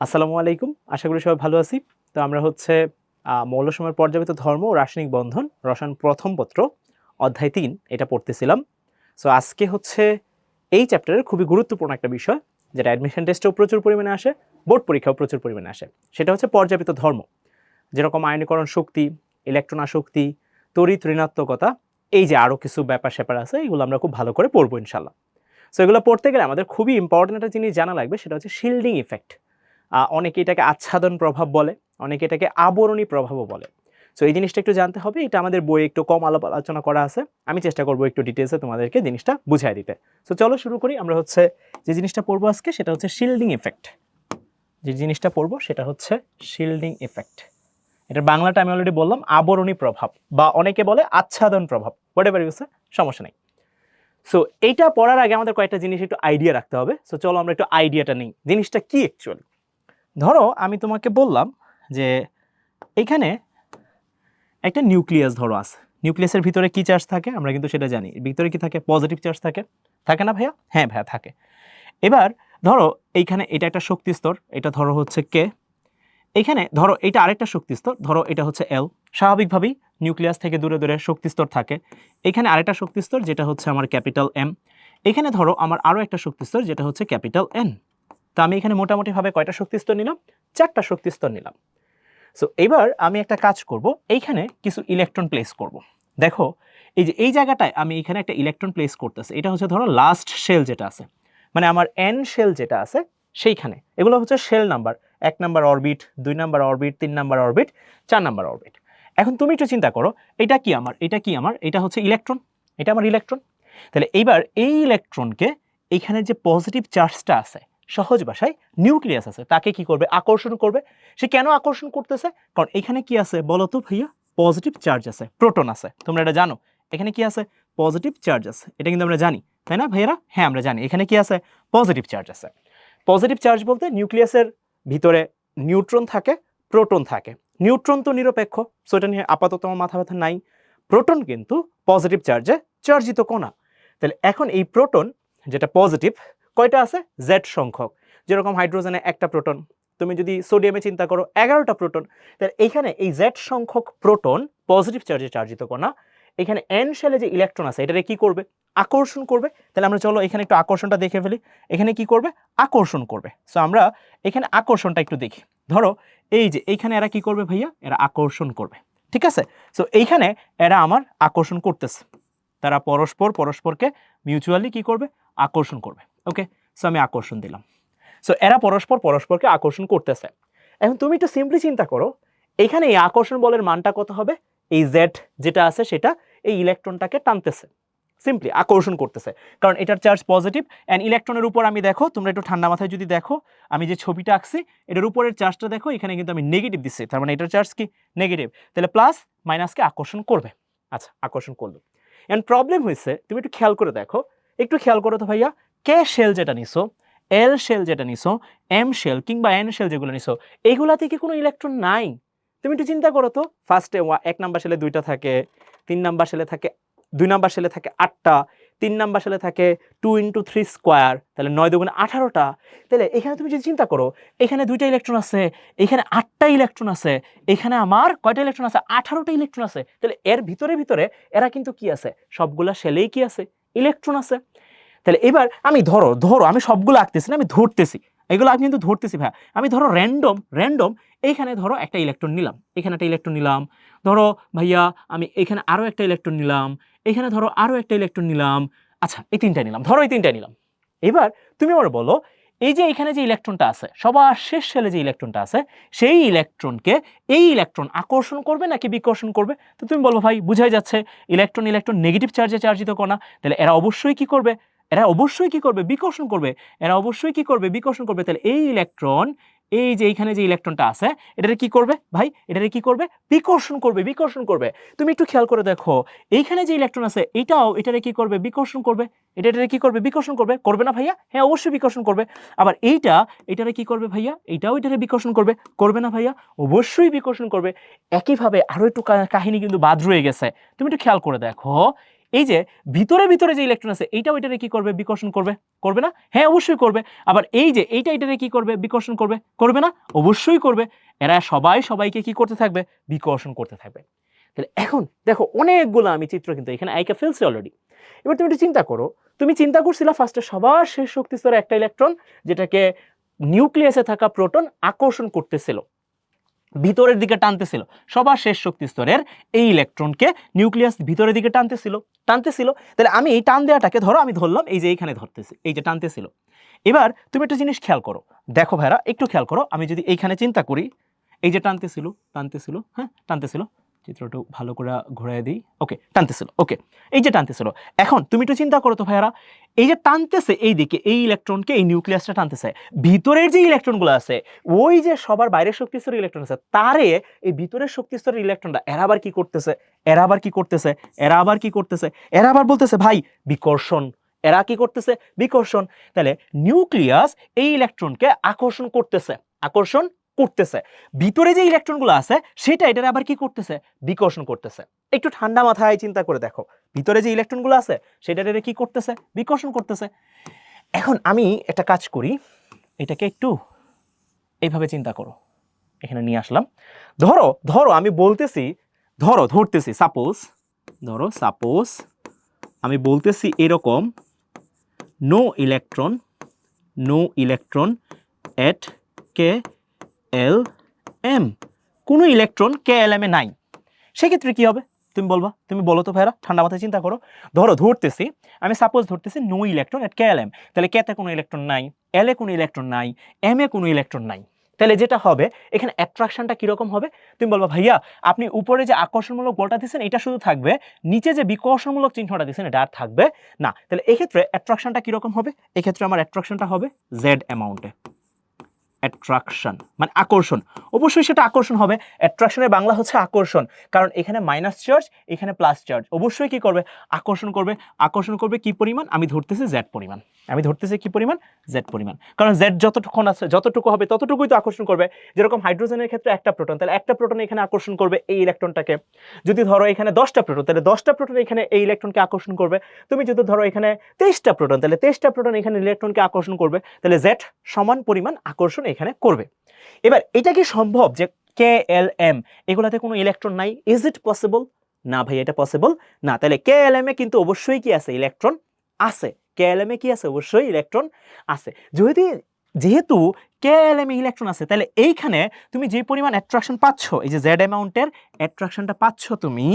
আসসালামু আলাইকুম। আশা করি সবাই ভালো আছি। তো আমরা হচ্ছে মৌলসমূহের পর্যায়বৃত্ত ধর্ম ও রাসায়নিক বন্ধন রসায়ন প্রথম পত্র অধ্যায় ৩ এটা পড়তেছিলাম। সো আজকে হচ্ছে এই চ্যাপ্টারের খুবই গুরুত্বপূর্ণ একটা বিষয় যেটা অ্যাডমিশন টেস্টেও প্রচুর পরিমাণে আসে, বোর্ড পরীক্ষাও প্রচুর পরিমাণে আসে। সেটা হচ্ছে পর্যায়বৃত্ত ধর্ম। যেরকম আয়নীকরণ শক্তি, ইলেকট্রন আসক্তি, তড়িৎ ঋণাত্মকতা, এই যে আরও কিছু ব্যাপার-স্যাপার আছে এগুলো আমরা খুব ভালো করে পড়বো ইনশাআল্লাহ। সো এগুলো পড়তে গেলে আমাদের খুবই ইম্পর্টেন্ট একটা জিনিস জানা লাগবে, সেটা হচ্ছে শিল্ডিং ইফেক্ট। অনেকে এটাকে আচ্ছাদন প্রভাব বলে, অনেকে এটাকে আবরণী প্রভাবও বলে। সো এই জিনিসটা একটু জানতে হবে। এটা আমাদের বইয়ে একটু কম আলোচনা করা আছে। আমি চেষ্টা করব একটু ডিটেইলসে তোমাদেরকে জিনিসটা বুঝাই দিতে। সো চলো শুরু করি। আমরা হচ্ছে যে জিনিসটা পড়বো আজকে সেটা হচ্ছে শিল্ডিং ইফেক্ট। যে জিনিসটা পড়বো সেটা হচ্ছে শিল্ডিং ইফেক্ট। এটার বাংলাটা আমি অলরেডি বললাম, আবরণী প্রভাব বা অনেকে বলে আচ্ছাদন প্রভাব, হোয়াটএভার ইউ সে, সমস্যা নেই। সো এইটা পড়ার আগে আমাদের কয়েকটা জিনিস একটু আইডিয়া রাখতে হবে। সো চলো আমরা একটু আইডিয়াটা নিই, জিনিসটা কি অ্যাকচুয়ালি। ধরো আমি তোমাকে বললাম যে এইখানে একটা নিউক্লিয়াস ধরো আছে। নিউক্লিয়াসের ভিতরে কি চার্জ থাকে আমরা কিন্তু সেটা জানি। ভিতরে কি থাকে? পজিটিভ চার্জ থাকে। থাকে না ভাইয়া? হ্যাঁ ভাইয়া থাকে। এবার ধরো এইখানে এটা একটা শক্তি স্তর, এটা ধরো হচ্ছে কে, এইখানে ধরো এটা আরেকটা শক্তি স্তর, ধরো এটা হচ্ছে এল। স্বাভাবিকভাবেই নিউক্লিয়াস থেকে দূরে দূরে শক্তি স্তর থাকে। এখানে আরেকটা শক্তি স্তর যেটা হচ্ছে আমার ক্যাপিটাল এম। এখানে ধরো আমার আরও একটা শক্তি স্তর যেটা হচ্ছে ক্যাপিটাল এন। তো আমি এখানে মোটামুটিভাবে কয়টা শক্তি স্তর নিলাম? 4টা শক্তি স্তর নিলাম। সো এবার আমি একটা কাজ করব, এইখানে কিছু ইলেকট্রন প্লেস করব। দেখো এই যে এই জায়গাটায় আমি এখানে একটা ইলেকট্রন প্লেস করতেছি। এটা হচ্ছে ধরো লাস্ট শেল যেটা আছে, মানে আমার এন শেল যেটা আছে সেইখানে। এগুলো হচ্ছে shell number, 1 number orbit, 2 number orbit, 3 number orbit, 4 number orbit. এখন তুমি একটু চিন্তা করো, এটা কি আমার, এটা কি আমার, এটা হচ্ছে ইলেকট্রন, এটা আমার ইলেকট্রন। তাহলে এইবার এই ইলেকট্রনকে এইখানে যে পজিটিভ চার্জটা আছে, সহজ ভাষায় নিউক্লিয়াস আছে, তাকে কি করবে? আকর্ষণ করবে। সে কেন আকর্ষণ করতেছে? কারণ এখানে কি আছে বলো তো ভাইয়া? পজিটিভ চার্জ আছে, প্রোটন আছে। তোমরা এটা জানো, এখানে কি আছে? পজিটিভ চার্জ আছে। এটা কিন্তু আমরা জানি, তাই না ভাইয়েরা? হ্যাঁ আমরা জানি এখানে কি আছে? পজিটিভ চার্জ আছে। পজিটিভ চার্জ বলতে নিউক্লিয়াসের ভিতরে নিউট্রন থাকে, প্রোটন থাকে। নিউট্রন তো নিরপেক্ষ, সো এটা নিয়ে আপাতত আমার মাথা ব্যথা নাই। প্রোটন কিন্তু পজিটিভ চার্জে চার্জিত কণা। তাহলে এখন এই প্রোটন যেটা পজিটিভ, কয়টা আছে? জেড সংখ্যক। যেরকম হাইড্রোজেনে একটা প্রোটন, তুমি যদি সোডিয়ামে চিন্তা করো 11টা প্রোটন। তাহলে এইখানে এই জেড সংখ্যক প্রোটন পজিটিভ চার্জে চার্জিত কণা, এখানে এন শেলে যে ইলেকট্রন আছে এটারে কি করবে? আকর্ষণ করবে। তাহলে আমরা চলো এখানে একটু আকর্ষণটা দেখে ফেলি। এখানে কি করবে? আকর্ষণ করবে। সো আমরা এখানে আকর্ষণটা একটু দেখি। ধরো এই যে এইখানে এরা কি করবে ভাইয়া? এরা আকর্ষণ করবে, ঠিক আছে? সো এইখানে এরা আমার আকর্ষণ করতেছে, তারা পরস্পরকে মিউচুয়ালি কি করবে? আকর্ষণ করবে। ওকে, সো আমি আকর্ষণ দিলাম। সো এরা পরস্পরকে আকর্ষণ করতেছে। এখন তুমি একটু সিম্পলি চিন্তা করো, এখানে এই আকর্ষণ বলের মানটা কত হবে? এই জেড যেটা আছে সেটা এই ইলেকট্রনটাকে টানতেছে, সিম্পলি আকর্ষণ করতেছে, কারণ এটার চার্জ পজিটিভ। অ্যান্ড ইলেকট্রনের উপর আমি দেখো, তোমরা একটু ঠান্ডা মাথায় যদি দেখো, আমি যে ছবিটা আঁকছি এটার উপরের চার্জটা দেখো, এখানে কিন্তু আমি নেগেটিভ দিচ্ছি, তার মানে এটার চার্জ কি? নেগেটিভ। তাহলে প্লাস মাইনাসকে আকর্ষণ করবে। আচ্ছা, আকর্ষণ করলো। এন্ড প্রবলেম হয়েছে, তুমি একটু খেয়াল করে দেখো, একটু খেয়াল করো তো ভাইয়া, কে শেল যেটা নিছো, এল শেল যেটা নিছো, এম শেল কিংবা এন শেল যেগুলো নিছো, এইগুলাতে কি কোনো ইলেকট্রন নাই? তুমি একটু চিন্তা করো তো। ফার্স্টে 1 নাম্বার শেলে 2টা থাকে, 3 নাম্বার শেলে থাকে 2 নাম্বার শেলে থাকে 8টা, 3 নাম্বার শেলে থাকে 2 × 3 স্কোয়ার, তাহলে 9 × 18টা। তাহলে এখানে তুমি যদি চিন্তা করো, এখানে 2টা ইলেকট্রন আছে, এখানে 8টা ইলেকট্রন আছে, এখানে আমার কয়টা ইলেকট্রন আছে? 18টা ইলেকট্রন আছে। তাহলে এর ভিতরে এরা কিন্তু কি আছে? সবগুলা শেলেই কি আছে? ইলেকট্রন আছে। তাহলে এবার আমি ধরো আমি সবগুলো আঁকতেছি না, আমি ধরতেছি, এগুলো আমি কিন্তু ধরতেছি ভাই। আমি ধরো র্যান্ডম এইখানে ধরো একটা ইলেকট্রন নিলাম, এখানে একটা ইলেকট্রন নিলাম, ধরো ভাইয়া আমি এখানে আরো একটা ইলেকট্রন নিলাম, এখানে ধরো আরো একটা ইলেকট্রন নিলাম। আচ্ছা, এই 3টা নিলাম, ধরো এই 3টা নিলাম। এবার তুমি আমার বলো, এই যে এখানে যে ইলেকট্রনটা আছে, সবার শেষ শেলে যে ইলেকট্রনটা আছে, সেই ইলেকট্রনকে এই ইলেকট্রন আকর্ষণ করবে নাকি বিকর্ষণ করবে? তো তুমি বলো ভাই, বুঝাই যাচ্ছে ইলেকট্রন নেগেটিভ চার্জে চার্জিত কণা, তাহলে এরা অবশ্যই কি করবে? এরা অবশ্যই কি করবে? বিকর্ষণ করবে। এরা অবশ্যই কি করবে? বিকর্ষণ করবে। তাহলে এই ইলেকট্রন, এই যে এইখানে যে ইলেকট্রনটা আছে, এটারে কি করবে ভাই? এটারে কি করবে? বিকর্ষণ করবে, বিকর্ষণ করবে। তুমি একটু খেয়াল করে দেখো, এইখানে যে ইলেকট্রন আছে এটাও এটারে কি করবে? বিকর্ষণ করবে। এটারে কি করবে? বিকর্ষণ করবে। করবে না ভাইয়া? হ্যাঁ অবশ্যই বিকর্ষণ করবে। আবার এটারে কি করবে ভাইয়া? এটাও এটারে বিকর্ষণ করবে। করবে না ভাইয়া? অবশ্যই বিকর্ষণ করবে। একইভাবে আরো একটু কাহিনী কিন্তু বাদ রয়ে গেছে। তুমি একটু খেয়াল করে দেখো, এই যে ভিতরে ভিতরে যে ইলেকট্রন আছে এইটাও এটারে কি করবে বিকর্ষণ করবে করবে না হ্যাঁ অবশ্যই করবে আবার এই যে এইটা এটারে কি করবে বিকর্ষণ করবে করবে না অবশ্যই করবে এরা সবাই সবাইকে কি করতে থাকবে বিকর্ষণ করতে থাকবে তাহলে এখন দেখো অনেকগুলো আমি চিত্র কিন্তু এখানে আইকা ফেলছি অলরেডি এবার তুমি একটু চিন্তা করো তুমি চিন্তা করছিলা ফার্স্টে সবার শেষ শক্তি স্তরে একটা ইলেকট্রন যেটাকে নিউক্লিয়াসে থাকা প্রোটন আকর্ষণ করতেছিল ভিতরের দিকে টানতেছিল সবার শেষ শক্তি স্তরের এই ইলেকট্রনকে নিউক্লিয়াস ভিতরের দিকে টানতেছিল তাহলে আমি এই টান দেওয়াটাকে ধরো আমি ধরলাম এই যে এইখানে ধরতেছি এই যে টানতেছিল এবার তুমি একটা জিনিস খেয়াল করো দেখো ভাইরা একটু খেয়াল করো আমি যদি এইখানে চিন্তা করি এই যে টানতেছিল হ্যাঁ টানতেছিল চিত্রটা ভালো করে ঘুরাই দিই ওকে টানতেছিল ওকে এই যে টানতেছিল এখন তুমি একটু চিন্তা করো তো ভাইয়ারা এই যে টানতেছে এই দিকে এই ইলেকট্রনকে এই নিউক্লিয়াসটা টানতেছে ভিতরের যে ইলেকট্রনগুলো আছে ওই যে সবার বাইরের শক্তি স্তরের ইলেকট্রন আছে তারে এই ভিতরের শক্তি স্তরের ইলেকট্রনটা এরা আবার কি করতেছে এরা আবার বলতেছে ভাই বিকর্ষণ এরা কি করতেছে বিকর্ষণ তাহলে নিউক্লিয়াস এই ইলেকট্রনকে আকর্ষণ করতেছে ভিতরে যে ইলেকট্রনগুলো আছে সেটা এটারে আবার কি করতেছে বিকর্ষণ করতেছে একটু ঠান্ডা মাথায় চিন্তা করে দেখো ভিতরে যে ইলেকট্রনগুলো আছে সেটারে কি করতেছে বিকর্ষণ করতেছে এখন আমি একটা কাজ করি এটাকে একটু এইভাবে চিন্তা করো এখানে নিয়ে আসলাম ধরো আমি বলতেছি ধরতেছি সাপোজ আমি বলতেছি এরকম নো ইলেকট্রন এট কে এল এম কোনো electron K L M A নাই সেক্ষেত্রে কি হবে তুমি বলো তো ভাইরা ঠান্ডা মাথায় চিন্তা করো ধরতেছি আমি সাপোজ ধরতেছি নো ইলেকট্রন এট কে এল এম তাহলে কে তে কোনো ইলেকট্রন নাই এল এ কোনো ইলেকট্রন নাই এম এ কোনো ইলেকট্রন নাই তাহলে যেটা হবে এখানে অ্যাট্রাকশনটা কিরকম হবে তুমি বলবা ভাইয়া আপনি উপরে যে আকর্ষণমূলক বলটা দিচ্ছেন এটা শুধু থাকবে নিচে যে বিকর্ষণমূলক চিহ্নটা দিচ্ছেন এটা আর থাকবে না তাহলে এক্ষেত্রে অ্যাট্রাকশনটা কিরকম হবে এক্ষেত্রে আমার অ্যাট্রাকশনটা হবে জেড অ্যামাউন্টে অ্যাট্রাকশন মানে আকর্ষণ অবশ্যই সেটা আকর্ষণ হবে অ্যাট্রাকশনের বাংলা হচ্ছে আকর্ষণ কারণ এখানে মাইনাস চার্জ এখানে প্লাস চার্জ অবশ্যই কি করবে আকর্ষণ করবে কি পরিমাণ আমি ধরতেছি জেড পরিমাণ জেড পরিমাণ কারণ জেড যতটুকু হবে ততটুকুই তো আকর্ষণ করবে যেরকম হাইড্রোজেনের ক্ষেত্রে একটা প্রোটন তাহলে একটা প্রোটন এখানে আকর্ষণ করবে এই ইলেকট্রনটাকে যদি ধরো এখানে 10টা প্রোটন তাহলে 10টা প্রোটন এখানে এই ইলেকট্রনকে আকর্ষণ করবে তুমি যদি ধরো এখানে 23টা প্রোটন তাহলে 23টা প্রোটন এখানে ইলেকট্রনকে আকর্ষণ করবে তাহলে জেড সমান পরিমাণ আকর্ষণ এখানে করবে এবার এটা কি সম্ভব যে কে এল এম এগুলাতে কোনো ইলেকট্রন নাই ইজ ইট পসিবল না ভাই এটা পসিবল না তাহলে কে এল এম এ কিন্তু অবশ্যই কি আছে ইলেকট্রন আছে কে এল এম এ কি আছে অবশ্যই ইলেকট্রন আছে যেহেতু কে এল এম এ ইলেকট্রন আছে তাহলে এইখানে তুমি যে পরিমাণ অ্যাট্রাকশন পাচ্ছ এই যে জেড অ্যামাউন্টের অ্যাট্রাকশনটা পাচ্ছ তুমি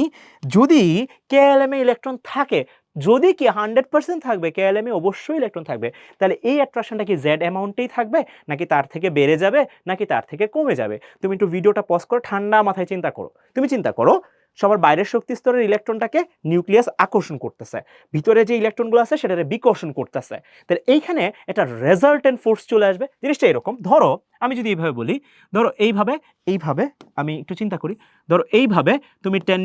যদি কে এল এম এ ইলেকট্রন থাকে যদি কি 100% থাকবে কে এল এম এ অবশ্যই ইলেকট্রন থাকবে তাহলে এই অ্যাট্রাকশনটা কি জেড অ্যামাউন্টেই থাকবে নাকি তার থেকে বেড়ে যাবে নাকি তার থেকে কমে যাবে তুমি একটু ভিডিওটা পজ করে ঠান্ডা মাথায় চিন্তা করো তুমি চিন্তা করো সবার বাইরের শক্তি স্তরের ইলেকট্রনটাকে নিউক্লিয়াস আকর্ষণ করতেছে ভিতরে যে ইলেকট্রনগুলো আছে সেটারে বিকর্ষণ করতেছে তাহলে এইখানে একটা রেজাল্টেন্ট ফোর্স চলে আসবে জিনিসটা এরকম ধরো আমি যদি এইভাবে বলি ধরো এইভাবে আমি একটু চিন্তা করি ধরো এইভাবে তুমি 10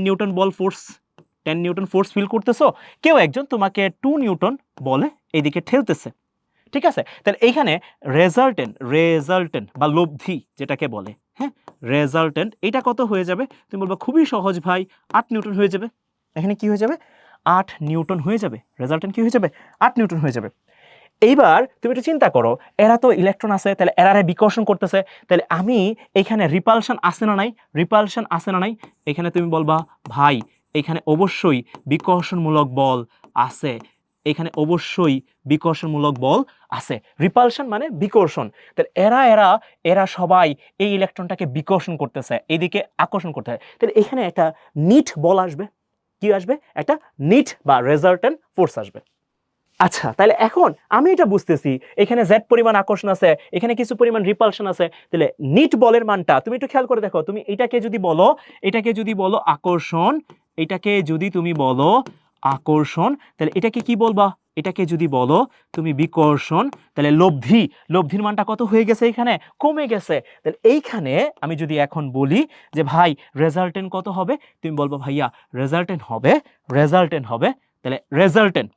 নিউটন ফোর্স ফিল করতেছো কেউ একজন তোমাকে 2 নিউটন বলে এইদিকে ঠেলতেছে ঠিক আছে তাহলে এইখানে রেজাল্টেন্ট বা লব্ধি যেটাকে বলে হ্যাঁ রেজাল্টেন্ট এটা কত হয়ে যাবে তুমি বলবা খুবই সহজ ভাই 8 নিউটন হয়ে যাবে এখানে কি হয়ে যাবে 8 নিউটন হয়ে যাবে রেজাল্টেন্ট কি হয়ে যাবে 8 নিউটন হয়ে যাবে এইবার তুমি একটু চিন্তা করো এরা তো ইলেকট্রন আছে তাহলে এরারে বিকর্ষণ করতেছে তাহলে আমি এখানে রিপালশন আছে না নাই এখানে তুমি বলবা ভাই এখানে অবশ্যই বিকর্ষণমূলক বল আছে রিপালশন মানে বিকর্ষণ তাহলে এরা সবাই এই ইলেকট্রনটাকে বিকর্ষণ করতেছে এইদিকে আকর্ষণ করতে হয় তাহলে এখানে একটা নিট বল আসবে কি আসবে একটা নিট বা রেজাল্টেন্ট ফোর্স আসবে আচ্ছা তাহলে এখন আমি এটা বুঝতেছি এখানে জেড পরিমাণ আকর্ষণ আছে এখানে কিছু পরিমাণ রিপালশন আছে তাহলে নিট বলের মানটা তুমি একটু খেয়াল করে দেখো তুমি এটাকে যদি বলো আকর্ষণ তাহলে এটাকে কি বলবা এটাকে যদি বলো তুমি বিকর্ষণ তাহলে লব্ধির মানটা কত হয়ে গেছে এখানে কমে গেছে তাহলে এইখানে আমি যদি এখন বলি যে ভাই রেজাল্টেন্ট কত হবে তুমি বলবো ভাইয়া রেজাল্টেন্ট হবে তাহলে রেজাল্টেন্ট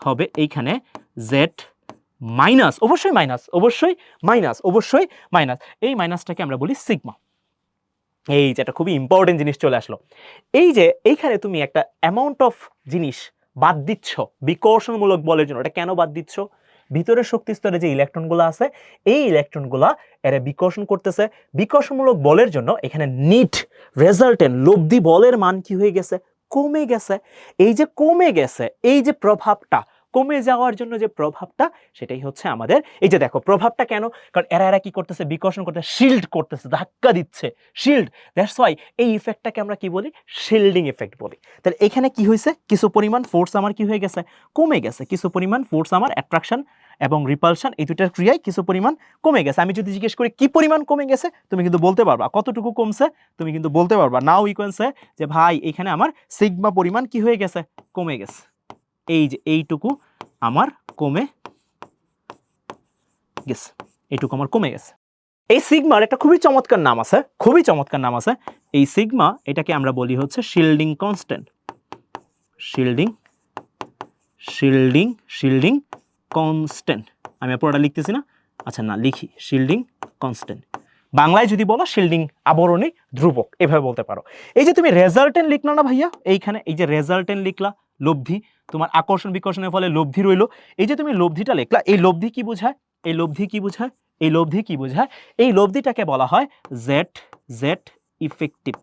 হবে এইখানে জেড মাইনাস অবশ্যই মাইনাস এই মাইনাসটাকে আমরা বলি সিগমা এই যে একটা খুবই ইম্পর্টেন্ট জিনিস চলে আসলো, এই যে এইখানে তুমি একটা অ্যামাউন্ট অফ জিনিস বাদ দিচ্ছ বিকর্ষণমূলক বলের জন্য। এটা কেন বাদ দিচ্ছ? ভিতরের শক্তি স্তরে যে ইলেকট্রনগুলো আছে, এই ইলেকট্রনগুলা এরা বিকর্ষণ করতেছে। বিকর্ষণমূলক বলের জন্য এখানে নিট রেজাল্টেন্ট লব্ধি বলের মান কি হয়ে গেছে? কমে গেছে। এই যে কমে গেছে, এই যে প্রভাবটা, কমে যাওয়ার জন্য যে প্রভাবটা, সেটাই হচ্ছে আমাদের এই যে দেখো প্রভাবটা কেন, কারণ এরা কি করতেছে? বিকর্ষণ করতেছে, শিল্ড করতেছে, ধাক্কা দিচ্ছে, শিল্ড। দ্যাটস ওয়াই এই ইফেক্টটাকে আমরা কি বলি? শিল্ডিং ইফেক্ট বলি। তাহলে এখানে কি হয়েছে? কিছু পরিমাণ ফোর্স আমার কি হয়ে গেছে? কমে গেছে। কিছু পরিমাণ ফোর্স আমার অ্যাট্রাকশন এবং রিপালশন এই দুটার ক্রিয়ায় কিছু পরিমাণ কমে গেছে। আমি যদি জিজ্ঞেস করি কি পরিমাণ কমে গেছে, তুমি কিন্তু বলতে পারবা। কতটুকু কমছে তুমি কিন্তু বলতে পারবা। নাও উই ক্যান সে যে ভাই এখানে আমার সিগমা পরিমাণ কি হয়ে গেছে? কমে গেছে। এই যে এইটুকু আমার কমে গেছে, এইটুকু আমার কমে গেছে। এই সিগমার একটা খুবই চমৎকার নাম আছে, খুবই চমৎকার নাম আছে। এই সিগমা এটাকে আমরা বলি হচ্ছে shielding constant. Shielding shielding shielding constant. আমি পুরোটা লিখতেছি না, আচ্ছা না লিখি, শিল্ডিং কনস্ট্যান্ট। বাংলায় যদি বলো শিল্ডিং আবরণী ধ্রুবক, এভাবে বলতে পারো। এই যে তুমি রেজাল্টেন্ট লিখলা না ভাইয়া, এইখানে এই যে রেজাল্টেন্ট লিখলা, লব্ধি, তোমার আকর্ষণ বিকর্ষণের ফলে লব্ধি রইলো। এই যে তুমি লব্ধিটা লিখলা, এই লব্ধি কি বোঝায়? এই লব্ধি কি বোঝায়? এই লব্ধি কি বোঝায়? এই লব্ধিটাকে বলা হয় Z Z effective.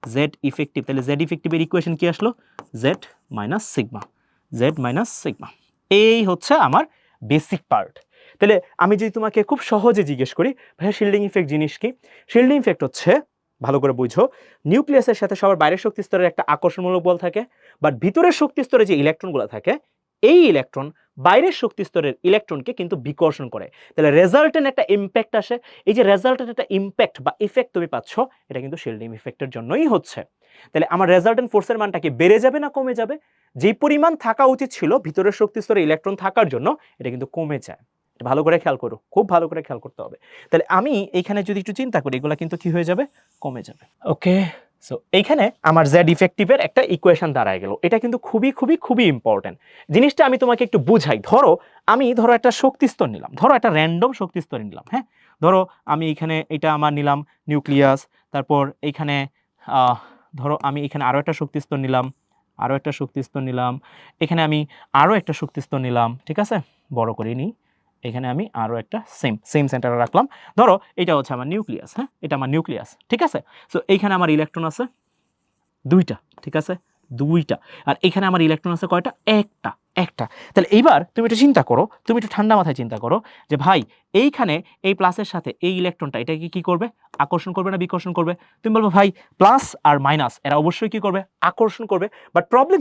Z effective. তাহলে জেড ইফেক্টিভের ইকুয়েশন কি আসলো? Z minus sigma. Z minus sigma, এই হচ্ছে আমার বেসিক পার্ট। তাহলে আমি যদি তোমাকে খুব সহজে জিজ্ঞেস করি ভাইয়া শিল্ডিং ইফেক্ট জিনিস কি? শিল্ডিং ইফেক্ট হচ্ছে, ভালো করে বুঝো, নিউক্লিয়াসের সাথে সবার বাইরের শক্তি স্তরের একটা আকর্ষণমূলক বল থাকে, বাট ভিতরের শক্তি স্তরে যে ইলেকট্রনগুলো থাকে, এই ইলেকট্রন বাইরের শক্তি স্তরের ইলেকট্রনকে কিন্তু বিকর্ষণ করে। তাহলে রেজাল্টেন্ট একটা ইম্প্যাক্ট আসে। এই যে রেজাল্টেন্ট একটা ইম্প্যাক্ট বা ইফেক্ট তুমি পাচ্ছ, এটা কিন্তু শিল্ডিং ইফেক্টের জন্যই হচ্ছে। তাহলে আমার রেজাল্টেন্ট ফোর্সের মানটা কি বেড়ে যাবে না কমে যাবে? যে পরিমাণ থাকা উচিত ছিল ভিতরের শক্তি স্তরে ইলেকট্রন থাকার জন্য, এটা কিন্তু কমে যায়। ভালো করে খেয়াল করো, খুব ভালো করে খেয়াল করতে হবে। তাহলে আমি এইখানে যদি একটু চিন্তা করি, এগুলা কিন্তু কি হয়ে যাবে? কমে যাবে। ওকে, সো এইখানে আমার জেড ইফেক্টিভের একটা ইকুয়েশন দাঁড়ায় গেল। এটা কিন্তু খুবই খুবই খুবই ইম্পর্টেন্ট জিনিসটা। আমি তোমাকে একটু বুঝাই। ধরো একটা শক্তি স্তর নিলাম, ধরো একটা র্যান্ডম শক্তি স্তর নিলাম। হ্যাঁ, ধরো আমি এখানে এটা আমার নিলাম নিউক্লিয়াস, তারপর এইখানে ধরো আমি এখানে আরো একটা শক্তি স্তর নিলাম, আরো একটা শক্তি স্তর নিলাম, এখানে আমি আরো একটা শক্তি স্তর নিলাম। ঠিক আছে, বড় করে নিই। এখানে আমি আরো একটা সেম সেন্টারে রাখলাম। ধরো এটা হচ্ছে আমার নিউক্লিয়াস। হ্যাঁ, এটা আমার নিউক্লিয়াস। ঠিক আছে, সো এইখানে আমার ইলেকট্রন আছে দুইটা। ঠিক আছে, দুইটা। আর এখানে আমার ইলেকট্রন আছে কয়টা? একটা। একটা। তাহলে এইবার তুমি একটু চিন্তা করো, তুমি একটু ঠান্ডা মাথায় চিন্তা করো যে ভাই এইখানে এই প্লাসের সাথে এই ইলেকট্রনটা এটাকে কি করবে? আকর্ষণ করবে না বিকর্ষণ করবে? তুমি বলবো ভাই প্লাস আর মাইনাস এরা অবশ্যই কি করবে? আকর্ষণ করবে। বাট প্রবলেম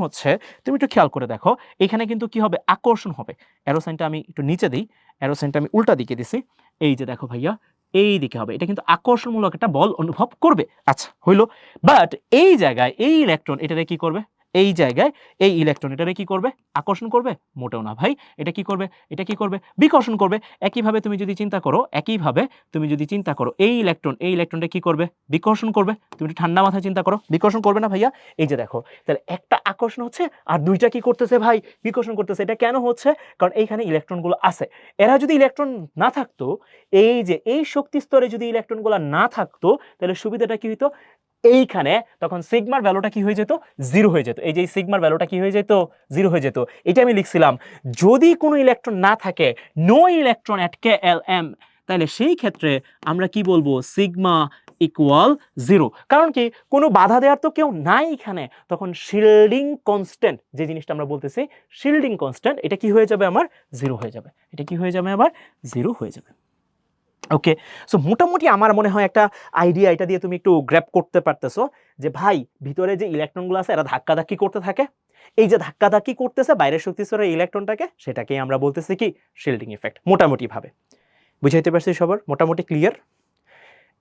হচ্ছে তুমি একটু খেয়াল করে দেখো, এখানে কিন্তু কি হবে? আকর্ষণ হবে। অ্যারো সাইনটা আমি একটু নিচে দিই, অ্যারো সাইনটা আমি উল্টা দিকে দিছি। এই যে দেখো ভাইয়া, এই দিকে হবে। এটা কিন্তু আকর্ষণমূলক একটা বল অনুভব করবে। আচ্ছা হইলো, বাট এই জায়গায় এই ইলেকট্রন এটারে কি করবে? এই জায়গায় এই ইলেকট্রন এটারে কি করবে? আকর্ষণ করবে? মোটেও না ভাই। এটা কি করবে? এটা কি করবে? বিকর্ষণ করবে। একইভাবে তুমি যদি চিন্তা করো, এই ইলেকট্রনটা কি করবে? বিকর্ষণ করবে। তুমি একটু ঠান্ডা মাথায় চিন্তা করো, বিকর্ষণ করবে না ভাইয়া? এই যে দেখো, তাহলে একটা আকর্ষণ হচ্ছে আর দুইটা কি করতেছে ভাই? বিকর্ষণ করতেছে। এটা কেন হচ্ছে? কারণ এইখানে ইলেকট্রনগুলো আছে। এরা যদি ইলেকট্রন না থাকতো, এই যে এই শক্তি স্তরে যদি ইলেকট্রনগুলো না থাকতো, তাহলে সুবিধাটা কি হইতো? এইখানে তখন সিগমার ভ্যালুটা কি হয়ে যেত? জিরো হয়ে যেত। এই যে সিগমার ভ্যালুটা কি হয়ে যেত? জিরো হয়ে যেত। এটা আমি লিখছিলাম, যদি কোনো ইলেকট্রন না থাকে, নো ইলেকট্রন অ্যাট KLM, তাহলে সেই ক্ষেত্রে আমরা কি বলবো? Sigma equal zero. কারণ কি? কোনো বাধা দেওয়ার তো কেউ নাই এখানে। তখন শিল্ডিং কনস্ট্যান্ট যে জিনিসটা আমরা বলতেছি, শিল্ডিং কনস্ট্যান্ট, এটা কি হয়ে যাবে? আমার জিরো হয়ে যাবে। এটা কি হয়ে যাবে? আবার জিরো হয়ে যাবে। ওকে, সো মোটামুটি আমার মনে হয় একটা আইডিয়া এটা দিয়ে তুমি একটু গ্র্যাব করতে পারতেছো যে ভাই ভিতরে যে ইলেকট্রনগুলো আছে এরা ধাক্কাধাক্কি করতে থাকে। এই যে ধাক্কাধাক্কি করতেছে বাইরের শক্তি স্তরের ইলেকট্রনটাকে, সেটাকেই আমরা বলতেছি কি? Shielding effect. মোটামুটি ভাবে বুঝাইতে পারছি সবার? মোটামুটি ক্লিয়ার?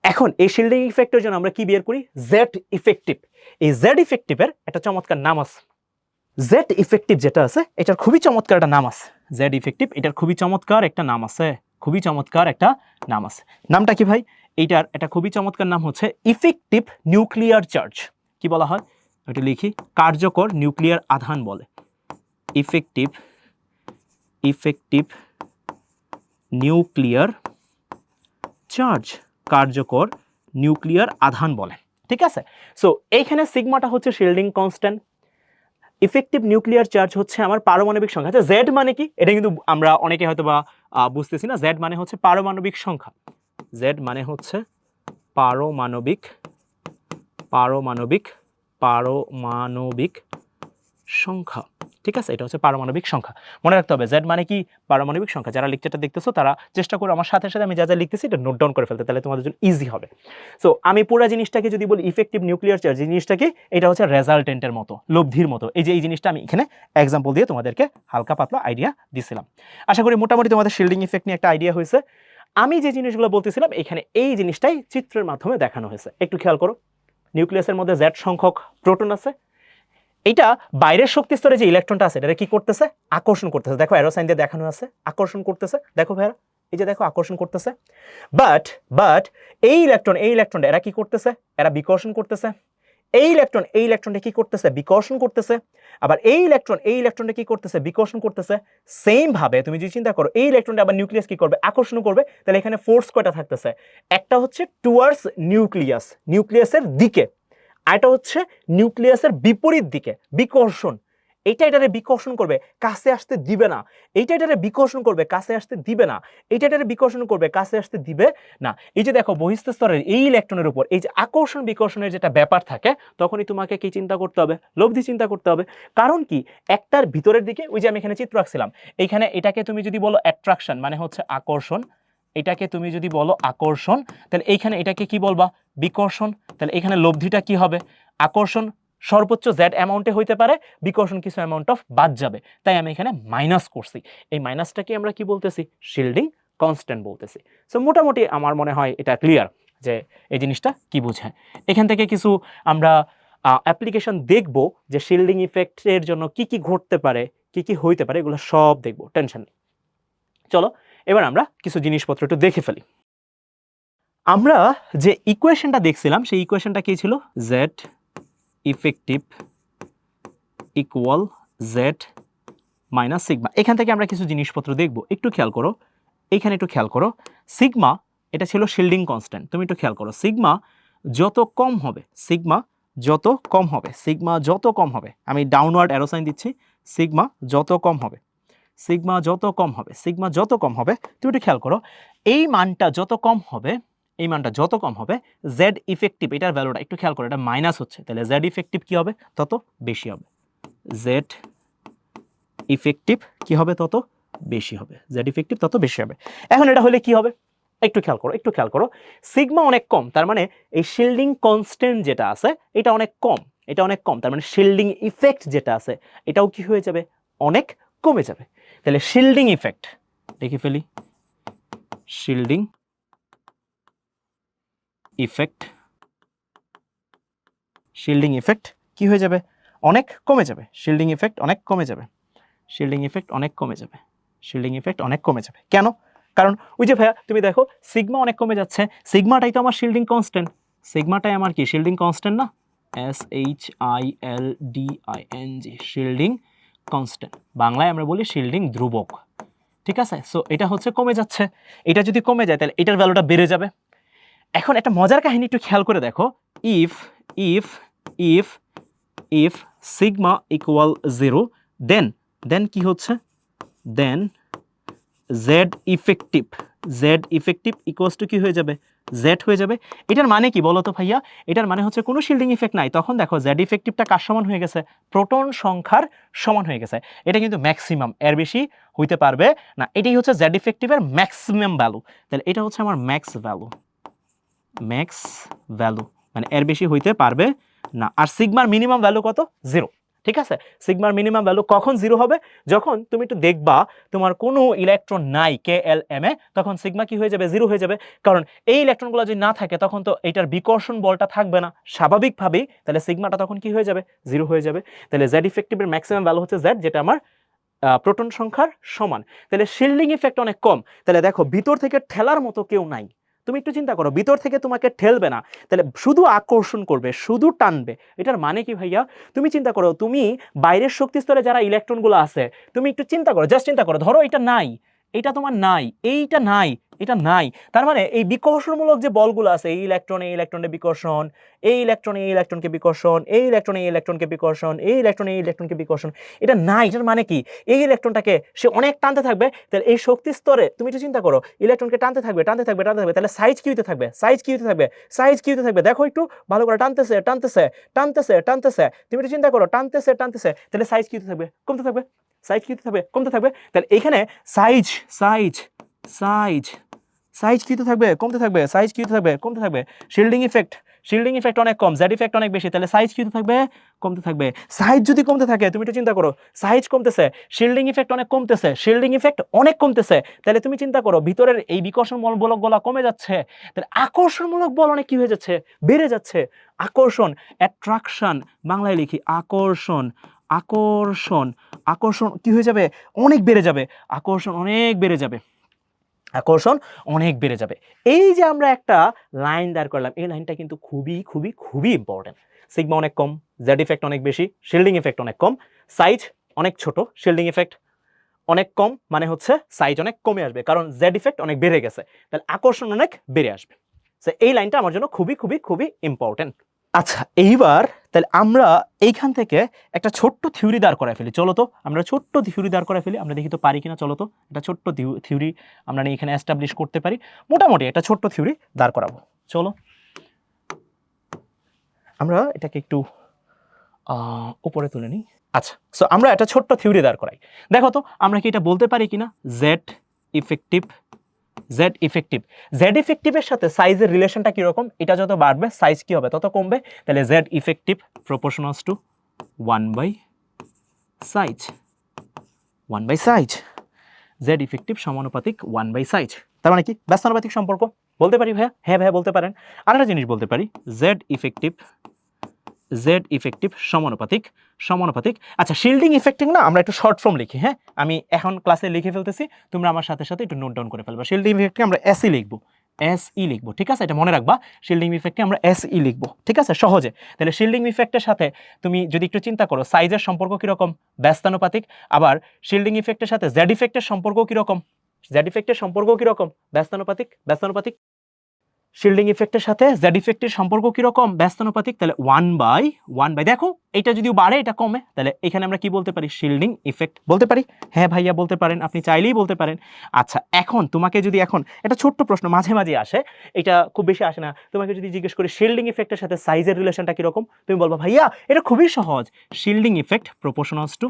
এখন এই শিল্ডিং ইফেক্টের জন্য আমরা কি বের করি? Z effective. এই জেড ইফেক্টিভের একটা চমৎকার নাম আছে। জেড ইফেক্টিভ যেটা আছে এটার খুবই চমৎকার একটা নাম আছে। জেড ইফেক্টিভ এটার খুবই চমৎকার একটা নাম আছে। খুবই চমৎকার একটা নাম আছে। নামটা কি ভাই? এইটার একটা খুবই চমৎকার নাম হচ্ছে ইফেক্টিভ নিউক্লিয়ার চার্জ। কি বলা হয়? এটা লিখি, কার্যকর নিউক্লিয়ার আধান বলে। ইফেক্টিভ নিউক্লিয়ার চার্জ, কার্যকর নিউক্লিয়ার আধান বলে, ঠিক আছে। সো এইখানে সিগমাটা হচ্ছে shielding constant, effective nuclear charge হচ্ছে আমার পারমাণবিক সংখ্যা। আচ্ছা জেড মানে কি, এটা কিন্তু আমরা অনেকে হয়তো বা বুঝতেছি না। জেড মানে হচ্ছে পারমাণবিক সংখ্যা, জেড মানে হচ্ছে পারমাণবিক পারমাণবিক পারমাণবিক সংখ্যা, ঠিক আছে। এটা হচ্ছে পারমাণবিক সংখ্যা, মনে রাখতে হবে। জেড মানে কি, পারমাণবিক সংখ্যা। যারা লেকচারটা দেখতেছো তারা চেষ্টা করো আমার সাথে সাথে আমি যা যা লিখতেছি এটা নোট ডাউন করে ফেলতে, তাহলে তোমাদের জন্য ইজি হবে। সো আমি পুরো জিনিসটাকে যদি বলি ইফেক্টিভ নিউক্লিয়ার চার্জ, এই জিনিসটাকে এটা হচ্ছে রেজাল্টেন্টের মতো, লব্ধির মতো। এই যে এই জিনিসটা আমি এখানে এক্সাম্পল দিয়ে তোমাদেরকে হালকা পাতলা আইডিয়া দিছিলাম। আশা করি মোটামুটি তোমাদের শিল্ডিং ইফেক্ট নিয়ে একটা আইডিয়া হয়েছে। আমি যে জিনিসগুলো বলতেছিলাম এখানে এই জিনিসটাই চিত্রের মাধ্যমে দেখানো হয়েছে। একটু খেয়াল করো, নিউক্লিয়াসের মধ্যে জেড সংখ্যক প্রোটন আছে। এটা বাইরের শক্তি স্তরে যে ইলেকট্রনটা আছে এটা কি করতেছে, আকর্ষণ করতেছে। দেখো অ্যারো সাইন দিয়ে দেখানো আছে, আকর্ষণ করতেছে। দেখো ভাইরা, এই যে দেখো আকর্ষণ করতেছে। বাট এই ইলেকট্রনটা এরা কি করতেছে, এরা বিকর্ষণ করতেছে। এই ইলেকট্রনটা কি করতেছে, বিকর্ষণ করতেছে। আবার এই ইলেকট্রনটা কি করতেছে, বিকর্ষণ করতেছে। সেম ভাবে তুমি যদি চিন্তা করো এই ইলেকট্রনটা আবার নিউক্লিয়াস কি করবে, আকর্ষণ করবে। তাহলে এখানে ফোর্স কয়টা থাকতেছে, একটা হচ্ছে টুয়ার্ডস নিউক্লিয়াসের দিকে, এটা হচ্ছে নিউক্লিয়াসের বিপরীত দিকে বিকর্ষণ। এটারে বিকর্ষণ করবে, কাছে আসতে দিবে না। এটারে বিকর্ষণ করবে, কাছে আসতে দিবে না। এটারে বিকর্ষণ করবে, কাছে আসতে দিবে না। এই যে দেখো বহিঃস্থ স্তরের এই ইলেকট্রনের উপর এই যে আকর্ষণ বিকর্ষণের যেটা ব্যাপার থাকে, তখনই তোমাকে কি চিন্তা করতে হবে, লব্ধি চিন্তা করতে হবে। কারণ কি, একটার ভিতরের দিকে ওই যে আমি এখানে চিত্র আঁকছিলাম, এইখানে এটাকে তুমি যদি বলো অ্যাট্রাকশন মানে হচ্ছে আকর্ষণ, এটাকে তুমি যদি বলো আকর্ষণ, তাহলে এইখানে এটাকে কি বলবা, বিকর্ষণ। তাহলে এখানে লব্ধিটা কি হবে, আকর্ষণ সর্বোচ্চ জেড অ্যামাউন্টে হইতে পারে, বিকর্ষণ কিছু অ্যামাউন্ট অফ বাদ যাবে, তাই আমি এখানে মাইনাস করছি। এই মাইনাসটাকে আমরা কি বলতেছি, শিল্ডিং কনস্ট্যান্ট বলতেছি। সো মোটামুটি আমার মনে হয় এটা ক্লিয়ার যে এই জিনিসটা কি বোঝায়। এখান থেকে কিছু আমরা অ্যাপ্লিকেশন দেখব যে শিল্ডিং ইফেক্টের জন্য কি কি ঘটতে পারে, কি কি হইতে পারে, এগুলো সব দেখব, টেনশন নেই। চলো এবার আমরা কিছু জিনিসপত্র একটু দেখে ফেলি। আমরা যে ইকুয়েশনটা দেখছিলাম সেই ইকুয়েশনটা কি ছিল, Z effective equal Z minus sigma. এখান থেকে আমরা কিছু জিনিসপত্র দেখব, একটু খেয়াল করো। এখানে একটু খেয়াল করো, সিগমা এটা ছিল শিল্ডিং কনস্ট্যান্ট। তুমি একটু খেয়াল করো, সিগমা যত কম হবে, সিগমা যত কম হবে, সিগমা যত কম হবে, আমি ডাউনওয়ার্ড অ্যারো সাইন দিচ্ছি, সিগমা যত কম হবে, সিগমা যত কম হবে, সিগমা যত কম হবে, তুমি একটু খেয়াল করো, এই মানটা যত কম হবে, এই মানটা যত কম হবে, জেড ইফেক্টিভ এটার ভ্যালুটা একটু খেয়াল করো, এটা মাইনাস হচ্ছে, তাহলে জেড ইফেক্টিভ কি হবে, তত বেশি হবে। জেড ইফেক্টিভ কি হবে, তত বেশি হবে। জেড ইফেক্টিভ তত বেশি হবে। এখন এটা হলে কি হবে, একটু খেয়াল করো, একটু খেয়াল করো, সিগমা অনেক কম, তার মানে এই শিল্ডিং কনস্ট্যান্ট যেটা আছে এটা অনেক কম, এটা অনেক কম, তার মানে শিল্ডিং ইফেক্ট যেটা আছে এটাও কি হয়ে যাবে, অনেক কমে যাবে। তাহলে শিল্ডিং ইফেক্ট দেখি ফেলি, শিল্ডিং ইফেক্ট, শিল্ডিং ইফেক্ট কি হয়ে যাবে, অনেক কমে যাবে। শিল্ডিং ইফেক্ট অনেক কমে যাবে, শিল্ডিং ইফেক্ট অনেক কমে যাবে, শিল্ডিং ইফেক্ট অনেক কমে যাবে। কেন, কারণ ওই যে ভাইয়া তুমি দেখো সিগমা অনেক কমে যাচ্ছে, সিগমাটাই তো আমার শিল্ডিং কনস্ট্যান্ট, সিগমাটাই আমার কি শিল্ডিং কনস্ট্যান্ট না, SHILDING, শিল্ডিং কনস্ট্যান্ট, বাংলায় আমরা বলি শিল্ডিং ধ্রুবক, ঠিক আছে। সো এটা হচ্ছে কমে যাচ্ছে, এটা যদি কমে যায় তাহলে এটার ভ্যালুটা বেড়ে যাবে। এখন একটা মজার কাহিনী একটু খেয়াল করে দেখো, if if if if sigma equal 0, দেন কি হচ্ছে, দেন জেড ইফেক্টিভ ইকুয়ালস টু কি হয়ে যাবে, জেড হয়ে যাবে। এটার মানে কি বলো তো ভাইয়া, এটার মানে হচ্ছে কোনো শিল্ডিং ইফেক্ট নাই, তখন দেখো জেড ইফেক্টিভটা কার সমান হয়ে গেছে, প্রোটন সংখ্যার সমান হয়ে গেছে। এটা কিন্তু ম্যাক্সিমাম, এর বেশি হইতে পারবে না, এটাই হচ্ছে জেড ইফেক্টিভের ম্যাক্সিমাম ভ্যালু। তাহলে এটা হচ্ছে আমার ম্যাক্স ভ্যালু, মানে এর বেশি হইতে পারবে না। আর সিগমার মিনিমাম ভ্যালু কত, 0, ঠিক আছে। সিগমার মিনিমাম ভ্যালু কখন 0 হবে, যখন তুমি একটু দেখবা তোমার কোনো ইলেকট্রন নাই KLM এ, তখন সিগমা কি হয়ে যাবে, 0 হয়ে যাবে। কারণ এই ইলেকট্রনগুলো যদি না থাকে তখন তো এটার বিকর্ষণ বলটা থাকবে না স্বাভাবিকভাবেই, তাহলে সিগমাটা তখন কি হয়ে যাবে, 0 হয়ে যাবে। তাহলে জেড ইফেক্টিভের ম্যাক্সিমাম ভ্যালু হচ্ছে জেড, যেটা আমার প্রোটন সংখ্যার সমান। তাহলে শিল্ডিং ইফেক্ট অনেক কম। তাহলে দেখো ভিতর থেকে ঠেলার মতো কেউ নাই, তুমি একটু চিন্তা করো, ভিতর থেকে তোমাকে ঠেলবে না, তাহলে শুধু আকর্ষণ করবে, শুধু টানবে। এটার মানে কি ভাইয়া, তুমি চিন্তা করো, তুমি বাইরের শক্তি স্তরে যারা ইলেকট্রনগুলো আছে, তুমি একটু চিন্তা করো, জাস্ট চিন্তা করো, ধরো এটা নাই, এটা তোমার নাই, এইটা নাই, এটা নাই। তার মানে এই বিকর্ষণমূলক যে বলগুলো আছে, এই ইলেকট্রনে বিকর্ষণ, এই ইলেকট্রনকে বিকর্ষণ, এই ইলেকট্রনকে বিকর্ষণ, এই ইলেকট্রনকে বিকর্ষণ, এটা নাই। এটার মানে কি, এই ইলেকট্রনটাকে সে অনেক টানতে থাকবে, তাহলে এই শক্তি স্তরে তুমি একটু চিন্তা করো, ইলেকট্রনকে টানতে থাকবে, তাহলে সাইজ কি হতে থাকবে, সাইজ কি হতে থাকবে, দেখো একটু ভালো করে, টানতেছে, তুমি একটু চিন্তা করো, টানতেছে, তাহলে সাইজ কি হতে থাকবে, কমতে থাকবে, কমতে থাকবে। তাহলে এখানে সাইজ কি হতে থাকবে, কমতে থাকবে, কমতে থাকবে। শিল্ডিং ইফেক্ট অনেক কম, জেড ইফেক্ট অনেক বেশি, তাহলে সাইজ কি হতে থাকবে, কমতে থাকবে। সাইজ যদি কমতে থাকে, তুমি একটু চিন্তা করো, সাইজ কমতেছে, শিল্ডিং ইফেক্ট অনেক কমতেছে, তাহলে তুমি চিন্তা করো ভিতরের এই বিকর্ষণমূলক বলগুলো কমে যাচ্ছে, তাহলে আকর্ষণমূলক বল অনেক কি হয়ে যাচ্ছে, বেড়ে যাচ্ছে। আকর্ষণ, অ্যাট্রাকশন, বাংলায় লিখি আকর্ষণ, আকর্ষণ কি হয়ে যাবে, অনেক বেড়ে যাবে, আকর্ষণ অনেক বেড়ে যাবে। এই যে আমরা একটা লাইন দাঁড় করলাম, এই লাইনটা কিন্তু খুবই ইম্পর্টেন্ট। সিগমা অনেক কম, জেড ইফেক্ট অনেক বেশি, শিল্ডিং ইফেক্ট অনেক কম, সাইজ অনেক ছোট, শিল্ডিং ইফেক্ট অনেক কম, মানে হচ্ছে সাইজ অনেক কমে আসবে, কারণ জেড ইফেক্ট অনেক বেড়ে গেছে, তাহলে আকর্ষণ অনেক বেড়ে আসবে। এই লাইনটা আমার জন্য খুবই ইম্পর্টেন্ট। আচ্ছা, এইবার তাহলে আমরা এইখান থেকে একটা ছোট্ট থিওরি দাঁড় করায় ফেলি। চলো তো আমরা ছোট্ট থিওরি দাঁড় করায় ফেলি, আমরা দেখি তো পারি কিনা। চলো তো একটা ছোট্ট থিওরি আমরা এখানে এস্টাবলিশ করতে পারি, মোটামুটি একটা ছোট্ট থিওরি দাঁড় করাবো। চলো আমরা এটাকে একটু উপরে তুলে নিই। আচ্ছা, সো আমরা একটা ছোট্ট থিওরি দাঁড় করাই। দেখো তো আমরা কি এটা বলতে পারি কিনা, জেড ইফেক্টিভের সাথে সাইজের রিলেশনটা কিরকম, এটা যত বাড়বে সাইজ কি হবে, তত কমবে। তাহলে জেড ইফেক্টিভ প্রপোর্শনালস টু 1/সাইজ, জেড ইফেক্টিভ সমানুপাতিক 1/সাইজ। তার মানে কি, ব্যস্তানুপাতিক সম্পর্ক বলতে পারি ভাইয়া? হ্যাঁ ভাইয়া বলতে পারেন। আরেকটা জিনিস বলতে পারি, জেড ইফেক্টিভ সমানুপাতিক। আচ্ছা, শিল্ডিং ইফেক্টিং না আমরা একটু শর্ট ফর্ম লিখি। হ্যাঁ, আমি এখন ক্লাসে লিখে ফেলতেছি, তোমরা আমার সাথে একটু নোট ডাউন করে ফেলবা। শিল্ডিং ইফেক্টে আমরা এসই লিখবো, ঠিক আছে? এটা মনে রাখবা, শিল্ডিং ইফেক্টে আমরা এসই লিখবো, ঠিক আছে, সহজে। তাহলে শিল্ডিং ইফেক্টের সাথে তুমি যদি একটু চিন্তা করো, সাইজের সম্পর্ক কিরকম, ব্যস্তানুপাতিক। আবার শিল্ডিং ইফেক্টের সাথে জেড ইফেক্টের সম্পর্ক কিরকম, ব্যস্তানুপাতিক। শিল্ডিং ইফেক্টের সাথে জেড ইফেক্টের সম্পর্ক কিরকম, ব্যস্তানুপাতিক। তাহলে 1/1 দেখো, এটা যদিও বাড়ে এটা কমে, তাহলে এখানে আমরা কি বলতে পারি, শিল্ডিং ইফেক্ট বলতে পারি। হ্যাঁ ভাইয়া বলতে পারেন, আপনি চাইলেই বলতে পারেন। আচ্ছা, এখন তোমাকে যদি এখন একটা ছোট্ট প্রশ্ন মাঝে আসে, এটা খুব বেশি আসে না, তোমাকে যদি জিজ্ঞেস করি শিল্ডিং ইফেক্টের সাথে সাইজের রিলেশনটা কিরকম, তুমি বলবা ভাইয়া এটা খুবই সহজ, shielding effect proportionals two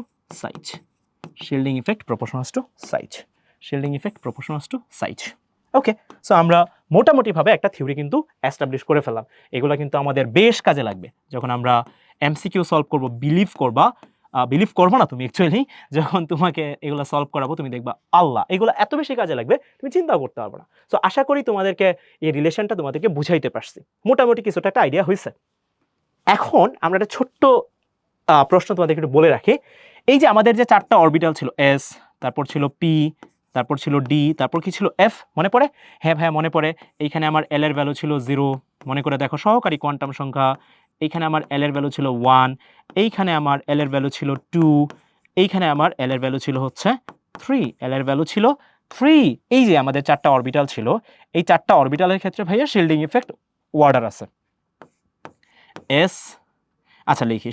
size. ওকে, সো আমরা মোটামুটিভাবে একটা থিওরি কিন্তু এস্টাবলিশ করে ফেললাম। এগুলো কিন্তু আমাদের বেশ কাজে লাগবে যখন আমরা এমসিকিউ সলভ করব। বিলিভ করবা না তুমি, অ্যাকচুয়ালি যখন তোমাকে এগুলো সলভ করাবো তুমি দেখবা আল্লাহ এগুলো এত বেশি কাজে লাগবে তুমি চিন্তাও করতে পারবে না। সো আশা করি তোমাদেরকে এই রিলেশনটা তোমাদেরকে বুঝাইতে পারছি, মোটামুটি কিছুটা একটা আইডিয়া হয়েছে। এখন আমরা একটা ছোট্ট প্রশ্ন তোমাদেরকে একটু বলে রাখি। এই যে আমাদের যে 4টা অরবিটাল ছিল, এস, তারপর ছিল পি, তারপর ছিল ডি, তারপর কি ছিল এফ, মনে পড়ে? হ্যাঁ ভাইয়া মনে পড়ে। এইখানে আমার এল এর ভ্যালু ছিল 0, মনে করে দেখো, সহকারী কোয়ান্টাম সংখ্যা। এইখানে আমার এল এর ভ্যালু ছিল 1, এইখানে আমার এল এর ভ্যালু ছিল 2, এইখানে আমার এল এর ভ্যালু ছিল হচ্ছে 3, এল এর ভ্যালু ছিল 3। এই যে আমাদের 4টা অরবিটাল ছিল, এই 4টা অরবিটালের ক্ষেত্রে ভাইয়া শিল্ডিং ইফেক্ট অর্ডার আছে এস। আচ্ছা লিখি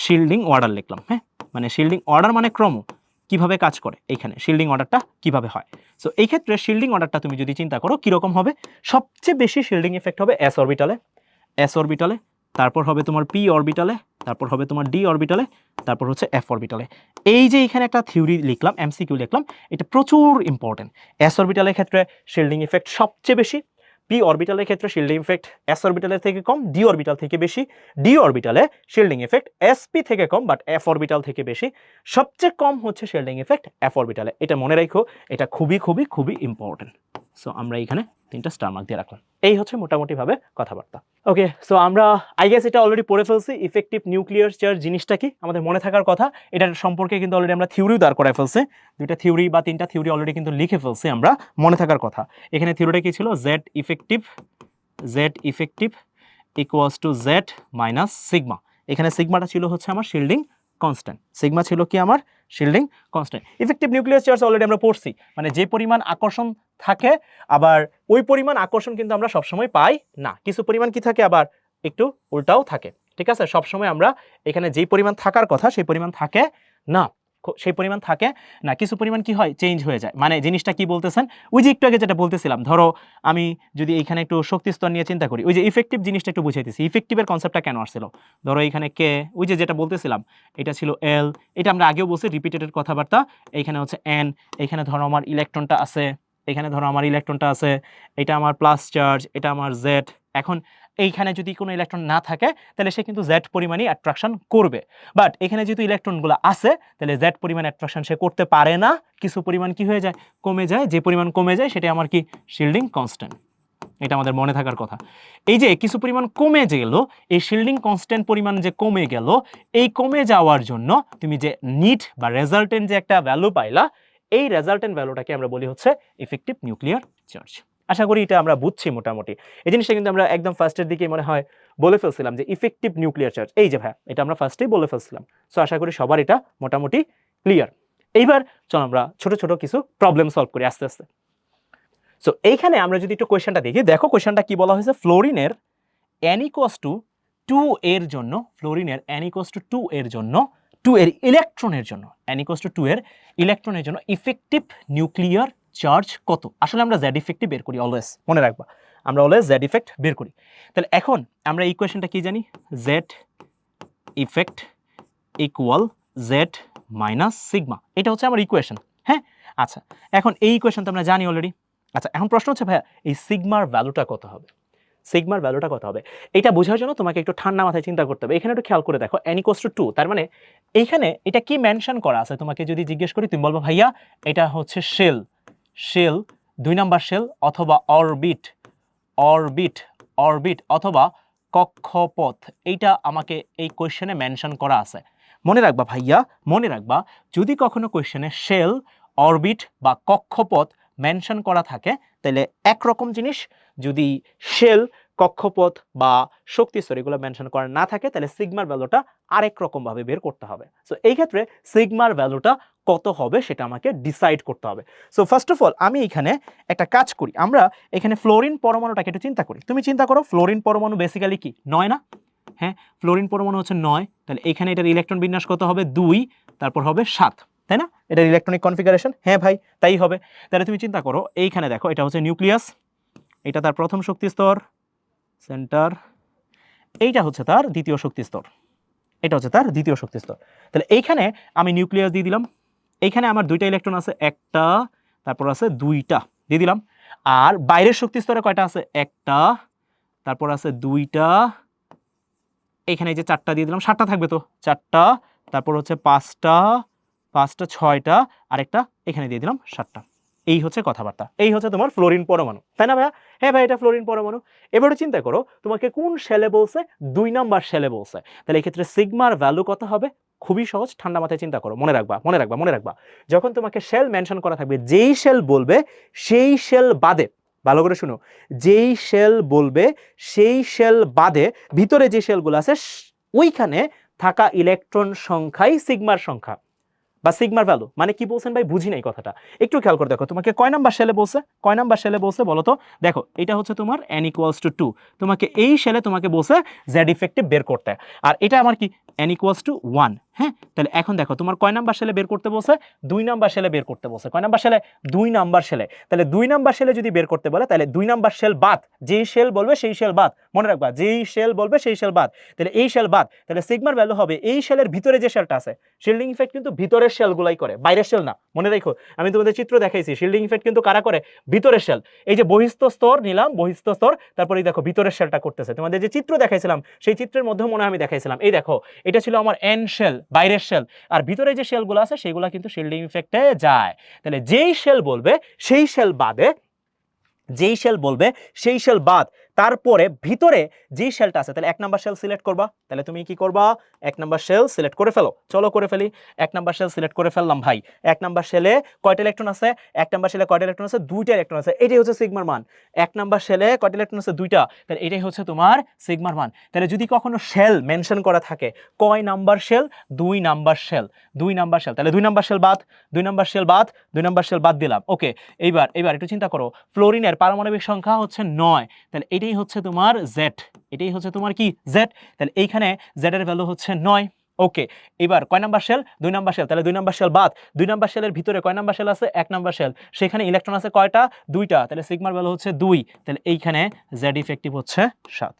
শিল্ডিং অর্ডার লিখলাম। হ্যাঁ, মানে শিল্ডিং অর্ডার মানে ক্রম কিভাবে কাজ করে, এইখানে শিল্ডিং অর্ডারটা কিভাবে হয়। সো এই ক্ষেত্রে শিল্ডিং অর্ডারটা তুমি যদি চিন্তা করো কিরকম হবে, সবচেয়ে বেশি শিল্ডিং ইফেক্ট হবে এস অরবিটালে, তারপর হবে তোমার পি অরবিটালে, তারপর হবে তোমার ডি অরবিটালে, তারপর হচ্ছে এফ অরবিটালে। এই যে এখানে একটা থিওরি লিখলাম, এমসিকিউ লিখলাম, এটা প্রচুর ইম্পর্টেন্ট। এস অরবিটালের ক্ষেত্রে শিল্ডিং ইফেক্ট সবচেয়ে বেশি, পি অরবিটালের ক্ষেত্রে শিল্ডিং ইফেক্ট এস অরবিটালের থেকে কম, ডি অরবিটাল থেকে বেশি, ডি অরবিটালে শিল্ডিং ইফেক্ট এসপি থেকে কম বাট এফ অরবিটাল থেকে বেশি, সবচেয়ে কম হচ্ছে শিল্ডিং ইফেক্ট এফ অরবিটালে। এটা মনে রাখো, এটা খুবই ইম্পর্টেন্ট। সো আমরা এখানে 3টা স্টার মার্ক দিয়ে রাখলাম। এই হচ্ছে মোটামুটিভাবে কথাবার্তা। ওকে, সো আমরা আই গেস এটা অলরেডি পড়ে ফেলছি। ইফেক্টিভ নিউক্লিয়ার চার্জ জিনিসটা কি আমাদের মনে থাকার কথা, এটার সম্পর্কে কিন্তু অলরেডি আমরা থিওরিও দাঁড় করায় ফেলছি। 2টা থিওরি বা 3টা থিওরি অলরেডি কিন্তু লিখে ফেলছি আমরা, মনে থাকার কথা। এখানে থিওরিটা কি ছিল, Z effective equals to Z minus sigma. এখানে সিগমাটা ছিল হচ্ছে আমার শিল্ডিং কনস্ট্যান্ট, সিগমা ছিল কি আমার shielding constant. Effective nuclear charge already আমরা পড়ছি, মানে যে পরিমাণ আকর্ষণ থাকে আবার ওই পরিমাণ আকর্ষণ কিন্তু আমরা সবসময় পাই না, কিছু পরিমাণ কি থাকে আবার একটু উল্টাও থাকে, ঠিক আছে? সবসময় আমরা এখানে যেই পরিমাণ থাকার কথা সেই পরিমাণ থাকে না, সেই পরিমাণ থাকে না, কিছু পরিমাণ কি হয় চেঞ্জ হয়ে যায়। মানে জিনিসটা কি বলতেছেন, ওই যে একটু আগে যেটা বলতেছিলাম, ধরো আমি যদি এইখানে একটু শক্তি স্তর নিয়ে চিন্তা করি, ওই যে ইফেক্টিভ জিনিসটা একটু বুঝাইতেছি, ইফেক্টিভের কনসেপ্টটা কেন আসছিল, ধরো এইখানে কে, ওই যে যেটা বলতেছিলাম এটা ছিল এল, এটা আমরা আগেও বলছি রিপিটেডের কথাবার্তা, এইখানে হচ্ছে এন, এইখানে ধরো আমার ইলেকট্রনটা আছে, এখানে ধরো আমার ইলেকট্রনটা আছে, এটা আমার প্লাস চার্জ, এটা আমার জেড। এখন এইখানে যদি কোনো ইলেকট্রন না থাকে তাহলে সে কিন্তু জেড পরিমাণই অ্যাট্রাকশন করবে, বাট এখানে যেহেতু ইলেকট্রনগুলো আছে তাহলে জেড পরিমাণ অ্যাট্রাকশন সে করতে পারে না, কিছু পরিমাণ কি হয়ে যায়, কমে যায়, যে পরিমাণ কমে যায় সেটা আমার কি শিল্ডিং কনস্ট্যান্ট। এটা আমাদের মনে থাকার কথা। এই যে কিছু পরিমাণ কমে গেল, এই শিল্ডিং কনস্ট্যান্ট পরিমাণ যে কমে গেল, এই কমে যাওয়ার জন্য তুমি যে নিট বা রেজাল্টেন্ট যে একটা ভ্যালু পাইলা, এই রেজাল্টেন্ট ভ্যালুটাকে আমরা বলি হচ্ছে ইফেক্টিভ নিউক্লিয়ার চার্জ। আশা করি এটা আমরা বুঝছি মোটামুটি। এই জিনিসটা কিন্তু আমরা একদম ফার্স্টের দিকে মনে হয় বলে ফেলছিলাম যে ইফেক্টিভ নিউক্লিয়ার চার্জ, এই যে ভাই এটা আমরা ফার্স্টেই বলে ফেলছিলাম। সো আশা করি সবার এটা মোটামুটি ক্লিয়ার। এইবার চলো আমরা ছোট ছোট কিছু প্রবলেম সলভ করি আস্তে আস্তে। সো এইখানে আমরা যদি একটু কোয়েশ্চেনটা দেখি, দেখো কোয়েশ্চেনটা কি বলা হয়েছে, ফ্লোরিনের n = 2 এর জন্য, ফ্লোরিনের n = 2 এর জন্য, 2 এর ইলেকট্রনের জন্য, n = 2 এর ইলেকট্রনের জন্য ইফেক্টিভ নিউক্লিয়ার চার্জ কত? আসলে আমরা জেড ইফেক্টিভ বের করি অলওয়েজ, মনে রাখবা আমরা অলওয়েজ জেড ইফেক্ট বের করি। তাহলে এখন আমরা ইকুয়েশনটা কি জানি, Z effect equal Z minus sigma, এটা হচ্ছে আমার ইকুয়েশন। হ্যাঁ, আচ্ছা এখন এই ইকুয়েশন তো আমরা জানি অলরেডি। আচ্ছা এখন প্রশ্ন হচ্ছে ভাইয়া এই সিগমার ভ্যালুটা কত হবে, সিগমার ভ্যালুটা কত হবে? এটা বোঝার জন্য তোমাকে একটু ঠান্ডা মাথায় চিন্তা করতে হবে। এখানে একটু খেয়াল করে দেখো n = 2, তার মানে এইখানে এটা কি মেনশন করা আছে, তোমাকে যদি জিজ্ঞেস করি তুমি বলবো ভাইয়া এটা হচ্ছে শেল, শেল 2 নাম্বার শেল অথবা অরবিট, অরবিট, অরবিট অথবা কক্ষপথ, এইটা আমাকে এই কোয়েশ্চেনে মেনশন করা আছে। মনে রাখবা ভাইয়া, মনে রাখবা যদি কখনো কোয়েশ্চেনে শেল, অরবিট বা কক্ষপথ মেনশন করা থাকে তাহলে একরকম জিনিস, যদি শেল, কক্ষপথ বা শক্তি স্তর এগুলো মেনশন করা না থাকে তাহলে সিগমার ভ্যালুটা আরেক রকম ভাবে বের করতে হবে। সো এই ক্ষেত্রে সিগমার ভ্যালুটা কত হবে সেটা আমাকে ডিসাইড করতে হবে। সো ফার্স্ট অফ অল আমি এখানে একটা কাজ করি, আমরা এখানে ফ্লোরিন পরমাণুটাকে একটু চিন্তা করি। তুমি চিন্তা করো ফ্লোরিন পরমাণু বেসিক্যালি কি 9 না? হ্যাঁ, ফ্লোরিন পরমাণু হচ্ছে 9, তাহলে এখানে এটার ইলেকট্রন বিন্যাস কত হবে 2, তারপর হবে 7, তাই না? এটার ইলেকট্রনিক কনফিগারেশন, হ্যাঁ ভাই তাই হবে। তাহলে তুমি চিন্তা করো এইখানে দেখো এটা হচ্ছে নিউক্লিয়াস, এটা তার প্রথম শক্তি স্তর সেন্টার, এইটা হচ্ছে তার দ্বিতীয় শক্তি স্তর, এটা হচ্ছে তার দ্বিতীয় শক্তি স্তর। তাহলে এইখানে আমি নিউক্লিয়াস দিয়ে দিলাম, এইখানে আমার 2টা ইলেকট্রন আছে, একটা তারপর আছে 2টা দিয়ে দিলাম, আর বাইরের শক্তি স্তরে কয়টা আছে, একটা তারপর আছে 2টা, এখানে এই যে 4টা দিয়ে দিলাম, 7টা থাকবে তো, 4টা তারপর হচ্ছে 5টা, 5টা 6টা আর একটা এখানে দিয়ে দিলাম 7টা। এই হচ্ছে কথাবার্তা, এই হচ্ছে তোমার ফ্লোরিন পরমাণু, তাই না ভাইয়া? হ্যাঁ ভাই এটা ফ্লোরিন পরমাণু। এবারে চিন্তা করো তোমাকে কোন শেলে বলছে, 2 নাম্বার শেলে বলছে, তাহলে এই ক্ষেত্রে সিগমার ভ্যালু কত হবে? খুবই সহজ, ঠান্ডা মাথায় চিন্তা করো, মনে রাখবা মনে রাখবা মনে রাখবা, যখন তোমাকে শেল মেনশন করা থাকবে, যেই শেল বলবে সেই শেল বাদে, ভালো করে শুনো, যেই শেল বলবে সেই শেল বাদে ভিতরে যে শেলগুলো আছে ওইখানে থাকা ইলেকট্রন সংখ্যাই সিগমার সংখ্যা বা সিগমার ভ্যালু। মানে কি বলছেন ভাই, বুঝি নাই কথাটা, একটু খেয়াল করে দেখো তোমাকে কয় নাম্বার শেলে বলছে, কয় নাম্বার শেলে বলছে বলো তো? দেখো এটা হচ্ছে তোমার n = 2, তোমাকে এই শেলে তোমাকে বলছে জেড ইফেক্টিভ বের করতে, আর এটা আমার কি n = 1। হ্যাঁ, তাহলে এখন দেখো তোমার কয় নাম্বার শেলে বের করতে বলছে, 2 নাম্বার শেলে বের করতে বলছে। কয় নাম্বার শেলে? 2 নাম্বার শেলে। তাহলে 2 নাম্বার শেলে যদি বের করতে বলে তাহলে 2 নাম্বার শেল বাদ, যেই শেল বলবে সেই শেল বাদ, মনে রাখবা যেই শেল বলবে সেই শেল বাদ, তাহলে এই শেল বাদ, তাহলে সিগমার ভ্যালু হবে এই শেলের ভিতরে যে শেলটা আছে, শিল্ডিং ইফেক্ট কিন্তু ভিতরের শেলগুলাই করে, বাইরের শেল না, মনে রাখো। আমি তোমাদের চিত্র দেখাইছি, শিল্ডিং ইফেক্ট কিন্তু কারা করে, ভিতরের শেল। এই যে বহিস্থ স্তর নিলাম, বহিস্থ স্তর, তারপরে দেখো ভিতরের শেলটা করতেছে। তোমাদের যে চিত্র দেখাইছিলাম সেই চিত্রের মধ্যে মনে হয় আমি দেখাইছিলাম, এই দেখো এটা ছিল আমার এন শেল, বাইরের শেল, আর ভিতরে যে শেলগুলো আছে সেগুলো কিন্তু শিল্ডিং ইফেক্টে যায়। তাহলে যেই শেল বলবে সেই শেল বাদে, যেই শেল বলবে সেই শেল বাদ তারপরে ভিতরে যে শেলটা আছে তাহলে 1 নাম্বার শেল সিলেক্ট করবা, তাহলে তুমি কি করবা 1 নাম্বার শেল সিলেক্ট করে ফেলো, চলো করে ফেলি। 1 নাম্বার শেল সিলেক্ট করে ফেললাম ভাই। 1 নাম্বার শেলে কয়টা ইলেকট্রন আছে? 1 নাম্বার শেলে কয়টা ইলেকট্রন আছে? 2টা ইলেকট্রন আছে, এটাই হচ্ছে সিগমার মান। 1 নাম্বার শেলে কয়টা ইলেকট্রন আছে? 2টা, তাহলে এটাই হচ্ছে তোমার সিগমার মান। তাহলে যদি কখনো শেল মেনশন করা থাকে কয় number shell? 2 number shell, 2 number shell, তাহলে 2 নাম্বার শেল বাদ, 2 নাম্বার শেল বাদ, 2 নাম্বার শেল বাদ দিলাম। ওকে, এইবার একটু চিন্তা করো, ফ্লোরিনের পারমাণবিক সংখ্যা হচ্ছে 9, তাহলে এটাই হচ্ছে তোমার জেড, এটাই হচ্ছে তোমার কি জেড, তাহলে এইখানে জেড এর ভ্যালু হচ্ছে 9। ওকে, এবার কয় নাম্বার শেল? 2 নাম্বার শেল, তাহলে 2 নাম্বার শেল বাদ। 2 নাম্বার শেলের ভিতরে কয় নাম্বার শেল আছে? 1 নাম্বার শেল, সেখানে ইলেকট্রন আছে কয়টা? 2টা, তাহলে সিগমার ভ্যালু হচ্ছে 2, তাহলে এইখানে জেড ইফেক্টিভ হচ্ছে 7।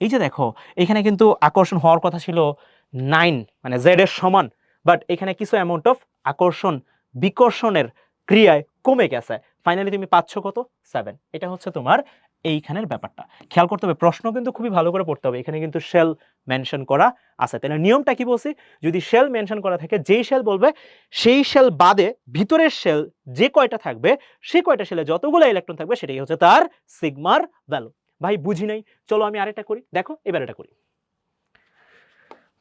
এই যে দেখো, এখানে কিন্তু আকর্ষণ হওয়ার কথা ছিল 9, মানে জেড এর সমান, বাট এখানে কিছু অ্যামাউন্ট অফ আকর্ষণ বিকর্ষণের ক্রিয়ায় কমে গেছে, ফাইনালি তুমি পাচ্ছ কত? 7। এটা হচ্ছে তোমার এইখানের ব্যাপারটা। খেয়াল করতে হবে, প্রশ্ন কিন্তু খুবই ভালো করে পড়তে হবে, এখানে কিন্তু শেল মেনশন করা আছে। তাহলে নিয়মটা কি বলছি? যদি শেল মেনশন করা থাকে, যেই শেল বলবে সেই শেল বাদে ভিতরের শেল যে কয়টা থাকবে, সেই কয়টা শেলে যতগুলো ইলেকট্রন থাকবে সেটাই হচ্ছে তার সিগমার ভ্যালু। ভাই বুঝি নাই, চলো আমি আরেকটা করি, দেখো এবার এটা করি।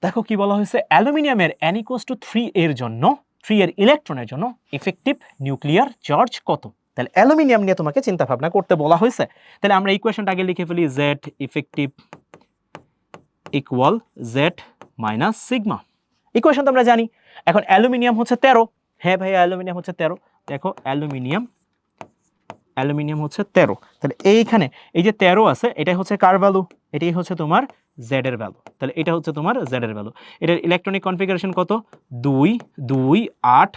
দেখো কি বলা হয়েছে, অ্যালুমিনিয়ামের n=3 এর জন্য, 3 এর ইলেকট্রনের জন্য ইফেক্টিভ নিউক্লিয়ার চার্জ কত? তাহলে অ্যালুমিনিয়াম নিয়ে তোমাকে চিন্তা ভাবনা করতে বলা হয়েছে। তাহলে আমরা ইকুয়েশনটা আগে লিখে ফেলি, Z effective equal Z minus sigma. Equation তো আমরা জানি। এখন অ্যালুমিনিয়াম হচ্ছে 13, হ্যাঁ ভাই অ্যালুমিনিয়াম হচ্ছে 13, দেখো অ্যালুমিনিয়াম হচ্ছে 13, তাহলে এইখানে এই যে 13 আছে, এটাই হচ্ছে কার ভ্যালু? এটাই হচ্ছে তোমার জেড এর ভ্যালু, তাহলে এটা হচ্ছে তোমার জেড এর ভ্যালু। এটার ইলেকট্রনিক কনফিগারেশন কত? 2 2 8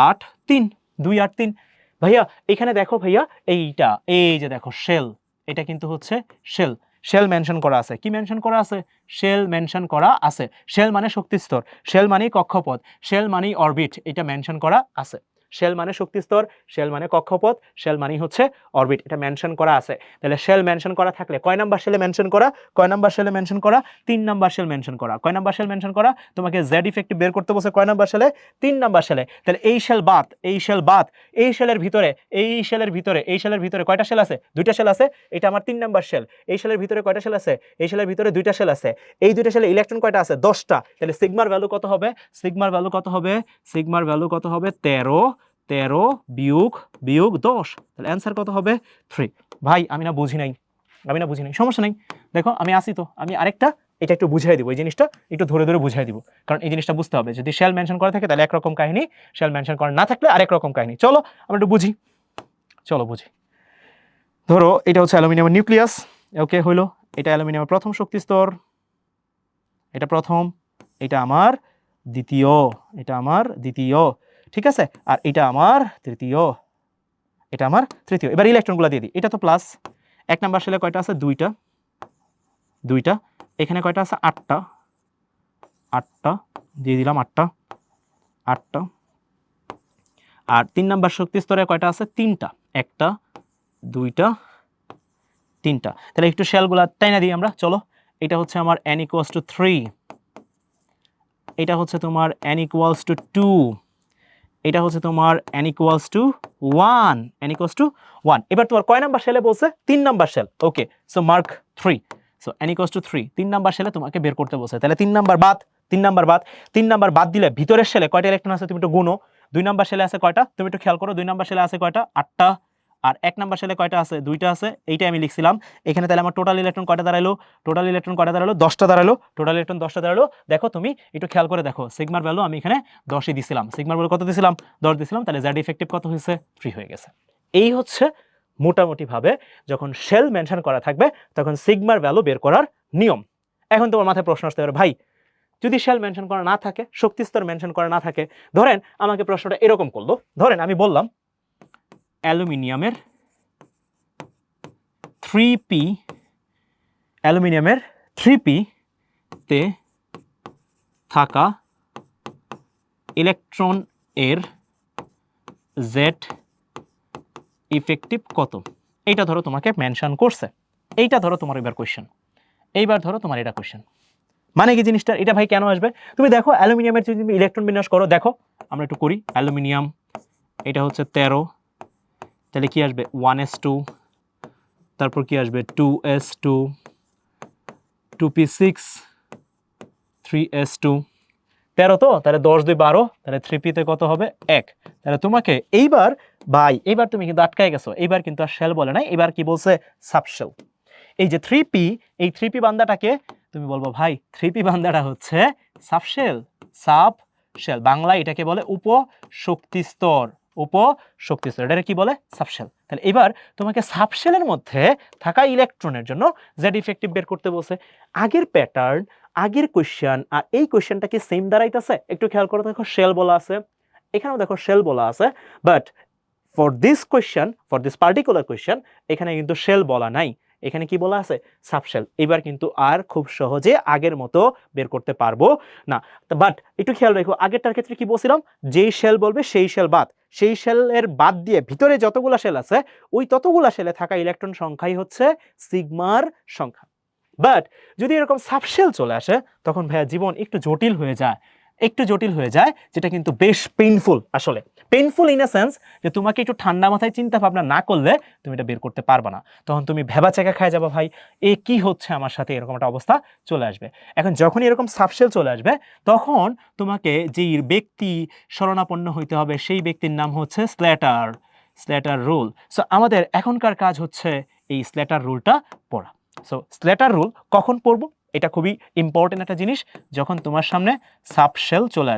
8 3, 2 8 3। ভাইয়া এখানে দেখো ভাইয়া, এইটা এই যে দেখো শেল, এটা কিন্তু হচ্ছে শেল, শেল মেনশন করা আছে। কি মেনশন করা আছে? শেল মেনশন করা আছে। শেল মানে শক্তি স্তর, শেল মানে কক্ষপথ, শেল মানে অরবিট, এটা মেনশন করা আছে। শেল মানে শক্তি স্তর, শেল মানে কক্ষপথ, শেল মানে হচ্ছে অরবিট, এটা মেনশন করা আছে। তাহলে শেল মেনশন করা থাকলে কয় নাম্বার শেলে মেনশন করা? কয় নাম্বার শেলে মেনশন করা? 3 নাম্বার শেল মেনশন করা। কয় নাম্বার শেল মেনশন করা? তোমাকে জেড ইফেক্টিভ বের করতে বলছে কয় নাম্বার শেলে? 3 নাম্বার শেলে। তাহলে এই শেল বাদ, এই শেল বাদ, এই শেলের ভিতরে, এই শেলের ভিতরে, এই শেলের ভিতরে কয়টা শেল আছে? 2টা শেল আছে, এটা আমার 3 নাম্বার শেল। এই শেলের ভিতরে কয়টা শেল আছে? এই শেলের ভিতরে 2টা শেল আছে। এই 2টা শেলে ইলেকট্রন কয়টা আছে? 10টা। তাহলে সিগমার ভ্যালু কত হবে? সিগমার ভ্যালু কত হবে? সিগমার ভ্যালু কত হবে? 13 13 বিয়োগ 10, তাহলে অ্যান্সার কত হবে? 3। ভাই আমি না বুঝি নাই, সমস্যা নাই, দেখো আমি আসি তো, আমি আরেকটা এটা একটু বুঝাই দিব, এই জিনিসটা একটু ধরে ধরে বুঝাই দিব, কারণ এই জিনিসটা বুঝতে হবে। যদি শেল মেনশন করা থাকে তাহলে একরকম কাহিনী, শেল মেনশন করা না থাকলে আরেক রকম কাহিনী। চলো আমরা একটু বুঝি, চলো বুঝি। ধরো এটা হচ্ছে অ্যালুমিনিয়ামের নিউক্লিয়াস, ওকে হইলো, এটা অ্যালুমিনিয়ামের প্রথম শক্তি স্তর, এটা প্রথম, এটা আমার দ্বিতীয়, এটা আমার দ্বিতীয়, ঠিক আছে, আর এটা আমার তৃতীয়, এটা আমার তৃতীয়। এবার ইলেকট্রনগুলো দিয়ে দিই, এটা তো প্লাস, 1 নাম্বার শেলে কয়টা আছে? 2টা, 2টা, এখানে কয়টা আছে? 8টা, 8টা দিয়ে দিলাম, 8টা, 8টা, আর 3 নাম্বার শক্তি স্তরে কয়টা আছে? 3টা, 1টা 2টা 3টা। তাহলে একটু শেলগুলা টাইনা দিই আমরা, চলো। এটা হচ্ছে আমার n=3, এটা হচ্ছে তোমার n=2, এটা হচ্ছে তোমার n=1, n=1। এবার তোমার কয় নাম্বার শেলে বলছে? 3 number shell, okay, so mark 3, so n=3, 3 number শেলে তোমাকে বের করতে বলছে। তাহলে 3 নাম্বার বাদ, 3 নাম্বার বাদ, 3 নাম্বার বাদ দিলে ভিতরের শেলে কয়টা ইলেকট্রন আছে তুমি একটু গুনো। 2 নাম্বার শেলে আছে কয়টা? তুমি একটু খেয়াল করো, 2 নাম্বার শেলে আছে কয়টা? 8টা, আর 1 নাম্বার শেলে কয়টা আছে? 2টা আছে, এইটাই আমি লিখছিলাম এখানে। তাহলে আমার টোটাল ইলেকট্রন কয়টা দাঁড়ালো? টোটাল ইলেকট্রন কয়টা দাঁড়ালো? 10টা দাঁড়ালো, টোটাল ইলেকট্রন 10টা দাঁড়ালো। দেখো তুমি একটু খেয়াল করে দেখো, সিগমার ভ্যালু আমি এখানে 10ই দিছিলাম, সিগমার ভ্যালু কত দিছিলাম? 10 দিছিলাম, তাহলে জেড ইফেক্টিভ কত হয়েছে? 3 হয়ে গেছে। এই হচ্ছে মোটামুটি ভাবে যখন শেল মেনশন করা থাকবে তখন সিগমার ভ্যালু বের করার নিয়ম। এখন তোমার মাথায় প্রশ্ন আসতে পারে, ভাই যদি শেল মেনশন করা না থাকে, শক্তি স্তর মেনশন করা না থাকে, ধরেন আমাকে প্রশ্নটা এরকম করলো, ধরেন আমি বললাম অ্যালুমিনিয়ামের 3p তে থাকা ইলেকট্রন এর জেড ইফেক্টিভ কত? এইটা ধরো তোমাকে মেনশন করছে, এইটা ধরো তোমার এবার কোয়েশ্চেন, এইবার ধরো তোমার এটা কোয়েশ্চেন, মানে কি জিনিসটা? এটা ভাই কেন আসবে? তুমি দেখো অ্যালুমিনিয়ামের যদি তুমি ইলেকট্রন বিন্যাস করো, দেখো আমরা একটু করি। অ্যালুমিনিয়াম এটা হচ্ছে 13, তাহলে কি আসবে? 1s2, তারপর কি আসবে 2s2 2p6 3s2 13 তো তাহলে 10 2 12 তাহলে 3p তে কত হবে 1 তাহলে তোমাকে এইবার এইবার তুমি কিন্তু আটকায় গেছো এইবার কিন্তু আর শেল বলে নাই এবার কি বলছে সাবশেল এই যে 3p এই 3p বান্দাটাকে তুমি বলবো ভাই 3p বান্দাটা হচ্ছে সাবশেল সাবশেল বাংলা এটাকে বলে উপশক্তি স্তর এটা কি বলে সাবশেল তাহলে এবার তোমাকে সাবশেলের মধ্যে থাকা ইলেকট্রনের জন্য জেড ইফেক্টিভ বের করতে বলছে আগের প্যাটার্ন আগের কোশ্চেন আর এই কোশ্চেনটা কি সেম দাঁড়াইতেছে একটু খেয়াল করো দেখো শেল বলা আছে এখানেও দেখো শেল বলা আছে but for this question for this particular question এখানে কিন্তু শেল বলা নাই এখানে কি বলা আছে সাবশেল এবার কিন্তু আর খুব সহজে আগের মতো বের করতে পারবো না বাট একটু খেয়াল রাখো আগেরটার ক্ষেত্রে কি বলছিলাম যেই শেল বলবে সেই শেল বাদ সেই শেলের বাদ দিয়ে ভিতরে যতগুলা শেল আছে ওই ততগুলা শেলে থাকা ইলেকট্রন সংখ্যাই হচ্ছে সিগমার সংখ্যা বাট যদি এরকম সাবশেল চলে আসে তখন ভাইয়া জীবন একটু জটিল হয়ে যায় যেটা কিন্তু বেশ পেইনফুল আসলে পেইনফুল ইন এ সেন্স যে তোমাকে একটু ঠান্ডা মাথায় চিন্তা ভাবনা না করলে তুমি এটা বের করতে পারবে না তখন তুমি ভেবা চেকা খায় যাবা ভাই এ কি হচ্ছে আমার সাথে এরকম একটা অবস্থা চলে আসবে এখন যখন এরকম সাবশেল চলে আসবে তখন তোমাকে যেই ব্যক্তি শরণাপন্ন হইতে হবে সেই ব্যক্তির নাম হচ্ছে স্ল্যাটার রুল সো আমাদের এখনকার কাজ হচ্ছে এই স্ল্যাটার রুলটা পড়া সো স্ল্যাটার রুল কখন পড়বো এটা খুবই ইম্পর্টেন্ট একটা জিনিস যখন তোমার সামনে সাবশেল চলে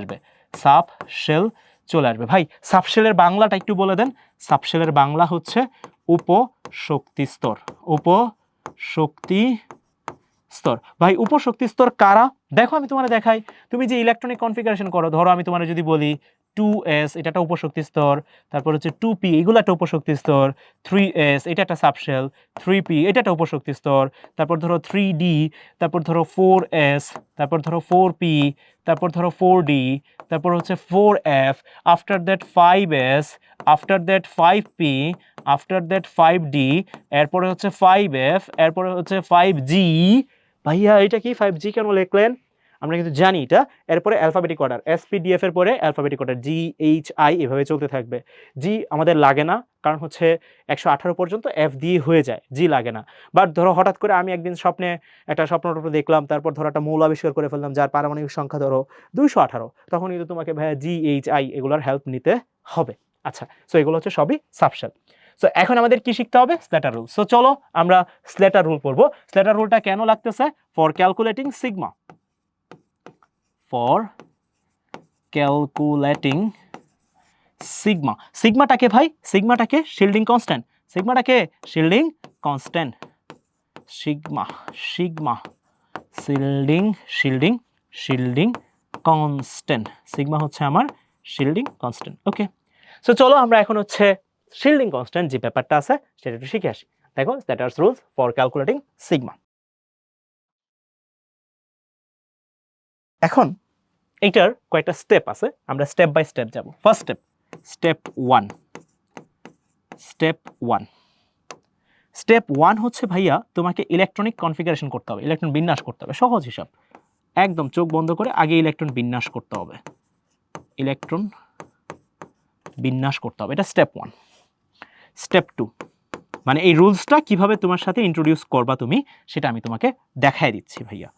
আসবে ভাই সাবশেলের বাংলাটা একটু বলে দেন সাবশেলের বাংলা হচ্ছে উপশক্তি স্তর ভাই উপশক্তি স্তর কারা দেখো আমি তোমার দেখাই তুমি যে ইলেকট্রনিক কনফিগারেশন করো ধরো আমি তোমার যদি বলি 2s এটা একটা উপশক্তি স্তর তারপর হচ্ছে 2p এগুলো একটা উপশক্তি স্তর 3s এটা একটা সাবশেল 3p এটা একটা উপশক্তি স্তর তারপর ধরো 3d তারপর ধরো 4s তারপর ধরো 4p তারপর ধরো 4d তারপর হচ্ছে 4f after that 5s after that 5p after that 5d এরপরে হচ্ছে 5f এরপরে হচ্ছে 5g ভাইয়া এটা কি 5g কেন লিখলেন আমরা কিন্তু জানি এটা এরপরে অ্যালফাবেটিক অর্ডার এসপিডিএফ এর পরে alphabetic order G H I এভাবে চলতে থাকবে জি আমাদের লাগে না কারণ হচ্ছে 118 পর্যন্ত এফ দিয়ে হয়ে যায় জি লাগে না বাট ধরো হঠাৎ করে আমি একদিন স্বপ্নে একটা স্বপ্নটপ্ন দেখলাম তারপর ধরো একটা মৌল আবিষ্কার করে ফেললাম যার পারমাণবিক সংখ্যা ধরো 218 তখন কিন্তু তোমাকে ভাইয়া জি এইচ আই এগুলোর হেল্প নিতে হবে আচ্ছা সো এগুলো হচ্ছে সবই সাবশেল সো এখন আমাদের কি শিখতে হবে স্ল্যাটার রুল সো চলো আমরা স্ল্যাটার রুল পড়বো স্ল্যাটার রুলটা কেন লাগতেছে for calculating sigma for calculating সিগমাটাকে ভাই সিগমাটাকে shielding constant shielding constant sigma হচ্ছে আমার শিল্ডিং কনস্ট্যান্ট ওকে সো চলো আমরা এখন হচ্ছে শিল্ডিং কনস্ট্যান্ট যে ব্যাপারটা আছে সেটা একটু শিখে আসি দেখো status rules for calculating sigma এখন এইটার কয়েকটা স্টেপ আছে আমরা স্টেপ বাই স্টেপ যাব ফার্স্ট স্টেপ 1 হচ্ছে ভাইয়া তোমাকে ইলেকট্রনিক কনফিগারেশন করতে হবে ইলেকট্রন বিন্যাস করতে হবে সহজ হিসাব একদম চোখ বন্ধ করে আগে ইলেকট্রন বিন্যাস করতে হবে এটা স্টেপ 1 স্টেপ 2 মানে এই রুলসটা কিভাবে তোমার সাথে ইন্ট্রোডিউস করবা তুমি সেটা আমি তোমাকে দেখাই দিচ্ছি ভাইয়া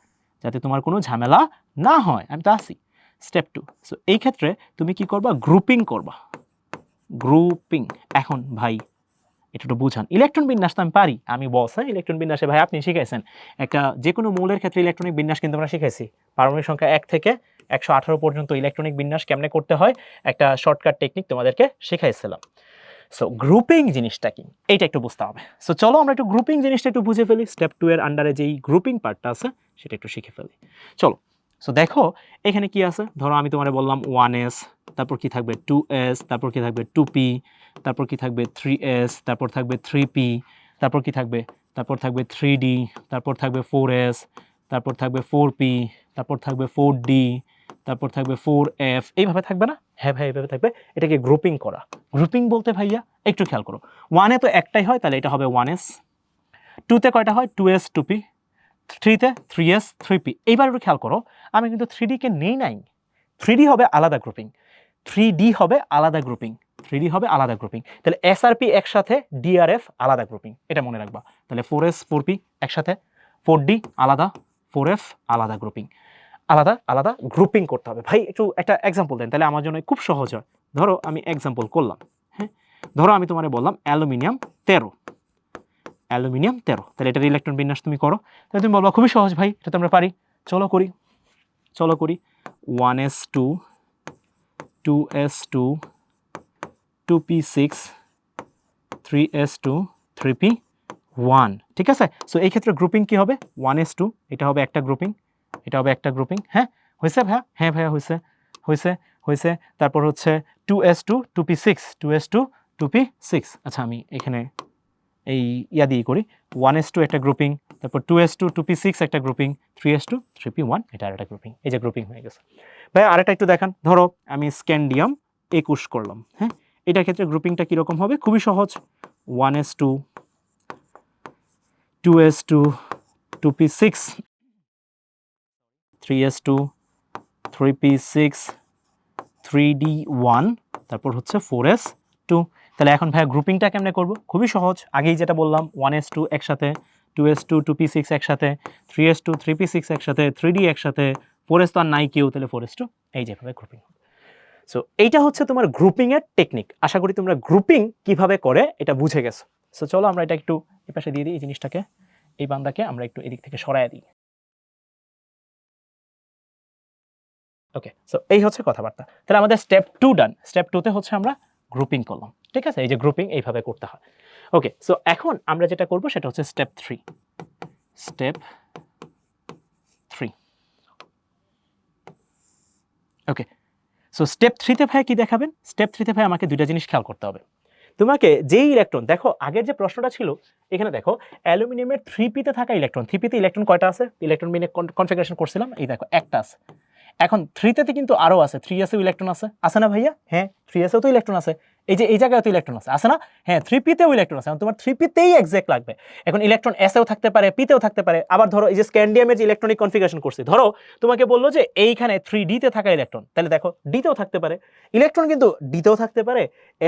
যাতে তোমার কোনো ঝামেলা না হয় আমি তো আসি স্টেপ 2 সো এই ক্ষেত্রে তুমি কি করবা গ্রুপিং এখন ভাই এটা একটু বুঝান ইলেকট্রন বিন্যাস তো আমি পারি আমি বস হ্যাঁ ইলেকট্রন বিন্যাসে ভাই আপনি শিখাইছেন একটা যে কোনো মৌলের ক্ষেত্রে ইলেকট্রনিক বিন্যাস কিন্তু আমরা শিখাইছি পারমাণবিক সংখ্যা 1 থেকে 118 পর্যন্ত ইলেকট্রনিক বিন্যাস কেমনে করতে হয় একটা শর্টকাট টেকনিক তোমাদেরকে শিখাইছিলাম সো গ্রুপিং জিনিসটা কি এইটা একটু বুঝতে হবে সো চলো আমরা একটু গ্রুপিং জিনিসটা একটু বুঝে ফেলি স্টেপ 2 এর আন্ডারে যেই গ্রুপিং পার্টটা আছে সেটা একটু শিখে ফেলি চলো সো দেখো এখানে কি আছে ধরো আমি তোমারে বললাম 1s তারপর কি থাকবে 2s তারপর কি থাকবে 2p তারপর কি থাকবে 3s তারপর থাকবে 3p তারপর কি থাকবে 3d তারপর থাকবে 4s তারপর থাকবে 4p তারপর থাকবে 4d তারপর থাকবে 4f এইভাবে থাকবে না হ্যাঁ ভাই এইভাবে থাকবে এটাকে গ্রুপিং করা গ্রুপিং বলতে ভাইয়া একটু খেয়াল করো 1 এ তো একটাই হয় তাহলে এটা হবে 1s 2 তে কয়টা হয় 2s 2p 3 তে 3s 3p এইবার একটু খেয়াল করো আমি কিন্তু 3d কে নেই নাই 3d হবে আলাদা গ্রুপিং 3D হবে আলাদা গ্রুপিং। তাহলে SRP একসাথে, DRF আলাদা গ্রুপিং, এটা মনে রাখবা। তাহলে 4S 4P একসাথে, 4D আলাদা, 4F আলাদা গ্রুপিং, আলাদা আলাদা গ্রুপিং করতে হবে। ভাই একটু একটা এক্সাম্পল দেন, তাহলে আমার জন্য খুব সহজ হয়। ধরো আমি এক্সাম্পল করলাম, হ্যাঁ, ধরো আমি তোমারে বললাম অ্যালুমিনিয়াম 13, অ্যালুমিনিয়াম 13, তাহলে এটার ইলেকট্রন বিন্যাস তুমি করো। তাহলে তুমি বলবা খুবই সহজ ভাই, এটা তো আমরা পারি, চলো করি, চলো করি। 1s2, 2s2, 2p6, 3s2, 3p1, ঠিক আছে। সো এই ক্ষেত্রে গ্রুপিং কি হবে? 1s2, এটা হবে একটা গ্রুপিং, এটা হবে একটা গ্রুপিং, হ্যাঁ হয়েছে ভাইয়া, হ্যাঁ ভাইয়া হয়েছে, হয়েছে, হয়েছে। তারপর হচ্ছে 2s2, 2p6, 2s2, 2p6। আচ্ছা আমি এখানে এই ইয়া দিয়ে করি, 1s2 একটা গ্রুপিং, তারপর 2s2, 2p6 একটা গ্রুপিং, 3s2, 3p1 এটা আরেকটা গ্রুপিং, এই যে গ্রুপিং হয়ে গেছে। ভাই আরেকটা একটু দেখান, ধরো আমি স্ক্যান্ডিয়াম 21 করলাম, হ্যাঁ, এটার ক্ষেত্রে গ্রুপিংটা কীরকম হবে? খুবই সহজ, 1s2, 2s2, 2p6, 3s2, 3p6, 3d1, তারপর হচ্ছে 4s2। তাহলে এখন ভাইয়া গ্রুপিংটা কেমনে করব? খুবই সহজ, আগেই যেটা বললাম, 1s2 একসাথে, 2s2, 2p6 একসাথে, 3s2, 3p6 একসাথে, 3d একসাথে, 4s তো আর নাই কেউ, তাহলে 4s2, এই যেভাবে গ্রুপিং। সো এইটা হচ্ছে তোমার গ্রুপিং এর টেকনিক। আশা করি তোমরা গ্রুপিং কিভাবে করে এটা বুঝে গেছো। সো চলো আমরা এটা একটু এই পাশে দিয়ে দিই, এই জিনিসটাকে, এই বান্দাকে আমরা একটু এদিক থেকে সরায় দিই। ওকে, সো এই হচ্ছে কথাবার্তা। তাহলে আমাদের স্টেপ 2 ডান। স্টেপ 2 তে হচ্ছে আমরা গ্রুপিং করলাম, ঠিক আছে, এই যে গ্রুপিং এইভাবে করতে হয়। ওকে, সো এখন আমরা যেটা করব সেটা হচ্ছে স্টেপ 3। স্টেপ 3, ওকে। সো স্টেপ 3 তে ভাই কি দেখাবেন? স্টেপ 3 তে ভাই আমাকে দুইটা জিনিস খেয়াল করতে হবে। তোমাকে যেই ইলেকট্রন, দেখো আগের যে প্রশ্নটা ছিল এখানে দেখো অ্যালুমিনিয়ামের 3p তে থাকা ইলেকট্রন, 3p তে ইলেকট্রন কয়টা আছে? ইলেকট্রন বিনে কনফিগারেশন করছিলাম, এই দেখো একটা আছে। এখন 3 তে কিন্তু আরো আছে, 3s এও ইলেকট্রন আছে, আছে না ভাইয়া? হ্যাঁ 3s এও তো ইলেকট্রন আছে, এই যে এই জায়গায় তো ইলেকট্রন আছে, আছে না? হ্যাঁ 3p তেও ইলেকট্রন আছে, তোমার 3p তেই এক্সাক্ট লাগবে। এখন ইলেকট্রন s এও থাকতে পারে, p তেও থাকতে পারে। আবার ধরো এই যে স্ক্যান্ডিয়ামের যে ইলেকট্রনিক কনফিগারেশন করছি, ধরো তোমাকে বললো যে এইখানে 3d তে থাকা ইলেকট্রন, তাহলে দেখো d তেও থাকতে পারে ইলেকট্রন, কিন্তু d তেও থাকতে পারে,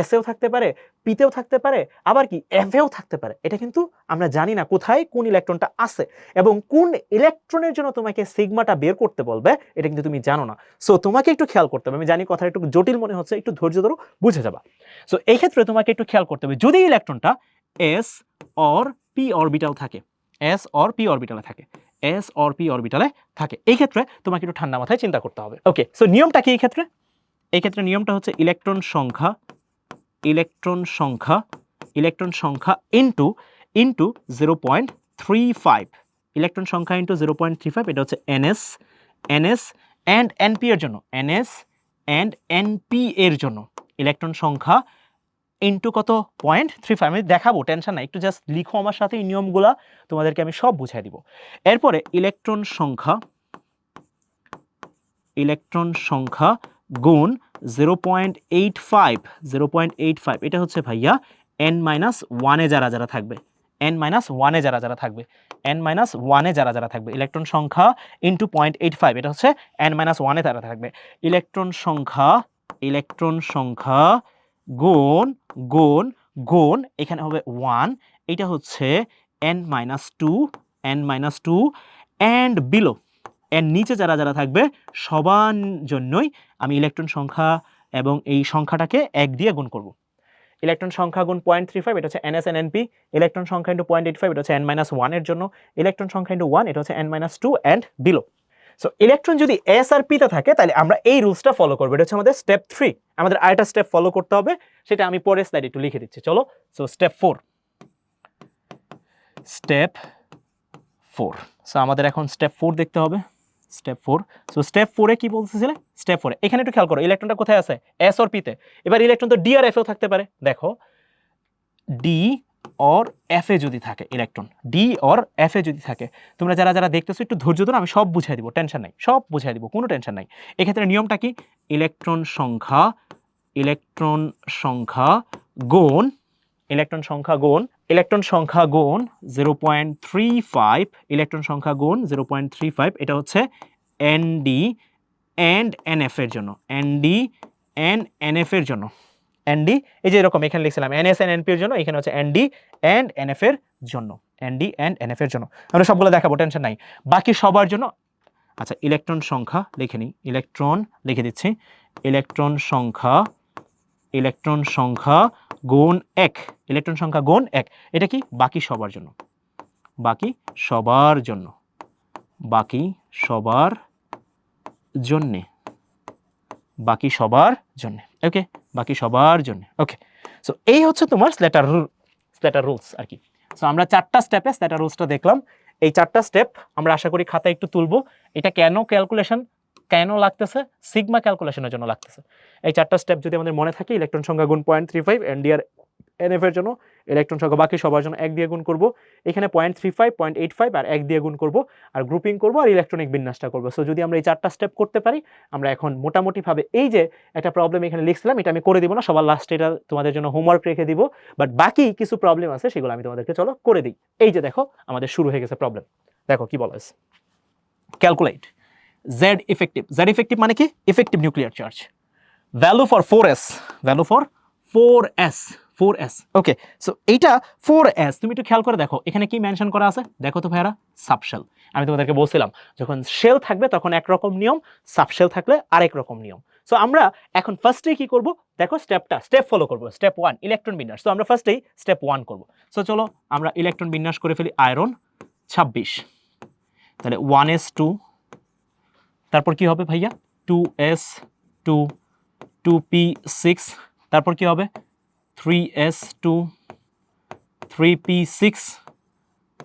s এও থাকতে পারে, p তেও থাকতে পারে, আবার কি f এও থাকতে পারে। এটা কিন্তু আমরা জানি না কোথায় কোন ইলেকট্রনটা আছে এবং কোন ইলেকট্রনের জন্য তোমাকে সিগমাটা বের করতে বলবে, এটা কিন্তু তুমি জানো না। সো তোমাকে একটু খেয়াল করতে হবে, আমি জানি কথা একটু জটিল মনে হচ্ছে, একটু ধৈর্য ধরো, বুঝে যাবা। সো এই ক্ষেত্রে তোমাকে একটু খেয়াল করতে হবে, যদি ইলেকট্রনটা s অর p অরবিটাল থাকে, s অর p অরবিটালে থাকে, s অর p অরবিটালে থাকে, এই ক্ষেত্রে তোমাকে একটু ঠান্ডা মাথায় চিন্তা করতে হবে। ওকে, সো নিয়মটা কি এই ক্ষেত্রে? এই ক্ষেত্রে নিয়মটা হচ্ছে ইলেকট্রন সংখ্যা, ইলেকট্রন সংখ্যা, ইলেকট্রন সংখ্যা ইনটু 0.35, ইলেকট্রন সংখ্যা ইনটু 0.35, এটা হচ্ছে ns, ns অ্যান্ড np এর জন্য, ns অ্যান্ড np এর জন্য ইলেকট্রন সংখ্যা ইনটু কত? 0.35। আমি দেখাবো, টেনশন নাই, একটু জাস্ট লিখো আমার সাথে, এই নিয়মগুলা তোমাদেরকে আমি সব বুঝাই দিব। এরপরে ইলেকট্রন সংখ্যা, ইলেকট্রন সংখ্যা গুণ 0.85, 0.85, এটা হচ্ছে ভাইয়া n-1 এ যারা যারা থাকবে, n-1 এ যারা যারা থাকবে, n-1 এ যারা যারা থাকবে, ইলেকট্রন সংখ্যা ইনটু 0.85, এটা হচ্ছে n-1 এ যারা থাকবে। ইলেকট্রন সংখ্যা, ইলেকট্রন সংখ্যা গুণ গুণ গুণ, এখানে হবে 1, এটা হচ্ছে n-2, n-2 অ্যান্ড বিলো, এর নিচে যারা যারা থাকবে সবার জন্যই আমি ইলেকট্রন সংখ্যা এবং এই সংখ্যাটাকে 1 দিয়ে গুণ করব। ইলেকট্রন সংখ্যা গুণ 0.35, এটা হচ্ছে ns and np, ইলেকট্রন সংখ্যা ইনটু 0.85, এটা হচ্ছে n-1 এর জন্য, ইলেকট্রন সংখ্যা ইনটু 1, এটা হচ্ছে n-2 and below. So electron যদি s আর p তে থাকে তাহলে আমরা এই রুলসটা ফলো করব, এটা হচ্ছে আমাদের স্টেপ 3। আমাদের আরেকটা স্টেপ ফলো করতে হবে, সেটা আমি পরের স্লাইডে একটু লিখে দিচ্ছি, চলো। So step 4, step 4। সো আমাদের এখন স্টেপ 4 দেখতে হবে, স্টেপ 4। সো স্টেপ 4 এ কি বলতেছিলে? স্টেপ 4 এ এখানে একটু খেয়াল করো, ইলেকট্রনটা কোথায় আছে? s অর p তে। এবার ইলেকট্রন তো d আর f এও থাকতে পারে, দেখো d অর f এ যদি থাকে ইলেকট্রন, d অর f এ যদি থাকে, তোমরা যারা যারা দেখতেছো একটু ধৈর্য ধরো, আমি সব বুঝাই দিব, টেনশন নাই, সব বুঝাই দিব, কোনো টেনশন নাই। এক্ষেত্রে নিয়মটা কি? ইলেকট্রন সংখ্যা, ইলেকট্রন সংখ্যা গুণ, ইলেকট্রন সংখ্যা গুণ, ইলেকট্রন সংখ্যা গুণ 0.35, ইলেকট্রন সংখ্যা গুণ 0.35, এটা হচ্ছে nd and nf এর জন্য, nd and nf এর জন্য, এনডি, এই যে এরকম এখানে লিখছিলাম এনএস এন্ড এনপি এর জন্য, এখানে হচ্ছে এনডি এন্ড এনএফ এর জন্য, এনডি এন্ড এনএফ এর জন্য। আমরা সবগুলো দেখাবো, টেনশন নাই। বাকি সবার জন্য আচ্ছা ইলেকট্রন সংখ্যা লিখে নিই, ইলেকট্রন লিখে দিচ্ছি, ইলেকট্রন সংখ্যা গুণ 1, ইলেকট্রন সংখ্যা গুণ 1, এটা কি বাকি সবার জন্য, বাকি সবার জন্য, বাকি সবার জন্যে, বাকি সবার জন্য, ওকে, বাকি সবার জন্য, ওকে। সো এই হচ্ছে তোমার স্ল্যাটার রুলস আর কি। সো আমরা 4টা স্টেপে স্ল্যাটার রুলসটা দেখলাম। এই 4টা স্টেপ আমরা আশা করি খাতায় একটু তুলবো। এটা কেন লাগতেছে, সিগমা ক্যালকুলেশনের জন্য লাগতেছে। এই 4টা স্টেপ যদি আমাদের মনে থাকে, ইলেকট্রন সংখ্যা গুণ 0.35 এনডিআর এনএফ এর জন্য, ইলেকট্রন সংখ্যা বাকি সবার জন্য 1 দিয়ে গুণ করব, এখানে 0.35 0.85 আর 1 দিয়ে গুণ করব, আর গ্রুপিং করব আর ইলেকট্রনিক বিন্যাসটা করব। সো যদি আমরা এই 4টা স্টেপ করতে পারি, আমরা এখন মোটামুটিভাবে এই যে একটা প্রবলেম এখানে লিখছিলাম, এটা আমি করে দিব না, সবার লাস্টে এটা তোমাদের জন্য হোমওয়ার্ক রেখে দিব, বাট বাকি কিছু প্রবলেম আছে সেগুলো আমি তোমাদেরকে চলো করে দিই। এই যে দেখো আমাদের শুরু হয়ে গেছে প্রবলেম, দেখো কি বলা আছে, ক্যালকুলেট Z effective মানে কি, effective nuclear charge, value for 4s, okay. So এইটা 4s তুমি একটু খেয়াল করে দেখো এখানে কি মেনশন করা আছে, দেখো তো ভাইরা, সাবশেল। আমি তোমাদেরকে বলছিলাম যখন শেল থাকবে তখন একরকম নিয়ম, সাবশেল থাকলে আরেক রকম নিয়ম। সো আমরা এখন ফার্স্টে কি করব, দেখো স্টেপ ফলো করব, স্টেপ 1 ইলেকট্রন বিন্যাস। সো আমরা ফার্স্টেই স্টেপ 1 করব। সো চলো আমরা ইলেকট্রন বিন্যাস করে ফেলি, আয়রন 26, তাহলে 1s2, তারপর কি হবে ভাইয়া 2s2, 2p6, তারপর কি হবে 3s2, 3p6,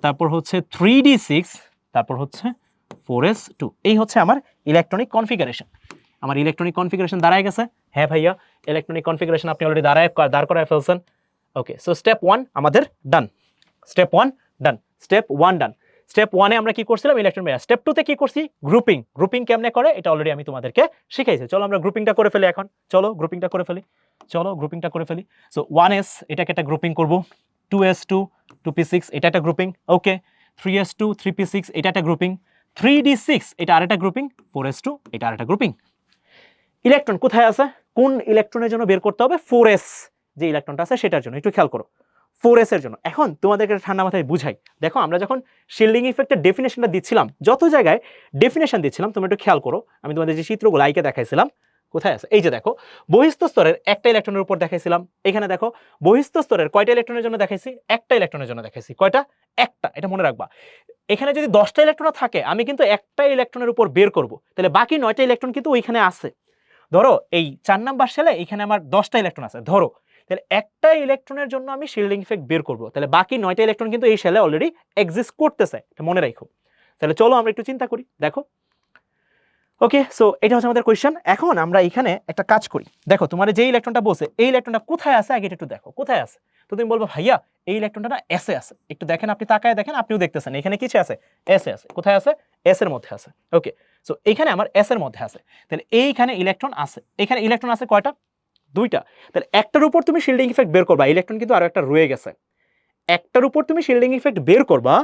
তারপর হচ্ছে 3d6, তারপর হচ্ছে 4s2। এই হচ্ছে আমার ইলেকট্রনিক কনফিগারেশন। আমার ইলেকট্রনিক কনফিগারেশন দাঁড়ায় গেছে, হ্যাঁ ভাইয়া ইলেকট্রনিক কনফিগারেশন আপনি অলরেডি দাঁড় করায় ফেলছেন। ওকে, সো স্টেপ 1 আমাদের ডান, স্টেপ 1 ডান, স্টেপ 1 ডান। স্টেপ 1 এ আমরা কি করছিলাম, ইলেকট্রন বিন্যাস। স্টেপ 2 তে কি করছি, গ্রুপিং কেমনে করে এটা অলরেডি আমি তোমাদেরকে শিখাইছি। চলো আমরা গ্রুপিংটা করে ফেলি এখন, চলো গ্রুপিংটা করে ফেলি। সো 1s এটাকে একটা গ্রুপিং করব, 2s2, 2p6 এটা একটা গ্রুপিং, ওকে, 3s2, 3p6 এটা একটা গ্রুপিং, 3d6 এটা আরেকটা গ্রুপিং, 4s2 এটা আরেকটা গ্রুপিং। ইলেকট্রন কোথায় আছে, কোন ইলেকট্রনের জন্য বের করতে হবে, 4s যে ইলেকট্রনটা আছে সেটার জন্য, একটু খেয়াল করো 4s এর জন্য। এখন তোমাদেরকে ঠান্ডা মাথায় বুঝাই, দেখো আমরা যখন শিল্ডিং ইফেক্টের ডেফিনেশনটা দিচ্ছিলাম, যত জায়গায় ডেফিনেশন দিচ্ছিলাম তোমরা একটু খেয়াল করো, আমি তোমাদের যে চিত্রগুলো আইকে দেখাইছিলাম কোথায় আছে, এই যে দেখো বহিস্থ স্তরের একটা ইলেকট্রনের উপর দেখাইছিলাম, এখানে দেখো বহিস্থ স্তরের কয়টা ইলেকট্রনের জন্য দেখাইছি, একটা ইলেকট্রনের জন্য দেখাইছি, কয়টা, একটা, এটা মনে রাখবা। এখানে যদি 10টা ইলেকট্রন থাকে আমি কিন্তু একটা ইলেকট্রনের উপর বের করব, তাহলে বাকি 9টা ইলেকট্রন কিন্তু ওইখানে আছে। ধরো এই 4 নাম্বার সেলে এখানে আমার 10টা ইলেকট্রন আছে ধরো, তাহলে একটা ইলেকট্রনের জন্য আমি শিল্ডিং ইফেক্ট বের করব, তাহলে বাকি 9টা ইলেকট্রন কিন্তু এই সেলে অলরেডি এক্সিস্ট করতেছে, এটা মনে রাখো। তাহলে চলো আমরা একটু চিন্তা করি, দেখো ওকে। সো এটা হচ্ছে আমাদের কোয়েশ্চেন। এখন আমরা এখানে একটা কাজ করি, দেখো তোমার যে ইলেকট্রনটা বসে এই ইলেকট্রনটা কোথায় আছে আগে একটু দেখো কোথায় আছে। তো তুমি বলবো ভাইয়া এই ইলেকট্রনটা না এস এ আছে, একটু দেখেন, আপনি তাকায় দেখেন, আপনিও দেখতেছেন এখানে কিসে আছে, এস এ আছে, কোথায় আছে, এস এর মধ্যে আছে, ওকে। সো এইখানে আমার এস এর মধ্যে আছে, তাহলে এইখানে ইলেকট্রন আছে, এখানে ইলেকট্রন আছে কয়টা, 2টা, তাহলে একটার উপর তুমি শিল্ডিং ইফেক্ট বের করবা, ইলেকট্রন কিন্তু আরো একটা রয়ে গেছে, একটার উপর তুমি শিল্ডিং ইফেক্ট বের করবা,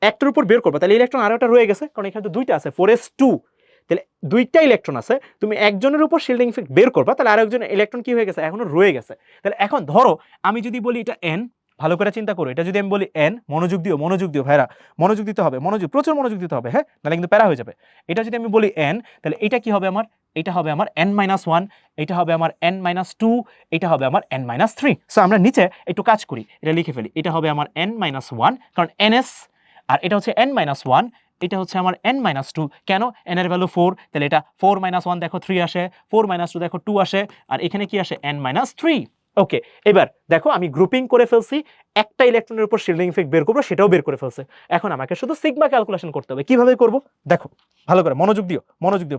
একটার উপর বের করবা, তাহলে ইলেকট্রন আরো একটা রয়ে গেছে, কারণ এখানে তো 2টা আছে, 4s2, তাহলে 2টা ইলেকট্রন আছে, তুমি একজনের উপর শিল্ডিং ইফেক্ট বের করবা, তাহলে আরেকজন ইলেকট্রন কি হয়ে গেছে, এখনো রয়ে গেছে। তাহলে এখন ধরো আমি যদি বলি এটা n, ভালো করে চিন্তা করো, এটা যদি আমি বলি n, মনোযোগ দিও ভাইরা, মনোযোগ দিতে হবে, প্রচুর মনোযোগ দিতে হবে, হ্যাঁ, নাহলে কিন্তু প্যারা হয়ে যাবে। এটা যদি আমি বলি n, তাহলে এটা কি হবে আমার, এটা হবে আমার n-1, এটা হবে আমার n-2, এটা হবে আমার n-3। সো আমরা নিচে একটু কাজ করি, এটা লিখে ফেলি, এটা হবে আমার n-1, কারণ ns, আর এটা হচ্ছে n-1, এটা হচ্ছে আমার n-2, কেন, n এর ভ্যালু 4, তাহলে এটা 4-1 দেখো 3 আসে, 4-2 দেখো 2 আসে, আর এখানে কি আসে n-3। ওকে, এবার দেখো আমি গ্রুপিং করে ফেলছি, একটা ইলেকট্রনের উপর শিল্ডিং ইফেক্ট বের করবো, সেটাও বের করে ফেলছে। এখন আমাকে শুধু সিগমা ক্যালকুলেশন করতে হবে, কিভাবে করব দেখো, ভালো করে মনোযোগ দিও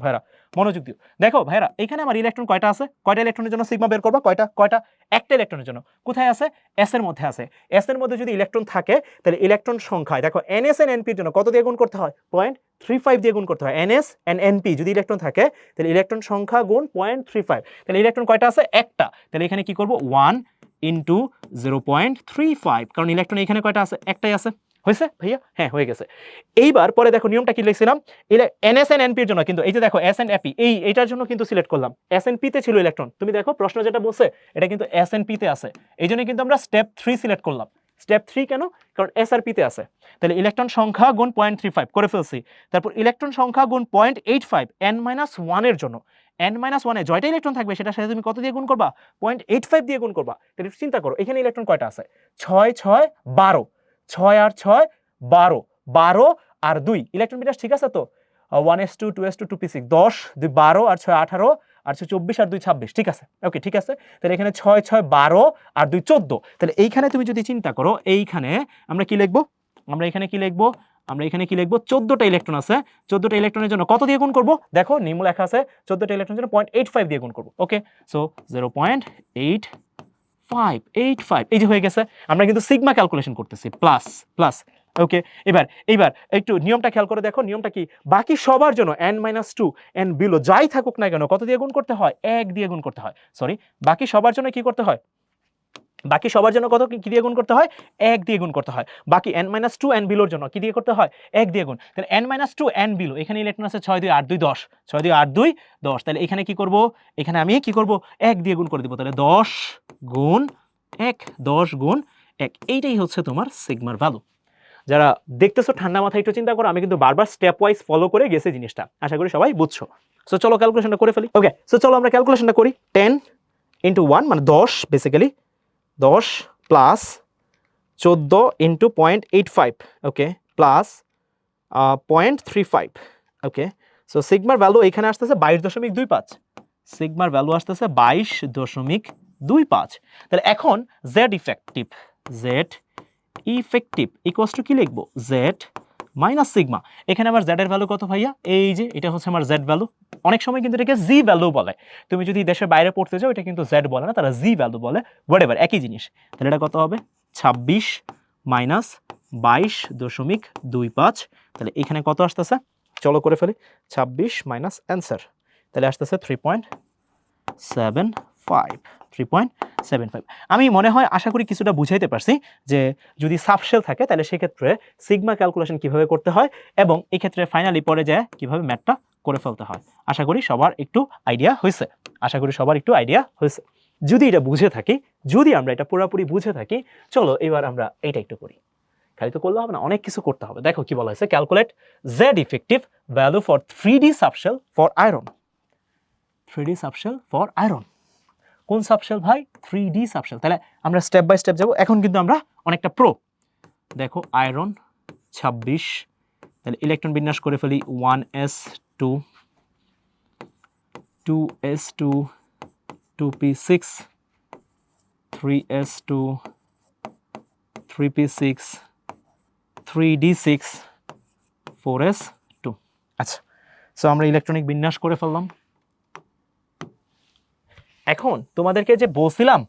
ভাইরা, মনোযোগ দিও। দেখো ভাইরা এখানে আমার ইলেকট্রন কয়টা আছে, কয়টা ইলেকট্রনের জন্য সিগমা বের করবা, কয়টা, একটা ইলেকট্রনের জন্য, কোথায় আছে, এস এর মধ্যে আছে। এস এর মধ্যে যদি ইলেকট্রন থাকে তাহলে ইলেকট্রন সংখ্যায় দেখো এনএস এন্ড এনপির জন্য কত দিয়ে গুণ করতে হয়, 0.35 দিয়ে গুণ করতে হয়। এনএস এন্ড এনপি যদি ইলেকট্রন থাকে তাহলে ইলেকট্রন সংখ্যা গুণ 0.35, তাহলে ইলেকট্রন কয়টা আছে, একটা, তাহলে এখানে কি করব 1 × 0.35, কারণ ইলেকট্রন এখানে কয়টা আছে, একটাই আছে, হয়েছে ভাইয়া? হ্যাঁ হয়ে গেছে। এইবার পরে দেখো নিয়মটা কি লিখছিলাম, NS এন্ড NP এর জন্য কিন্তু এই যে দেখো S এন্ড FP এইটার জন্য কিন্তু সিলেক্ট করলাম। S এন্ড P তে ছিল ইলেকট্রন, তুমি দেখো প্রশ্ন যেটা বলছে এটা কিন্তু S এন্ড P তে আছে, এই জন্য কিন্তু আমরা স্টেপ 3 সিলেক্ট করলাম। স্টেপ 3 কেন? কারণ S আর P তে আছে। তাহলে ইলেকট্রন সংখ্যা গুণ 0.35 করে ফেলছি। তারপর ইলেকট্রন সংখ্যা গুণ 0.85 n-1 এর জন্য। n-1 এ জয়টা ইলেকট্রন থাকবে সেটার সাথে তুমি কত দিয়ে গুণ করবা? 0.85 দিয়ে গুণ করবা। তাহলে একটু চিন্তা করো এখানে ইলেকট্রন কয়টা আছে? 6 6 12, 6 আর 6 12, 12 আর 2 ইলেকট্রন বিন্যাস ঠিক আছে তো? 1s2 2s2 2p6 10 2 12 আর 6 18 আর 6 24 আর 2 26 ঠিক আছে। ওকে ঠিক আছে। তাহলে এখানে 6 6 12 আর 2 14। তাহলে এইখানে তুমি যদি চিন্তা করো এইখানে আমরা কি লিখবো? আমরা এখানে কি লিখবো? আমরা এখানে কি লিখবো? 14টা ইলেকট্রন আছে। 14টা ইলেকট্রনের জন্য কত দিয়ে গুণ করব? দেখো নিম্ন লেখা আছে 14টা ইলেকট্রনের জন্য 0.85 দিয়ে গুণ করব। ওকে সো 0.85 এই যে হয়ে গেছে। আমরা কিন্তু সিগমা ক্যালকুলেশন করতেছি প্লাস প্লাস। ওকে এইবার একটু নিয়মটা খেয়াল করে দেখো, নিয়মটা কি? বাকি সবার জন্য n-2 n বিলো যাই থাকুক না কেন কত দিয়ে গুণ করতে হয়? 1 দিয়ে গুণ করতে হয়। সরি, বাকি সবার জন্য কি করতে হয়? বাকি সবার জন্য কত কি দিয়ে গুণ করতে হয়? 1 দিয়ে গুণ করতে হয়। বাকি n-2 n বিলোর জন্য কি দিয়ে করতে হয়? 1 দিয়ে গুণ। তাহলে n-2 n বিলো, এখানে ইলেকট্রন আছে 6 2 8 2 10, 6 2 8 2 10। তাহলে এখানে কি করব? এখানে আমি কি করব? 1 দিয়ে গুণ করে দিব। তাহলে 10 গুণ 1, 10 গুণ 1, এইটাই হচ্ছে তোমার সিগমার ভ্যালু। যারা দেখতেছো ঠান্ডা মাথায় একটু চিন্তা করো, আমি কিন্তু বারবার স্টেপ ওয়াইজ ফলো করে গেছি জিনিসটা, আশা করি সবাই বুঝছো। সো চলো ক্যালকুলেশনটা করে ফেলি। ওকে সো চলো আমরা ক্যালকুলেশনটা করি। 10 × 1 মানে 10 বেসিক্যালি 10 প্লাস 14 × 0.85 ওকে প্লাস 0.35 ওকে। সো সিগমার ভ্যালু এখানে আসতেছে 22.25, সিগমার ভ্যালু আসতেছে 22.25। তাহলে এখন জেড ইফেক্টিভ ইকুয়ালস টু কি লিখবো? Z minus sigma. এখানে আমার জেড এর ভ্যালু কত ভাইয়া? এই যে এটা হচ্ছে আমার জেড ভ্যালু। অনেক সময় কিন্তু এটাকে জি ভ্যালু বলে, তুমি যদি দেশের বাইরে পড়তে যাও এটা কিন্তু জেড বলে না, তারা জি ভ্যালু বলে, হোয়াটএভার একই জিনিস। তাহলে এটা কত হবে? 26 মাইনাস 22.25। তাহলে এখানে কত আসতেছে? চলো করে ফেলি। 26 মাইনাস অ্যান্সার, তাহলে আসতেছে 3.75। আমি মনে হয় আশা করি কিছুটা বুঝাইতে পারছি যে যদি সাবশেল থাকে তাহলে সেক্ষেত্রে সিগমা ক্যালকুলেশন কিভাবে করতে হয় এবং এই ক্ষেত্রে ফাইনালি পরে যায় কিভাবে ম্যাথটা করে ফেলতে হয়। আশা করি সবার একটু আইডিয়া হয়েছে। যদি এটা বুঝে থাকি, যদি আমরা এটা পুরোপুরি বুঝে থাকি, চলো এবার আমরা এটা একটু করি। খালি তো করলে হবে না, অনেক কিছু করতে হবে। দেখো কি বলা হয়েছে, calculate Z effective value for 3D subshell for iron. 3D subshell for iron, কোন সাবশেল ভাই? 3D subshell. তাহলে আমরা স্টেপ বাই স্টেপ যাব। এখন কিন্তু আমরা অনেকটা প্রো। দেখো আয়রন 26, তাহলে ইলেকট্রন বিন্যাস করে ফেলি 1s2 2s2 2p6 3s2 3p6 3d6 4s2। আচ্ছা সো আমরা ইলেকট্রনিক বিন্যাস করে ফেললাম। এখন তোমাদেরকে যে বলছিলাম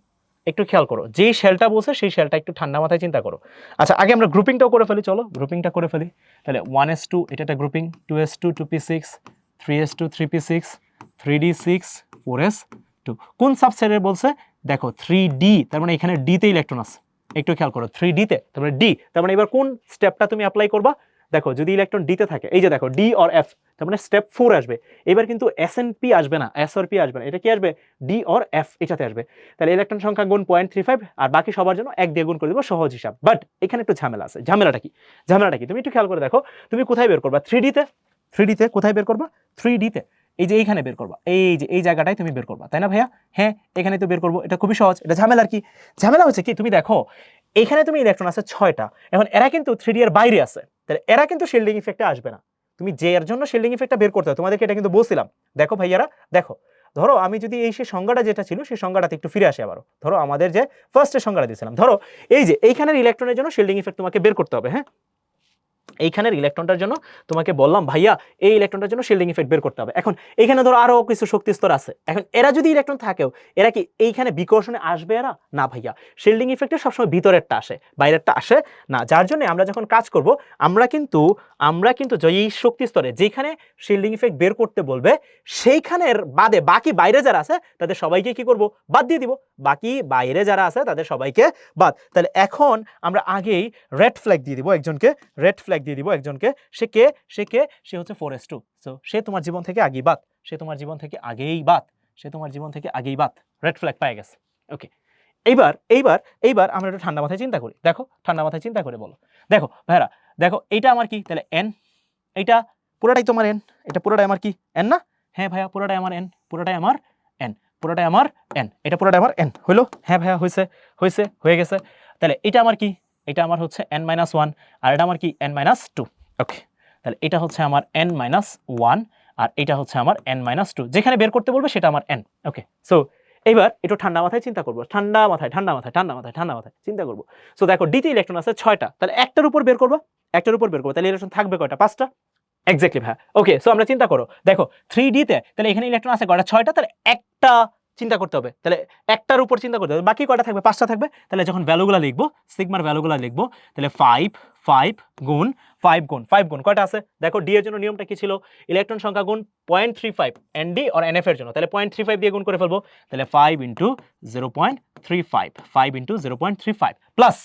একটু খেয়াল করো, যেই শেলটা বলছে সেই শেলটা একটু ঠান্ডা মাথায় চিন্তা করো। আচ্ছা আগে আমরা গ্রুপিংটাও করে ফেলি, চলো গ্রুপিংটা করে ফেলি। তাহলে 1s2 এটা একটা grouping, 2s2 2p6 3s2 3p6 3d6 4s2। কোন সাবসেটের বলছে? দেখো 3d, তার মানে এখানে d তে ইলেকট্রন আছে, একটু খেয়াল করো 3d তে, তার মানে d, তার মানে এবার কোন স্টেপটা তুমি অ্যাপ্লাই করবা? দেখো যদি ইলেকট্রন d তে থাকে, এই যে দেখো d অর f, তার মানে স্টেপ 4 আসবে। এবার কিন্তু s and p আসবে না, s or p আসবে না, এটা কি আসবে? d অর f এটাতে আসবে। তাহলে ইলেকট্রন সংখ্যা গুণ 0.35 আর বাকি সবার জন্য 1 দিয়ে গুণ করে দেবো, সহজ হিসাব। বাট এখানে একটু ঝামেলা আছে। ঝামেলাটা কি তুমি একটু খেয়াল করে দেখো। তুমি কোথায় বের করবা? 3D তে কোথায় বের করবা? 3D তে এই যে এইখানে বের করবা, এই যে এই জায়গাটায় তুমি বের করবা, তাই না ভাইয়া? হ্যাঁ এখানে তো বের করবো, এটা খুবই সহজ। এটা ঝামেলার কি? ঝামেলা হচ্ছে কি, তুমি দেখো এখানে তুমি ইলেকট্রন আছে 6টা, এখন এরা কিন্তু 3D এর বাইরে আছে, তাহলে এরা কিন্তু শিল্ডিং ইফেক্টে আসবে না। তুমি যে এর জন্য শিল্ডিং ইফেক্টটা বের করতে হয়, তোমাদেরকে এটা কিন্তু বলছিলাম। দেখো ভাইয়ারা দেখো, ধরো আমি যদি এই সেই সংজ্ঞাটা যেটা ছিল সেই সংজ্ঞাটাতে একটু ফিরে আসি আবারও। ধরো আমাদের যে ফার্স্টের সংজ্ঞাটা দিয়েছিলাম, ধরো এই যে এইখানের ইলেকট্রনের জন্য শিল্ডিং ইফেক্ট তোমাকে বের করতে হবে। হ্যাঁ এইখানের ইলেকট্রনটার জন্য তোমাকে বললাম ভাইয়া এই ইলেকট্রনটার জন্য শিল্ডিং ইফেক্ট বের করতে হবে। এখন এখানে ধরো আরো কিছু শক্তি স্তর আছে, এখন এরা যদি ইলেকট্রন থাকেও এরা কি এইখানে বিকর্ষণে আসবে? এরা না ভাইয়া, শিল্ডিং ইফেক্টে সবসময় ভিতরেরটা আসে, বাইরেরটা আসে না। যার জন্য আমরা যখন কাজ করব আমরা কিন্তু এই শক্তি স্তরে যেখানে শিল্ডিং ইফেক্ট বের করতে বলবে সেইখানের বাদে বাকি বাইরে যারা আছে তাদের সবাইকে কি করব? বাদ দিয়ে দিব। বাকি বাইরে যারা আছে তাদের সবাইকে বাদ। তাহলে এখন আমরা আগেই রেড ফ্ল্যাগ দিয়ে দিব একজনকে, রেড ফ্ল্যাগ দিয়ে দিব একজনকে। সে কে? সে হচ্ছে 4s2। সো সে তোমার জীবন থেকে আগেই বাদ, সে তোমার জীবন থেকে আগেই বাদ, সে তোমার জীবন থেকে আগেই বাদ। রেড ফ্ল্যাগ পাই গেছে। ওকে, এইবার আমরা একটু ঠান্ডা মাথায় চিন্তা করি। দেখো ঠান্ডা মাথায় চিন্তা করে বলো। দেখো ভাইরা, দেখো এইটা আমার কি? তাহলে এন, এইটা পুরোটাই তোমার এন, এটা পুরোটাই আমার কি? এন না? হ্যাঁ ভাইয়া, পুরোটাই আমার এন, পুরোটাই আমার এন, পুরোটাই আমার এন, এটা পুরোটাই আমার এন। হইলো? হ্যাঁ ভাইয়া, হয়ে গেছে। তাহলে এটা আমার কি? এটা আমার হচ্ছে n-1, আর এটা আমার কি? n-2। ওকে, তাহলে এটা হচ্ছে আমার n-1 আর এটা হচ্ছে আমার n-2। যেখানে বের করতে বলবে সেটা আমার n। ওকে, সো এইবার একটু ঠান্ডা মাথায় চিন্তা করবো, ঠান্ডা মাথায় চিন্তা করবো। সো দেখো ডিতে ইলেকট্রন আছে 6টা, তাহলে একটার উপর বের করবো, তাহলে ইলেকট্রন থাকবে কয়টা? 5টা। এক্স্যাক্টলি ভাই। ওকে, সো আমরা চিন্তা করো, দেখো 3D তে তাহলে এখানে ইলেকট্রন আছে কয়টা? 6টা, তাহলে একটা চিন্তা করতে হবে, তাহলে একটার উপর চিন্তা করতে হবে, বাকি কয়টা থাকবে? 5টা থাকবে। তাহলে যখন ভ্যালুগুলো লিখবো, সিগমার ভ্যালুগুলো লিখবো, তাহলে 5 গুণ কয়টা আছে? দেখো ডি এর জন্য নিয়মটা কি ছিল? ইলেকট্রন সংখ্যা গুণ 0.35 ND আর NF এর জন্য, তাহলে 0.35 দিয়ে গুণ করে ফেলবো, তাহলে 5 × 0.35 প্লাস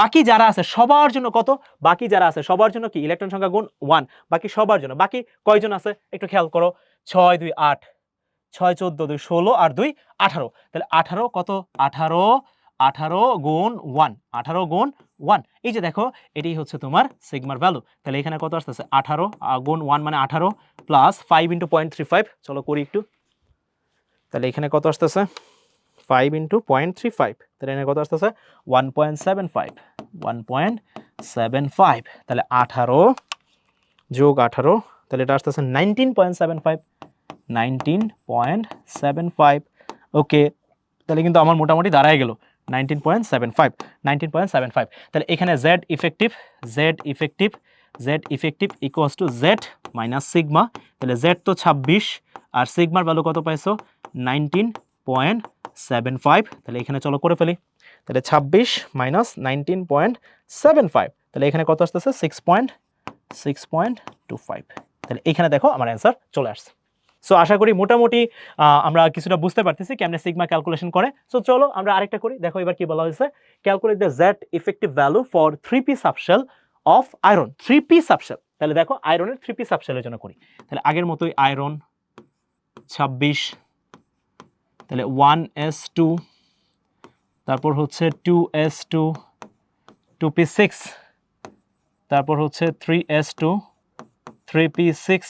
বাকি যারা আছে সবার জন্য কত? বাকি যারা আছে সবার জন্য কি? ইলেকট্রন সংখ্যা গুণ 1, বাকি সবার জন্য। বাকি কয়জন আছে একটু খেয়াল করো, 6 2 8, 6 14 2 16 আর 2 18। তাহলে 18 কত? 18 গুণ 1, 18 গুণ 1। এই যে দেখো এটাই হচ্ছে তোমার সিগমার ভ্যালু। তাহলে এখানে কত আসতেছে? 18 গুণ 1 মানে 18 প্লাস 5 × 0.35। চলো করি একটু। তাহলে এখানে কত আসতেছে? 5 × 0.35, তাহলে এখানে কত আসতেছে? 1.75। তাহলে 18 যোগ 18, তাহলে এটা আসতেছে 19.75। ওকে, তাহলে কিন্তু আমার মোটামুটি দাঁড়ায় গেল 19.75। তাহলে এখানে z effective equals to z minus sigma. তাহলে z তো 26 আর সিগমার ভ্যালু কত পাইছো? 19.75। তাহলে এখানে চলো করে ফেলি। তাহলে 26 মাইনাস 19.75, তাহলে এখানে কত আসতেছে? 6.25। তাহলে এখানে দেখো আমার অ্যান্সার চলে আসছে। সো আশা করি মোটামুটি আমরা কিছুটা বুঝতে পারতেছি কেমনে সিগমা ক্যালকুলেশন করে। সো চলো আমরা আরেকটা করি। দেখো এবার কি বলা হয়েছে? Calculate the Z effective value for 3p subshell of iron. 3p subshell, তাহলে দেখো আয়রনের 3p সাবশেলের জন্য করি। তাহলে আগের মতোই আয়রন 26, তাহলে 1s2, তারপর হচ্ছে 2s2, 2p6, তারপর হচ্ছে 3s2, 3p6,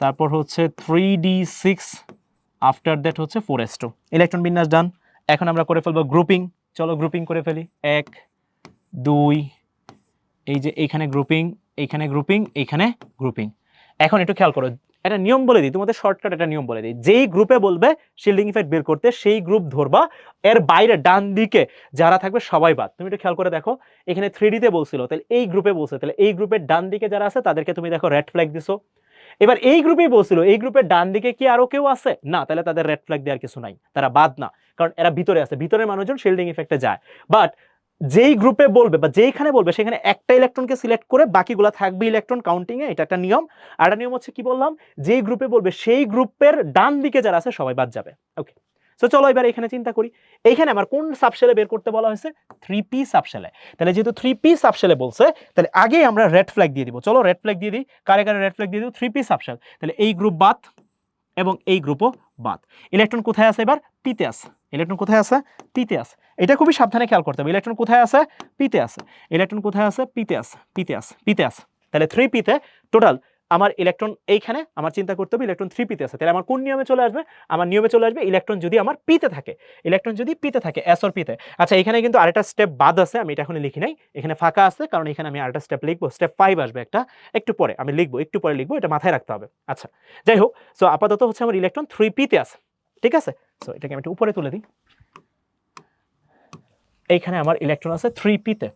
তারপর হচ্ছে 3d6, আফটার দ্যাট হচ্ছে 4s2। ইলেকট্রন বিন্যাস ডান। এখন আমরা করে ফেলবো গ্রুপিং। চলো গ্রুপিং করে ফেলি। 1 2, এই যে এইখানে গ্রুপিং, এইখানে গ্রুপিং, এইখানে গ্রুপিং। এখন একটু খেয়াল করো, একটা নিয়ম বলে দিই তোমাদের, শর্টকাট একটা নিয়ম বলে দিই। যেই গ্রুপে বলবে শিল্ডিং ইফেক্ট বের করতে সেই গ্রুপ ধরবা, এর বাইরে ডান দিকে যারা থাকবে সবাই বাদ। তুমি একটু খেয়াল করে দেখো, এখানে 3D তে বলছিল, তাহলে এই গ্রুপে বলছে, তাহলে এই গ্রুপের ডান দিকে যারা আছে তাদেরকে তুমি দেখো রেড ফ্ল্যাগ দিছো। এবার এই গ্রুপেই বলছিল, এই গ্রুপের ডান দিকে কি আরো কেউ আছে? না, তাহলে তাদের রেড ফ্ল্যাগ দেওয়ার কিছু নাই, তারা বাদ না, কারণ এরা ভিতরে আছে, ভিতরের মানুষজন শিল্ডিং ইফেক্টে যায়। বাট যেই গ্রুপে বলবে বা যেইখানে বলবে সেখানে একটা ইলেকট্রনকে সিলেক্ট করে বাকিগুলো থাকবে ইলেকট্রন কাউন্টিং এ, এটা একটা নিয়ম। আর একটা নিয়ম হচ্ছে কি বললাম, যেই গ্রুপে বলবে সেই গ্রুপের ডান দিকে যারা আছে সবাই বাদ যাবে। ওকে, সো চলো এবার এখানে চিন্তা করি, এইখানে আমার কোন সাবশেলে বের করতে বলা হয়েছে? 3p সাবশেলে। তাহলে যেহেতু 3p সাবশেলে বলছে, তাহলে আগে আমরা রেড ফ্ল্যাগ দিয়ে দিব। চলো রেড ফ্ল্যাগ দিয়ে দিই। কারে কারে রেড ফ্ল্যাগ দিয়ে দিব? 3p subshell. তাহলে এই গ্রুপ বাদ এবং এই গ্রুপও বাদ। ইলেকট্রন কোথায় আছে? এবার পিতে আছে। ইলেকট্রন কোথায় আছে? পিতে আছে। এটা খুবই সাবধানে খেয়াল করতে হবে। ইলেকট্রন কোথায় আছে? পিতে আছে। ইলেকট্রন কোথায় আছে? পিতে আছে, পিতে আছে। তাহলে 3p তে টোটাল আমার ইলেকট্রন এইখানে আমার চিন্তা করতে হবে ইলেকট্রন 3p তে আছে। তাহলে আমার কোন নিয়মে চলে আসবে? আমার নিয়মে চলে আসবে ইলেকট্রন যদি আমার পিতে থাকে, ইলেকট্রন যদি পিতে থাকে, s অর পিতে। আচ্ছা, এখানে কিন্তু আরেকটা স্টেপ বাদ আছে, আমি এটা এখন লিখি নাই, এখানে ফাঁকা আছে, কারণ এখানে আমি আরেকটা স্টেপ লিখবো। স্টেপ 5 আসবে একটা, একটু পরে আমি লিখবো, একটু পরে লিখবো, এটা মাথায় রাখতে হবে। আচ্ছা, যাই হোক, সো আপাতত হচ্ছে আমার ইলেকট্রন 3p তে আছে, ঠিক আছে? সো এটাকে আমি একটু উপরে তুলে দিই। এইখানে আমার ইলেকট্রন আছে 3p তে।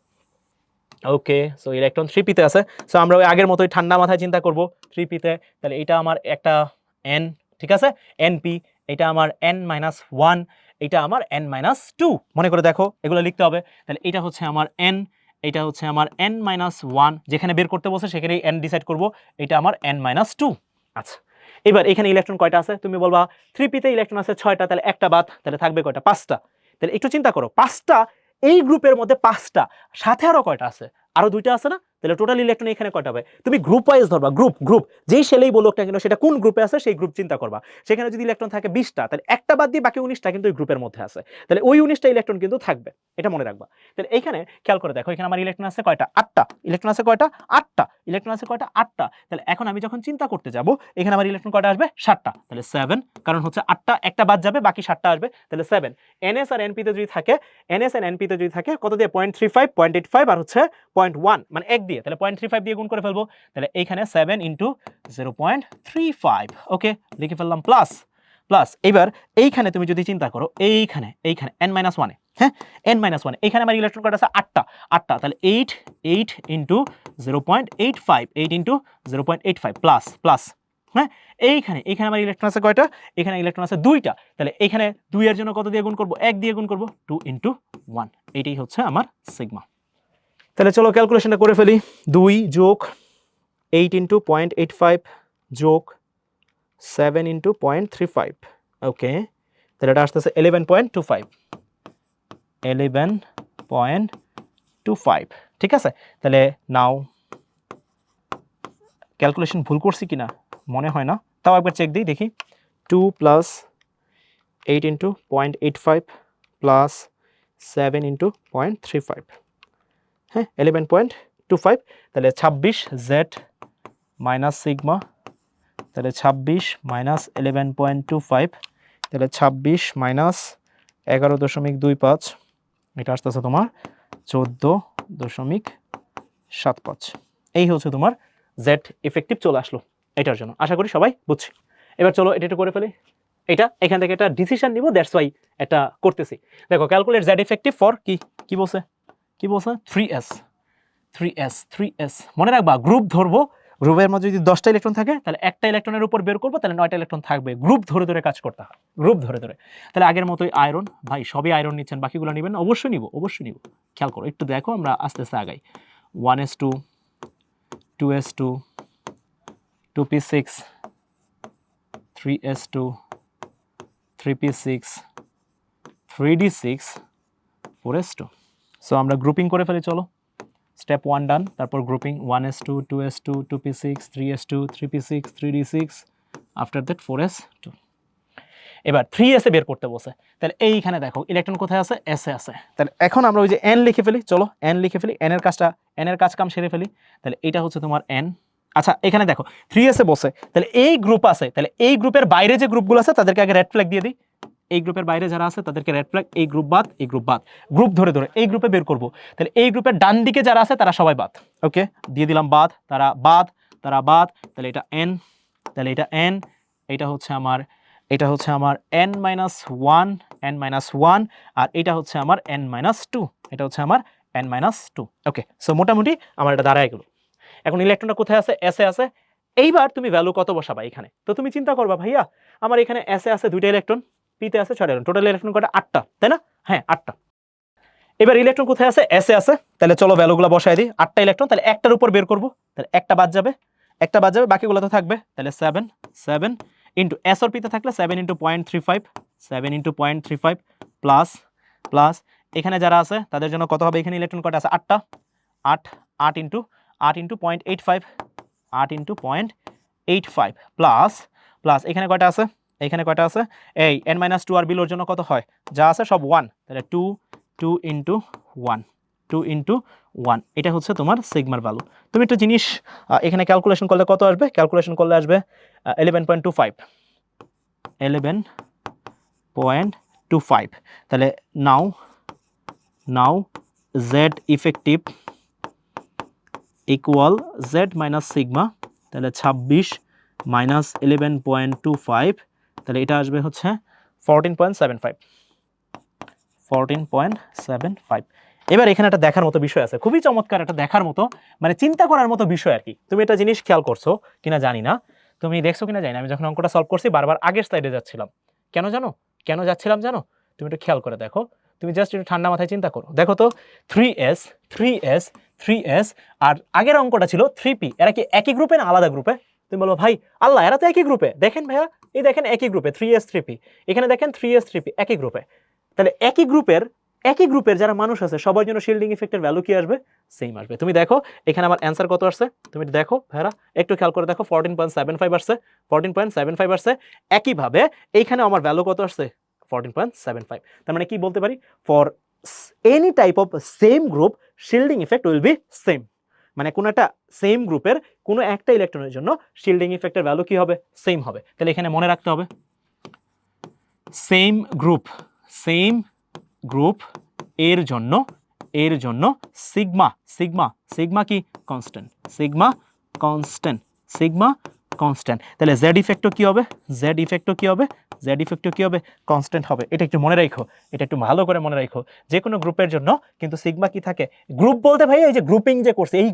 ওকে, সো ইলেকট্রন 3p তে আছে। সো আমরা ওই আগের মতোই ঠান্ডা মাথায় চিন্তা করব 3p তে। তাহলে এটা আমার একটা n, ঠিক আছে, np, এটা আমার n-1, এটা আমার n-2। মনে করে দেখো, এগুলো লিখতে হবে। তাহলে এটা হচ্ছে আমার n, এটা হচ্ছে আমার n-1, যেখানে বের করতে বলছে সেখানেই n ডিসাইড করব, এটা আমার n-2। আচ্ছা, এবার এখানে ইলেকট্রন কয়টা আছে? তুমি বলবা 3p তে ইলেকট্রন আছে 6টা, তাহলে একটা বাদ, তাহলে থাকবে কয়টা? 5টা। তাহলে একটু চিন্তা করো, 5টা, এই গ্রুপের মধ্যে 5টা, সাথে আরো কয়টা আছে? আরো 2টা আছে না? তাহলে টোটাল ইলেকট্রন এখানে কয়টা হবে? তুমি গ্রুপ ওয়াইজ ধরবা, গ্রুপ গ্রুপ, যেই শেলেই বলুক না কেন সেটা কোন গ্রুপে আছে সেই গ্রুপ চিন্তা করবা। সেখানে যদি ইলেকট্রন থাকে 20টা, তাহলে একটা বাদ দিয়ে বাকি 19টা কিন্তু ওই গ্রুপের মধ্যে আছে। তাহলে ওই 19টা ইলেকট্রন কিন্তু থাকবে, এটা মনে রাখবা। তাহলে এইখানে খেয়াল করে দেখো, এখানে আমার ইলেকট্রন আছে কয়টা? 8টা। ইলেকট্রন আছে কয়টা? 8টা। ইলেকট্রন আছে কয়টা? 8টা। তাহলে এখন আমি যখন চিন্তা করতে যাব, এখানে আমার ইলেকট্রন কয়টা আসবে? 7টা। তাহলে 7, কারণ হচ্ছে 8টা, একটা বাদ যাবে, বাকি 7টা আসবে, তাহলে 7। এনএস আর এনপি তে যদি থাকে, এনএস আর এনপি তে যদি থাকে কত দিয়ে? 0.35, 0.85 আর হচ্ছে 0.1, মানে 1 দিয়ে, তাহলে 0.35 দিয়ে গুণ করে ফেলবো। তাহলে এইখানে 7 ইন্টু 0.35, ওকে, লিখে ফেললাম প্লাস প্লাস। এবার এইখানে তুমি যদি চিন্তা করো, এইখানে এইখানে n-1, হ্যাঁ, n-1, এইখানে আমার ইলেকট্রন কয়টা আছে? 8টা। 8টা, তাহলে 8 ইন্টু 0.85, 8 ইন্টু 0.85 প্লাস প্লাস, হ্যাঁ। এইখানে আমার ইলেকট্রন আছে কয়টা? এখানে ইলেকট্রন আছে 2টা। তাহলে এখানে 2 এর জন্য কত দিয়ে গুণ করব? 1 দিয়ে গুণ করব, 2 ইন্টু 1। এটাই হচ্ছে আমার সিগমা। তাহলে চলো ক্যালকুলেশনটা করে ফেলি। 2 যোগ 8 ইন্টু 0.85 যোগ 7 ইন্টু 0.35, ওকে, তাহলে এটা আসতেছে 11.25, 11.25, ঠিক আছে। তাহলে নাও ক্যালকুলেশন ভুল করছি কিনা মনে হয় না, তাও একবার চেক দিই দেখি। 2 প্লাস 8 ইন্টু 0.85 প্লাস 7 ইন্টু 0.35, হ্যাঁ, 11.25। তাহলে 26 জেড মাইনাস সিগমা, তাহলে 26 মাইনাস 11.25, তাহলে 26 মাইনাস 11.25, এটা আসতেছে তোমার 14.75। এই হচ্ছে তোমার জেড ইফেক্টিভ চলে আসলো এটার জন্য। আশা করি সবাই বুঝছি। এবার চলো এটা একটু করে ফেলি। এটা এখান থেকে একটা ডিসিশন নিব, দ্যাটস ওয়াই এটা করতেছি। দেখো, ক্যালকুলেট জেড ইফেক্টিভ ফর কি বলছে? কি বলছে? 3s। 3s মনে রাখবা, গ্রুপ ধরবো, গ্রুপের মধ্যে যদি 10টা ইলেকট্রন থাকে তাহলে একটা ইলেকট্রনের উপর বের করবো, তাহলে 9টা ইলেকট্রন থাকবে। গ্রুপ ধরে ধরে কাজ করতে হয়, গ্রুপ ধরে ধরে। তাহলে আগের মতোই আয়রন, ভাই সবই আয়রন নিচ্ছেন, বাকিগুলো নেবেন? অবশ্যই নিব, অবশ্যই নিব। খেয়াল করো, একটু দেখো, আমরা আস্তে আস্তে আগাই। 1s2, 2s2, 2p6, 3s2, 3p6, 3d6, 4s2। So আমরা গ্রুপিং করে ফেলি, চলো। স্টেপ 1 ডান, তারপর grouping 1s2, 2s2, 2p6, 3s2, 3p6, 3d6, after that 4s2। এবার 3s এ বের করতে বসে, তাহলে এইখানে দেখো ইলেকট্রন কোথায় আছে? s এ আছে। তাহলে এখন আমরা ওই যে n লিখে ফেলি, চলো n লিখে ফেলি, n এর কাজ কাম সেরে ফেলি। তাহলে এটা হচ্ছে তোমার n। আচ্ছা, এখানে দেখো 3s এ বসে, তাহলে এই গ্রুপ আছে, তাহলে এই গ্রুপের বাইরে যে গ্রুপগুলো আছে তাদেরকে আগে রেড ফ্ল্যাগ দিয়ে দিই। এই গ্রুপের বাইরে যারা আছে তাদেরকে রেড ফ্ল্যাগ, এই গ্রুপ বাদ, এই গ্রুপ বাদ, গ্রুপ ধরে ধরে এই গ্রুপে বের করব। তাহলে এই গ্রুপের ডান দিকে যারা আছে তারা সবাই বাদ, ওকে, দিয়ে দিলাম বাদ, তারা বাদ, তারা বাদ। তাহলে এটা n, তাহলে এটা n, এটা হচ্ছে আমার n-1, n-1, আর এটা হচ্ছে আমার n-2, এটা হচ্ছে আমার n-2, ওকে। সো মোটামুটি আমার এটা দাঁড়ায় গেল। এখন ইলেকট্রনটা কোথায় আছে? s এ আছে। এইবার তুমি ভ্যালু কত বসাবা এখানে? তো তুমি চিন্তা করবা, ভাইয়া আমার এখানে s এ আছে 2টা ইলেকট্রন, p তে আছে 6টা ইলেকট্রন, টোটাল ইলেকট্রন কয়টা? 8টা, তাই না? হ্যাঁ, 8টা। এবার ইলেকট্রন কোথায় আছে? s এ আছে। তাহলে চলো ভ্যালুগুলো বসাই দিই। 8টা ইলেকট্রন, তাহলে একটার উপর বের করব, তাহলে একটা বাদ যাবে, বাকিগুলো তো থাকবে। তাহলে 7 ইন্টু s আর p তে থাকলে 7 ইন্টু 0.35, 7 ইন্টু 0.35 প্লাস প্লাস, এখানে যারা আছে তাদের জন্য কত হবে? এখানে ইলেকট্রন কয়টা আছে? 8টা। 8 ইন্টু 0.85, 8 ইন্টু 0.85 প্লাস প্লাস, এখানে কয়টা আছে? এখানে কয়টা আছে? এই n-2 আর বিলোর জন্য কত হয়? যা আছে সব 1, তাহলে 2 ইন্টু 1, 2 ইন্টু 1, এটা হচ্ছে তোমার সিগমার ভ্যালু। তুমি একটা জিনিস এখানে ক্যালকুলেশন করলে কত আসবে? ক্যালকুলেশন করলে আসবে 11.25, 11.25। তাহলে now Z effective equal Z minus sigma, তাহলে 26 মাইনাস 11.25, তাহলে এটা আসবে হচ্ছে 14.75, 14.75। এবার এখানে একটা দেখার মতো বিষয় আছে, খুবই চমৎকার একটা দেখার মতো, মানে চিন্তা করার মতো বিষয় আর কি। তুমি একটা জিনিস খেয়াল করছো কিনা জানি না, তুমি দেখছো কিনা জানি না, আমি যখন অঙ্কটা সলভ করছি বারবার আগের স্লাইডে যাচ্ছিলাম। কেন জানো? কেন যাচ্ছিলাম জানো? তুমি একটু খেয়াল করে দেখো, তুমি জাস্ট একটু ঠান্ডা মাথায় চিন্তা করো, দেখো তো 3s 3s 3s আর আগের অঙ্কটা ছিল 3p, এরা কি একই গ্রুপে না আলাদা গ্রুপে? তুমি বলবো ভাই আল্লাহ এরা তো একই গ্রুপে, দেখেন ভাইয়া এই দেখেন একই গ্রুপে 3s 3p, এখানে দেখেন 3s 3p একই গ্রুপে। তাহলে একই গ্রুপের যারা মানুষ আছে সবার জন্য শিল্ডিং ইফেক্টের ভ্যালু কি আসবে? সেম আসবে। তুমি দেখো এখানে আমার অ্যান্সার কত আসছে, তুমি দেখো ভাইরা একটু খেয়াল করে দেখো 14.75 আসছে, 14.75 আসছে। একইভাবে এইখানে আমার ভ্যালু কত আসছে? 14.75। তার মানে কি বলতে পারি? For any type of same group shielding effect will be same. মানে কোনো একটা সেম গ্রুপের কোনো একটা ইলেকট্রনের জন্য শিল্ডিং ইফেক্টের ভ্যালু কি হবে? সেম হবে। তাহলে এখানে মনে রাখতে হবে সেম গ্রুপ এর জন্য সিগমা কি কনস্ট্যান্ট, সিগমা কনস্ট্যান্ট। তাহলে জেড ইফেক্টও কি হবে? জেড ইফেক্টও কি হবে? কনস্ট্যান্ট হবে। এটা একটু মনে রাখো, এটা একটু ভালো করে মনে রাখো। যে কোনো গ্রুপের জন্য কিন্তু সিগমা কি থাকে? গ্রুপ বলতে ভাই এই যে গ্রুপিং যে করছে, এই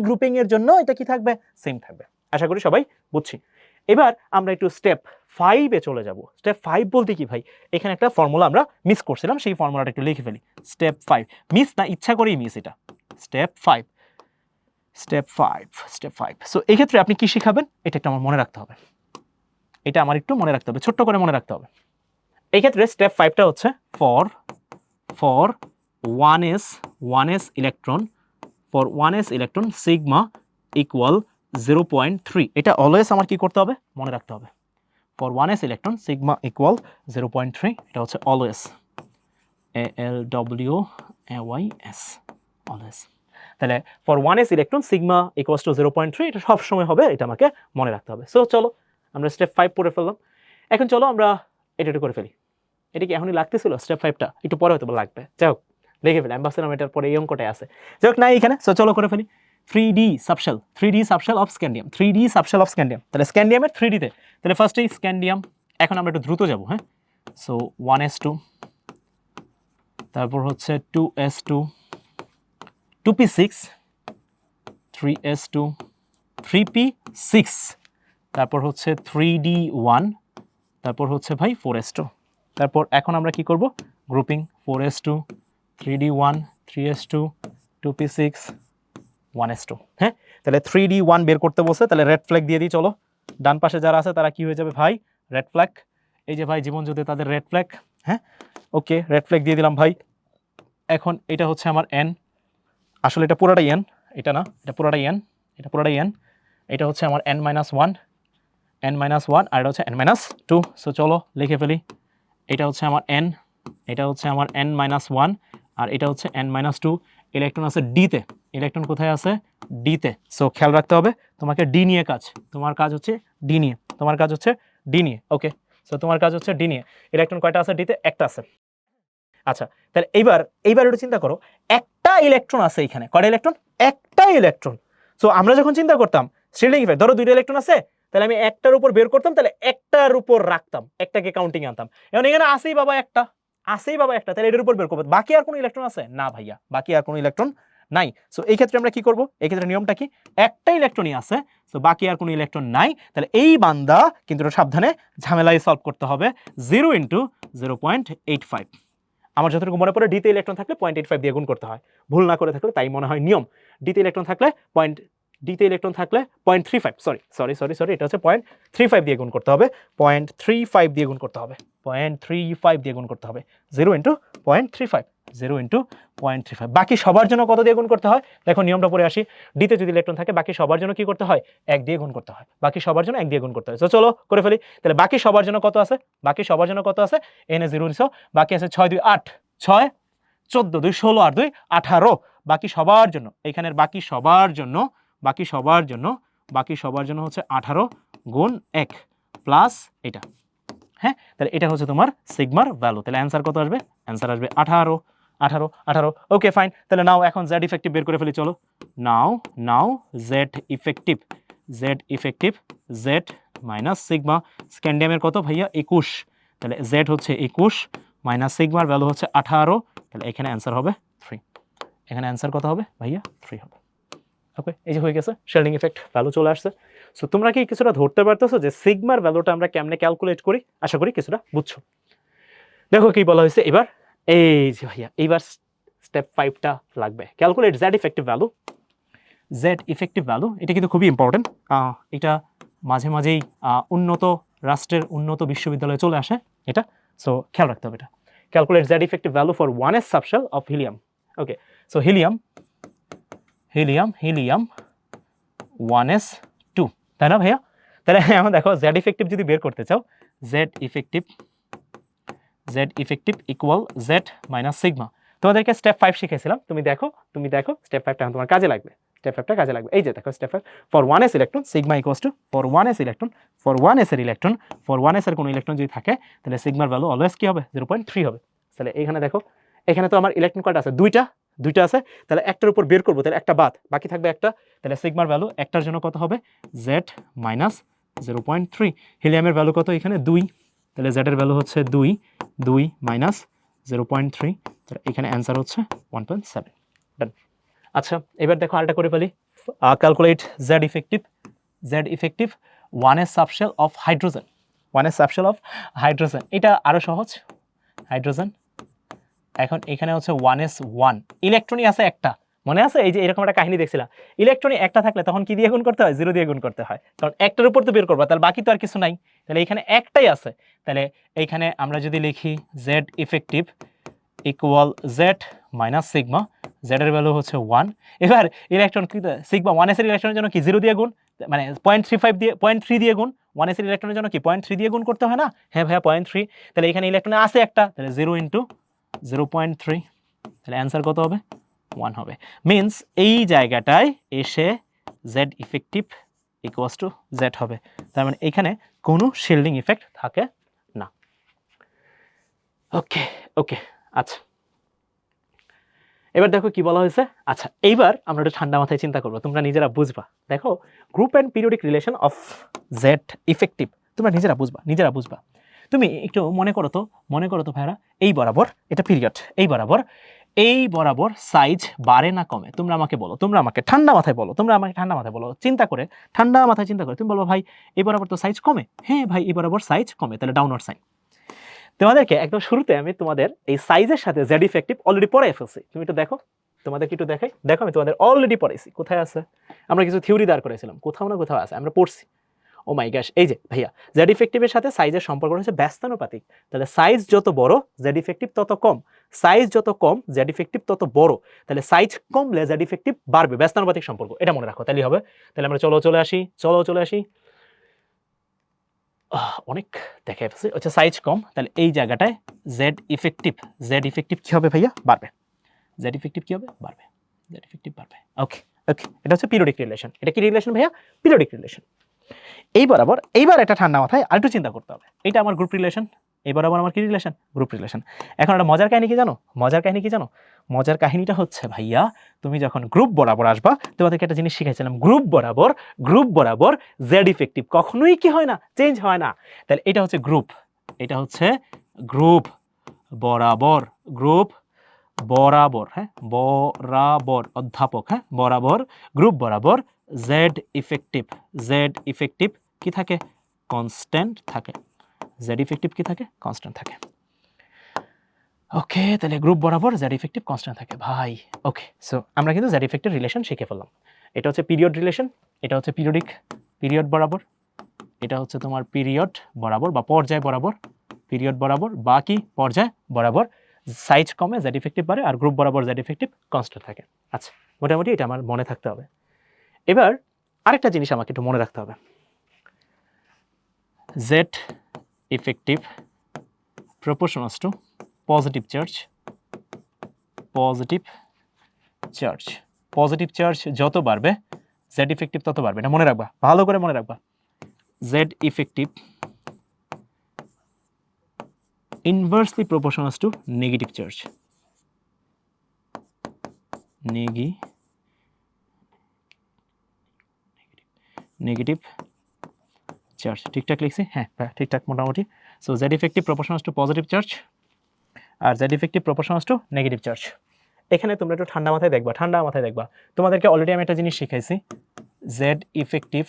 গ্রুপিং এর জন্য এটা কি থাকবে? সেম থাকবে। আশা করি সবাই বুঝছি। এবার আমরা একটু স্টেপ 5-এ চলে যাব। স্টেপ 5 বলতে কি ভাই, এখানে একটা ফর্মুলা আমরা মিস করছিলাম, সেই ফর্মুলাটা একটু লিখে ফেলি। স্টেপ 5 মিস না, ইচ্ছা করেই মিস এটা। স্টেপ 5 সো এই ক্ষেত্রে আপনি কি শিখাবেন এটা একটু আমার মনে রাখতে হবে, এটা আমার একটু মনে রাখতে হবে, ছোট্ট করে মনে রাখতে হবে। এই ক্ষেত্রে স্টেপ 5টা হচ্ছে for 1s electron sigma equal 0.3। এটা অলওয়েজ আমার কি করতে হবে? মনে রাখতে হবে। For 1s electron sigma equal 0.3, এটা হচ্ছে অলওয়েজ, ALWAYS অলওয়েজ। তাহলে for 1s electron sigma equals to 0.3, এটা সব সময় হবে, এটা আমাকে মনে রাখতে হবে। সো চলো আমরা স্টেপ 5 পড়ে ফেললাম। এখন চলো আমরা এটা একটু করে ফেলি। এটা কি এখনই লাগতেছিল? স্টেপ 5টা একটু পরে হয়তো লাগবে, যাই হোক লিখে ফেলি। আমি ভাবছিলাম এটার পরে এই অঙ্কটাই আছে, যাই হোক নাই এখানে। সো চলো করে ফেলি। 3D subshell of scandium. তাহলে স্ক্যান্ডিয়ামের 3D তে, তাহলে ফার্স্টেই স্ক্যান্ডিয়াম। এখন আমরা একটু দ্রুত যাব, হ্যাঁ। সো 1s2, তারপর হচ্ছে 2s2, 2p6, 3s2, 3p6, তারপর হচ্ছে 3d1, তারপর হচ্ছে ভাই 4s2। তারপর এখন আমরা কি করব? Grouping 4s2, 3d1, 3s2, 2p6, 1s2। হ্যাঁ, তাহলে 3d1 বের করতে বলছে, তাহলে রেড ফ্ল্যাগ দিয়ে দিই। চলো ডান পাশে যারা আছে তারা কি হয়ে যাবে ভাই? Red flag. এই যে ভাই জীবন জ্যোতি তাদের রেড ফ্ল্যাগ, হ্যাঁ ওকে রেড ফ্ল্যাগ দিয়ে দিলাম ভাই। এখন এটা হচ্ছে আমার n, আসলে এটা পুরোটাই n, এটা না, এটা পুরোটাই n, এটা হচ্ছে আমার n-1, আর এটা হচ্ছে n-2। সো চলো লিখে ফেলি। এটা হচ্ছে আমার n, এটা হচ্ছে আমার n-1, আর এটা হচ্ছে n-2। ইলেকট্রন আছে ডিতে, ইলেকট্রন কোথায় আছে? ডিতে। সো খেয়াল রাখতে হবে তোমাকে ডি নিয়ে কাজ, তোমার কাজ হচ্ছে ডি নিয়ে, ওকে। সো তোমার কাজ হচ্ছে ডি নিয়ে। ইলেকট্রন কয়টা আছে ডিতে? একটা আছে। আচ্ছা, তাহলে এইবার একটু চিন্তা করো, একটা ইলেকট্রন আছে এখানে, কয়টা ইলেকট্রন? একটা ইলেকট্রন। সো আমরা যখন চিন্তা করতাম শিল্ডিং ইফেক্ট, ধরো দুইটা ইলেকট্রন আছে, তাহলে আমি একটার উপর বের করতাম, তাহলে একটার উপর রাখতাম, একটাকে কাউন্টিং আনতাম। এখন এখানে আসেই বাবা একটা, তাহলে এটার উপর বের করবো। বাকি আর কোনো ইলেকট্রন আছে? না ভাইয়া, বাকি আর কোনো ইলেকট্রন নাই। সো এই ক্ষেত্রে আমরা কি করব? এই ক্ষেত্রে নিয়মটা কি? একটা ইলেকট্রনই আছে, সো বাকি আর কোনো ইলেকট্রন নাই। তাহলে এই বান্দা কিন্তু সাবধানে ঝামেলায় সলভ করতে হবে। 0 × 0.85। আমার যতটুকু মনে পড়ে ডিতে ইলেকট্রন থাকলে 0.85 দিয়ে গুণ করতে হয়, ভুল না করে থাকলে তাই মনে হয় নিয়ম। ডিতে ইলেকট্রন থাকলে 0.35, সরি, এটা হচ্ছে 0.35 দিয়ে গুণ করতে হবে, 0.35 দিয়ে গুণ করতে হবে, 0.35 দিয়ে গুণ করতে হবে। 0 × 0.35, 0 × 0.35। বাকি সবার জন্য কত দিয়ে গুণ করতে হয়? দেখো নিয়মটা পড়ে আসি। ডিতে যদি ইলেকট্রন থাকে বাকি সবার জন্য কি করতে হয়? 1 দিয়ে গুণ করতে হয়, বাকি সবার জন্য 1 দিয়ে গুণ করতে হয়। তো চলো করে ফেলি। তাহলে বাকি সবার জন্য কত আছে? এনে 0 নিছো, বাকি আছে 6 2 8, 6 14, 2 16 আর 2 18। বাকি সবার জন্য, এখানের বাকি সবার জন্য হচ্ছে 18 গুণ 1 প্লাস এটা, হ্যাঁ। তাহলে এটা হচ্ছে তোমার সিগমার ভ্যালু। তাহলে অ্যান্সার কত আসবে? অ্যান্সার আসবে 18। Okay fine. তাহলে নাও এখন জেড ইফেক্টিভ বের করে ফেলি। চলো now Z effective Z minus sigma. স্ক্যান্ডিয়ামের কত ভাইয়া? 21। তাহলে জেড হচ্ছে 21 মাইনাস সিগমার ভ্যালু হচ্ছে 18, তাহলে এখানে অ্যান্সার হবে 3। এখানে অ্যান্সার কত হবে ভাইয়া 3 হবে। ওকে, এই যে হয়ে গেছে শেল্ডিং ইফেক্ট ভ্যালু চলে আসছে। সো তোমরা কি কিছুটা ধরতে পারতেছো যে সিগমার ভ্যালুটা আমরা কেমনে ক্যালকুলেট করি? আশা করি কিছুটা বুঝছো। দেখো কি বলা হয়েছে এবার, এই যে ভাইয়া এইবার স্টেপ 5টা লাগবে। Calculate Z effective value. Z effective value এটা কিন্তু খুবই ইম্পর্টেন্ট। এটা মাঝে মাঝেই উন্নত রাষ্ট্রের উন্নত বিশ্ববিদ্যালয়ে চলে আসে এটা, সো খেয়াল রাখতে হবে এটা। Calculate Z effective value for 1s subshell of helium. Okay, so helium 1s 2, তাই না ভাইয়া? তাহলে এখন দেখো জেড ইফেক্টিভ যদি বের করতে চাও, Z effective equal Z minus sigma. তোমাদেরকে স্টেপ 5 শিখেছিলাম, তুমি দেখো স্টেপ 5টা এখন তোমার কাজে লাগবে। স্টেপ 5টা কাজে লাগবে। এই যে দেখো step 5, for 1s electron sigma equals to for 1s electron, for 1s এর ইলেকট্রন, ফর 1s এর কোনো ইলেকট্রন যদি থাকে তাহলে সিগমার ভ্যালু অলওয়েজ কি হবে? 0.3 হবে। তাহলে এখানে দেখো, এখানে তো আমার ইলেকট্রন কয়টা আছে? দুইটা আছে। তাহলে একটার উপর বের করবো, তাহলে একটা বাদ, বাকি থাকবে একটা। তাহলে সিগমার ভ্যালু একটার জন্য কত হবে? Z minus 0.3। হিলিয়ামের ভ্যালু কত এখানে? 2, তাহলে জেড এর ভ্যালু হচ্ছে 2 মাইনাস 0.3, তাহলে এখানে অ্যান্সার হচ্ছে 1.7। ডান। আচ্ছা, এবার দেখো আরেকটা করে ফেলি। Calculate Z effective 1s subshell of hydrogen. 1s subshell of hydrogen, এটা আরো সহজ। হাইড্রোজেন, এখন এখানে হচ্ছে 1s 1, ইলেকট্রনই আছে একটা। মনে আছে এই যে এরকম একটা কাহিনী দেখছিলাম, ইলেকট্রনই একটা থাকলে তখন কি দিয়ে গুণ করতে হয়? 0 দিয়ে গুণ করতে হয়, কারণ একটার উপর তো বের করবো, তাহলে বাকি তো আর কিছু নাই। তাহলে এখানে একটাই আছে, তাহলে এইখানে আমরা যদি লিখি Z effective equal Z minus sigma, Z এর ভ্যালু হচ্ছে 1। এবার ইলেকট্রন কি সিগমা 1s এর ইলেকট্রনের জন্য কি 0 দিয়ে গুণ, মানে 0.35 দিয়ে 0.3 দিয়ে গুণ, 1s এর ইলেকট্রনের জন্য কি 0.3 দিয়ে গুণ করতে হয় না? হ্যাঁ ভাইয়া 0.3। তাহলে এখানে ইলেকট্রন আছে একটা, তাহলে 0 ইন্টু 0.3, তাহলে অ্যান্সার কত হবে? 1 হবে। মিনস এই জায়গাটায় এসে Z effective equals to Z হবে, তার মানে এখানে কোনো শিল্ডিং ইফেক্ট থাকে না। ওকে ওকে, আচ্ছা এবার দেখো কি বলা হয়েছে। আচ্ছা এইবার আমরা একটু ঠান্ডা মাথায় চিন্তা করবো, তোমরা নিজেরা বুঝবা। দেখো group and periodic relation of Z effective, তোমরা নিজেরা বুঝবা। তুমি একটু মনে করো তো ভাইরা, এই বরাবর এটা পিরিয়ড, এই বরাবর সাইজ বাড়ে না কমে? তোমরা আমাকে বলো, তোমরা আমাকে ঠান্ডা মাথায় বলো, চিন্তা করে তুমি বলবো ভাই এই বরাবর তো সাইজ কমে। হ্যাঁ ভাই এই বরাবর সাইজ কমে, তাহলে ডাউনওয়ার্ড সাইন। তোমাদেরকে একদম শুরুতে আমি তোমাদের এই সাইজের সাথে জেড ইফেক্টিভ অলরেডি পড়াই ফেলছি, তুমি একটু দেখো, তোমাদেরকে একটু দেখাই। দেখো আমি তোমাদের অলরেডি পড়াইছি, কোথায় আছে? আমরা কিছু থিওরি দাঁড় করেছিলাম, কোথাও না কোথাও আছে, আমরা পড়ছি। ও মাই গ্যাশ, এই যে ভাইয়া জেড ইফেক্টিভের সাথে সাইজের সম্পর্ক হচ্ছে ব্যস্তানুপাতিক। তাহলে সাইজ যত বড় জেড ইফেক্টিভ তত কম, সাইজ যত কম জেড ইফেক্টিভ তত বড়। তাহলে সাইজ কমলে জেড ইফেক্টিভ বাড়বে, ব্যস্তানুপাতিক সম্পর্ক, এটা মনে রাখো, তাহলে হবে। তাহলে আমরা চলে আসি। অনেক দেখাই ফেলছি, আচ্ছা সাইজ কম, তাহলে এই জায়গাটায় জেড ইফেক্টিভ কি হবে ভাইয়া? বাড়বে। জেড ইফেক্টিভ কি হবে? বাড়বে, জেড ইফেক্টিভ বাড়বে। ওকে ওকে, এটা হচ্ছে পিরিয়ডিক রিলেশন। এটা কি রিলেশন ভাইয়া? Periodic relation. এইবার একটা ঠান্ডা মাথায় আরেকটু চিন্তা করতে হবে। এটা আমার গ্রুপ রিলেশন, এই বরাবর আমার কি রিলেশন? Group relation. এখন একটা মজার কাহিনী কি জানো? মজার কাহিনীটা হচ্ছে ভাইয়া, তুমি যখন গ্রুপ বরাবর আসবা, তোমাদেরকে একটা জিনিস শিখাইছিলাম, গ্রুপ বরাবর জেড ইফেক্টিভ কখনোই কি হয় না? চেঞ্জ হয় না। তাহলে এটা হচ্ছে গ্রুপ বরাবর, হ্যাঁ বরাবর, অধ্যাপক, হ্যাঁ বরাবর, গ্রুপ বরাবর জেড ইফেক্টিভ কি থাকে? কনস্ট্যান্ট থাকে। জেড ইফেক্টিভ কি থাকে? কনস্ট্যান্ট থাকে। ওকে, তাহলে গ্রুপ বরাবর জেড ইফেক্টিভ কনস্ট্যান্ট থাকে ভাই। ওকে, সো আমরা কিন্তু জেড ইফেক্টিভ রিলেশন শিখে ফেললাম। এটা হচ্ছে পিরিয়ড রিলেশন, এটা হচ্ছে পিরিয়ড বরাবর, এটা হচ্ছে তোমার পিরিয়ড বরাবর বা পর্যায় বরাবর, পিরিয়ড বরাবর বা কি পর্যায় বরাবর সাইজ কমে জেড ইফেক্টিভ বাড়ে, আর গ্রুপ বরাবর জেড ইফেক্টিভ কনস্ট্যান্ট থাকে। আচ্ছা মোটামুটি এটা আমার মনে থাকতে হবে। এবার আরেকটা জিনিস আমাকে একটু মনে রাখতে হবে, Z effective proportions to positive charge যত বাড়বে জেড ইফেক্টিভ তত বাড়বে। এটা মনে রাখবা, ভালো করে মনে রাখবা। Z effective inversely proportional to negative charge, negative charge. ঠিকঠাক লিখছি? হ্যাঁ ঠিকঠাক মোটামুটি। So Z effective proportional to positive charge আর Z effective proportional to negative charge. এখানে তোমরা একটু ঠান্ডা মাথায় দেখবা তোমাদেরকে অলরেডি আমি একটা জিনিস শিখাইছি, জেড ইফেক্টিভ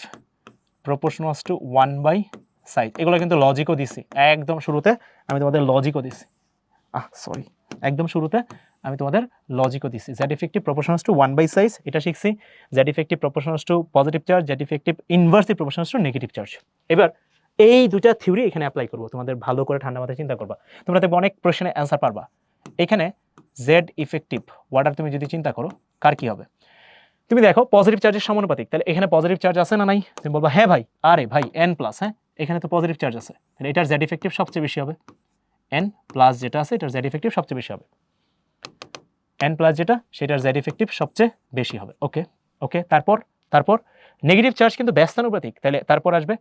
প্রপোর্শনালস টু 1/সাইজ। এগুলো কিন্তু লজিকও দিছি একদম শুরুতে, আমি তোমাদের লজিকও দিছি, একদম শুরুতে আমি তোমাদের লজিকও দিছি। জেড ইফেক্টিভ প্রপোর্শনালস টু 1/সাইজ এটা শিখছি, Z effective proportionals to positive charge, Z effective inversely proportionals to negative charge. এবার এই দুটা থিওরি এখানে অ্যাপ্লাই করবো, তোমাদের ভালো করে ঠান্ডা মাথায় চিন্তা করবা, তোমরা দেখবে অনেক প্রশ্নের অ্যান্সার পারবা। এখানে জেড ইফেক্টিভ ওয়াটার তুমি যদি চিন্তা করো কার কি হবে, তুমি দেখো পজিটিভ চার্জের সমানুপাতিক, তাহলে এখানে পজিটিভ চার্জ আছে না নাই, তুমি বলবা হ্যাঁ ভাই, আরে ভাই n প্লাস, হ্যাঁ এখানে তো পজিটিভ চার্জ আছে, তাহলে এটার জেড ইফেক্টিভ সবচেয়ে বেশি হবে, n প্লাস যেটা আছে এটার জেড ইফেক্টিভ সবচেয়ে বেশি হবে, n প্লাস যেটা সেটার জেড ইফেক্টিভ সবচেয়ে বেশি হবে। ওকে ওকে, তারপর নেগেটিভ চার্জ কিন্তু ব্যস্তানুপাতিক, তাহলে তারপর আসবে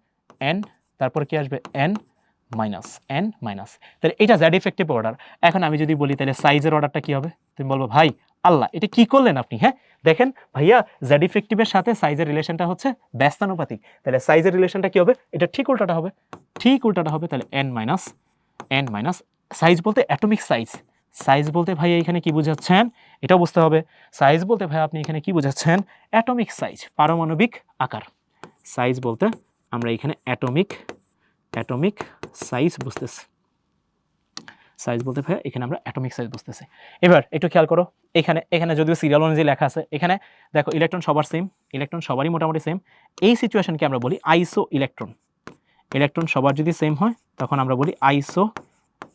n, তারপর কি আসবে n মাইনাস, তাহলে এটা জেড ইফেক্টিভ অর্ডার। এখন আমি যদি বলি তাহলে সাইজের অর্ডারটা কি হবে, তুমি বলবো ভাই আল্লাহ এটা কি করলেন আপনি, হ্যাঁ দেখেন ভাইয়া জেড ইফেক্টিভের সাথে সাইজের রিলেশনটা হচ্ছে ব্যস্তানুপাতিক, তাহলে সাইজের রিলেশনটা কি হবে, এটা ঠিক উল্টাটা হবে, তাহলে n মাইনাস সাইজ বলতে অ্যাটমিক সাইজ বলতে ভাই এখানে কি বোঝাচ্ছেন, এটা বুঝতে হবে। সাইজ বলতে ভাই আপনি এখানে কি বোঝাচ্ছেন, অ্যাটমিক সাইজ, পারমাণবিক আকার। সাইজ বলতে আমরা এখানে অ্যাটমিক সাইজ বুঝতেছি, সাইজ বলতে ভাই এখানে আমরা অ্যাটমিক সাইজ বুঝতেছি। এবার একটু খেয়াল করো, এখানে যদিও সিরিয়াল অনুযায়ী লেখা আছে, এখানে দেখো ইলেকট্রন সবার সেম, ইলেকট্রন সবারই মোটামুটি সেম, এই সিচুয়েশনকে আমরা বলি আইসো ইলেকট্রন। ইলেকট্রন সবার যদি সেম হয় তখন আমরা বলি আইসো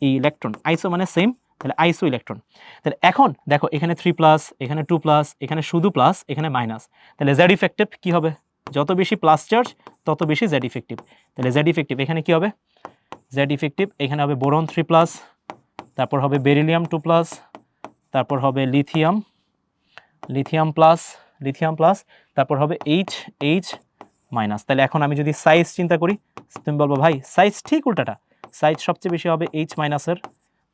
ইলেকট্রন, আইসো মানে সেম, তাহলে আইসো ইলেকট্রন। তাহলে এখন দেখো এখানে 3+, এখানে 2+, এখানে শুধু প্লাস, এখানে মাইনাস, তাহলে জেড ইফেক্টিভ কি হবে, যত বেশি প্লাস চার্জ তত বেশি জেড ইফেক্টিভ, তাহলে জেড ইফেক্টিভ এখানে কি হবে, জেড ইফেক্টিভ এখানে হবে বোরন 3+, তারপর হবে বেরিলিয়াম 2+, তারপর হবে লিথিয়াম প্লাস, তারপর হবে এইচ মাইনাস। তাহলে এখন আমি যদি সাইজ চিন্তা করি, তুমি বলবো ভাই সাইজ ঠিক উল্টাটা, সাইজ সবচেয়ে বেশি হবে এইচ মাইনাসের,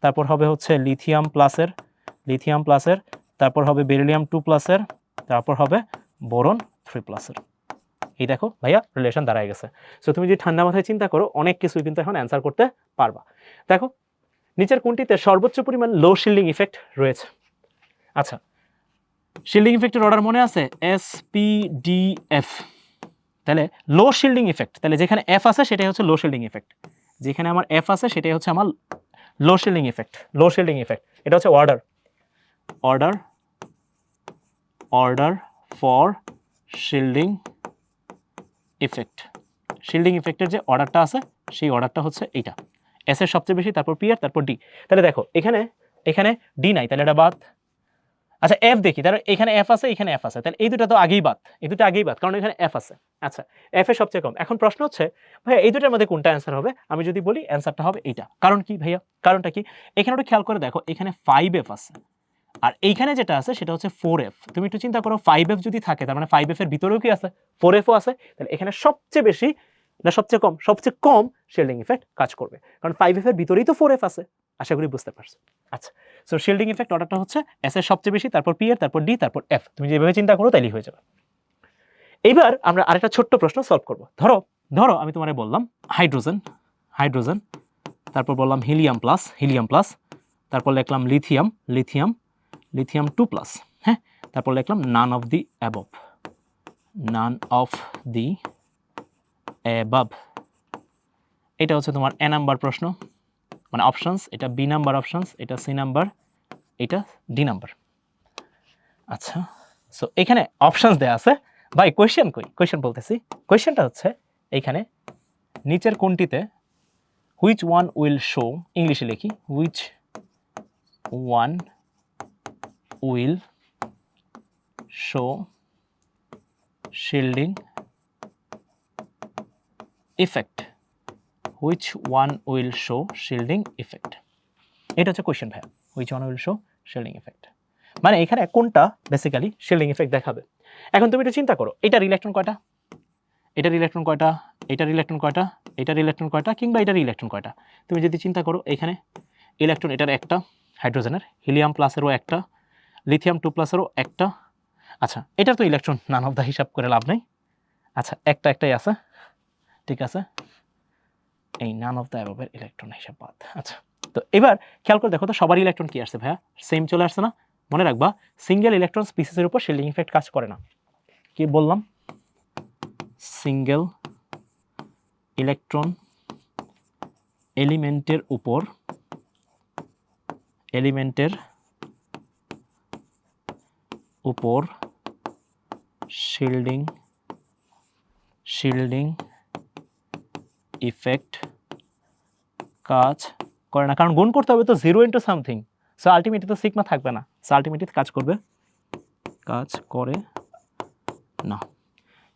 তারপর হবে হচ্ছে লিথিয়াম প্লাসের, তারপর হবে বেরিলিয়াম 2+, তারপর হবে বোরন 3+। এই দেখো ভাইয়া রিলেশন দাঁড়ায় গেছে। সো তুমি যদি ঠান্ডা মাথায় চিন্তা করো অনেক কিছুই কিন্তু এখন অ্যান্সার করতে পারবা। দেখো নিচের কোনটিতে সর্বোচ্চ পরিমাণ লো শিল্ডিং ইফেক্ট রয়েছে। আচ্ছা, শিল্ডিং ইফেক্টের অর্ডার মনে আছে, SPDF, তাহলে লো শিল্ডিং ইফেক্ট, তাহলে যেখানে F আছে সেটাই হচ্ছে লো শিল্ডিং ইফেক্ট, যেখানে আমার F আছে সেটাই হচ্ছে আমার লো শিল্ডিং ইফেক্ট। এটা হচ্ছে অর্ডার ফর শিল্ডিং ইফেক্টের যে অর্ডারটা আছে সেই অর্ডারটা হচ্ছে এইটা, এস এর সবচেয়ে বেশি, তারপর পি আর তারপর ডি। তাহলে দেখো এখানে ডি নাই, তাহলে এটা বাদ। আচ্ছা এফ দেখি, তাহলে এখানে এফ আছে, এখানে এফ আছে, তাহলে এই দুটো তো আগেই বাদ, কারণ এখানে এফ আছে। আচ্ছা এফ এর সবচেয়ে কম। এখন প্রশ্ন হচ্ছে ভাইয়া এই দুটোর মধ্যে কোনটা অ্যান্সার হবে, আমি যদি বলি অ্যান্সারটা হবে এইটা। কারণ কি ভাইয়া, কারণটা কি, এখানে একটু খেয়াল করে দেখো এখানে 5F আছে, আর এইখানে যেটা আছে সেটা হচ্ছে 4F। তুমি একটু চিন্তা করো 5F যদি থাকে তার মানে 5F এর ভিতরেও কি আছে, 4Fও আছে, তাহলে এখানে সবচেয়ে বেশি না সবচেয়ে কম শিল্ডিং ইফেক্ট কাজ করবে, কারণ 5F এর ভিতরেই তো 4F আছে। আশা করি বুঝতে পারছো। আচ্ছা, সো শিল্ডিং ইফেক্ট অর্ডারটা হচ্ছে এস এর সবচেয়ে বেশি, তারপর পি এর, তারপর ডি, তারপর এফ। তুমি যেভাবে চিন্তা করো তাইলেই হয়ে যাবে। এইবার আমরা আরেকটা ছোট্ট প্রশ্ন সলভ করব। ধরো আমি তোমারে বললাম হাইড্রোজেন, তারপর বললাম হিলিয়াম প্লাস, তারপর লিখলাম লিথিয়াম 2+, হ্যাঁ, তারপর লিখলাম নান অফ দি অ্যাবভ। এটা হচ্ছে তোমার এ নাম্বার প্রশ্ন, মানে অপশনস, এটা বি নাম্বার অপশনস, এটা সি নাম্বার, এটা ডি নাম্বার। আচ্ছা, সো এখানে অপশনস দেয়া আছে ভাই, কোয়েশ্চেন বলতেছি। কোয়েশ্চেনটা হচ্ছে এইখানে নিচের কোনটিতে হুইচ ওয়ান উইল শো, ইংলিশে লিখি, which one will show shielding effect, which one will show shielding effect. এটা হচ্ছে কোয়েশ্চেন ভাইয়া, which one will show shielding effect, মানে এখানে কোনটা বেসিক্যালি শিল্ডিং ইফেক্ট দেখাবে। এখন তুমি একটু চিন্তা করো, এটার ইলেকট্রন কয়টা, এটার ইলেকট্রন কয়টা, এটার ইলেকট্রন কয়টা, এটার ইলেকট্রন কয়টা, কিংবা এটার ইলেকট্রন কয়টা। তুমি যদি চিন্তা করো এখানে ইলেকট্রন এটার একটা, হাইড্রোজেনের, হিলিয়াম প্লাসেরও একটা, লিথিয়াম 2+এরও একটা। আচ্ছা এটার তো ইলেকট্রন নান অফ দা হিসাব করে লাভ নেই। আচ্ছা একটাই আছে, ঠিক আছে, এই নান অফ দ্য অ্যাবভের ইলেকট্রন হিসাব বাদ। আচ্ছা, তো এবার খেয়াল করে দেখো তো সবার ইলেকট্রন কি আসছে ভাইয়া, সেম চলে আসছে না, মনে রাখবা সিঙ্গেল ইলেকট্রন স্পিসিসের উপর শিল্ডিং ইফেক্ট কাজ করে না। কি বললাম? সিঙ্গেল ইলেকট্রন এলিমেন্টের উপর শিল্ডিং ইফেক্ট কাজ করে না, কারণ গুণ করতে হবে তো 0 ইন্টু সামথিং, সো আলটিমেটলি তো সিগমা থাকবে না, সো আলটিমেটলি কাজ করে না।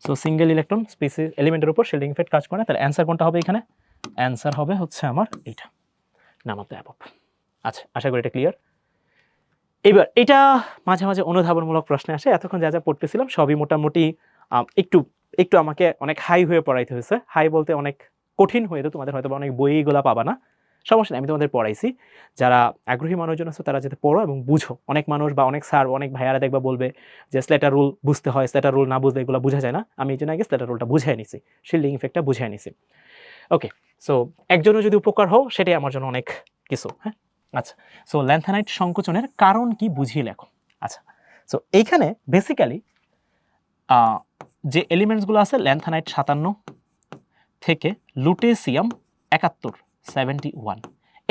সো সিঙ্গেল ইলেকট্রন স্পিসিস এলিমেন্টের উপর শিল্ডিং ইফেক্ট কাজ করে না। তাহলে অ্যান্সার কোনটা হবে এখানে? অ্যান্সার হবে হচ্ছে আমার এইটা, নাম অফ দ্য অ্যাবভ। আচ্ছা, আশা করি এটা ক্লিয়ার। এবার এটা মাঝে মাঝে অনুধাবনমূলক প্রশ্নে আসে। এতক্ষণ যা যা পড়তেছিলাম সবই মোটামুটি একটু আমাকে অনেক হাই হয়ে পড়াইতে হয়েছে। হাই বলতে অনেক কঠিন হয়ে, তো তোমাদের হয়তো অনেক বইগুলো পাবা না, সমস্যা নেই, আমি তোমাদের পড়াইছি। যারা আগ্রহী মানুষজন আছে তারা যাতে পড়ো এবং বুঝো। অনেক মানুষ বা অনেক স্যার, অনেক ভাইয়ারা দেখবা বলবে যে স্লেটার রুল বুঝতে হয়, স্লেটার রুল না বুঝলে এগুলো বোঝা যায় না। আমি এই জন্য আগে স্লেটার রুলটা বুঝাই নিছি, শিল্ডিং ইফেক্টটা বুঝাই নিছি। ওকে, সো একজনও যদি উপকার হও সেটাই আমার জন্য অনেক কিছু। হ্যাঁ, আচ্ছা, সো ল্যান্থানাইট সংকোচনের কারণ কি বুঝিয়ে লেখো। আচ্ছা, সো এইখানে বেসিক্যালি যে এলিমেন্টসগুলো আছে ল্যান্থানাইট 57 থেকে লুটেসিয়াম 71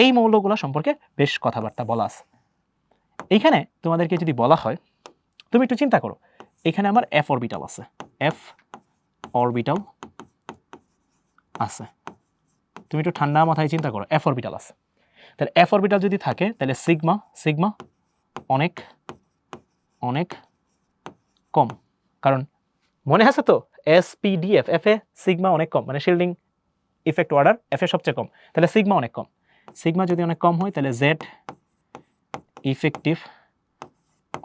এই মৌলগুলো সম্পর্কে বেশ কথাবার্তা বলা আছে। এইখানে তোমাদেরকে যদি বলা হয়, তুমি একটু চিন্তা করো, এখানে আমার এফ অরবিটাল আছে, তুমি একটু ঠান্ডা মাথায় চিন্তা করো, এফ অরবিটাল আছে। তাহলে এফ অরবিটাল যদি থাকে তাহলে সিগমা অনেক অনেক কম, কারণ মনে আছে তো এসপিডিএফ, এফ এ সিগমা অনেক কম, মানে শিল্ডিং ইফেক্ট অর্ডার এফ এ সবচেয়ে কম, তাহলে সিগমা অনেক কম। সিগমা যদি অনেক কম হয় তাহলে জেড ইফেক্টিভ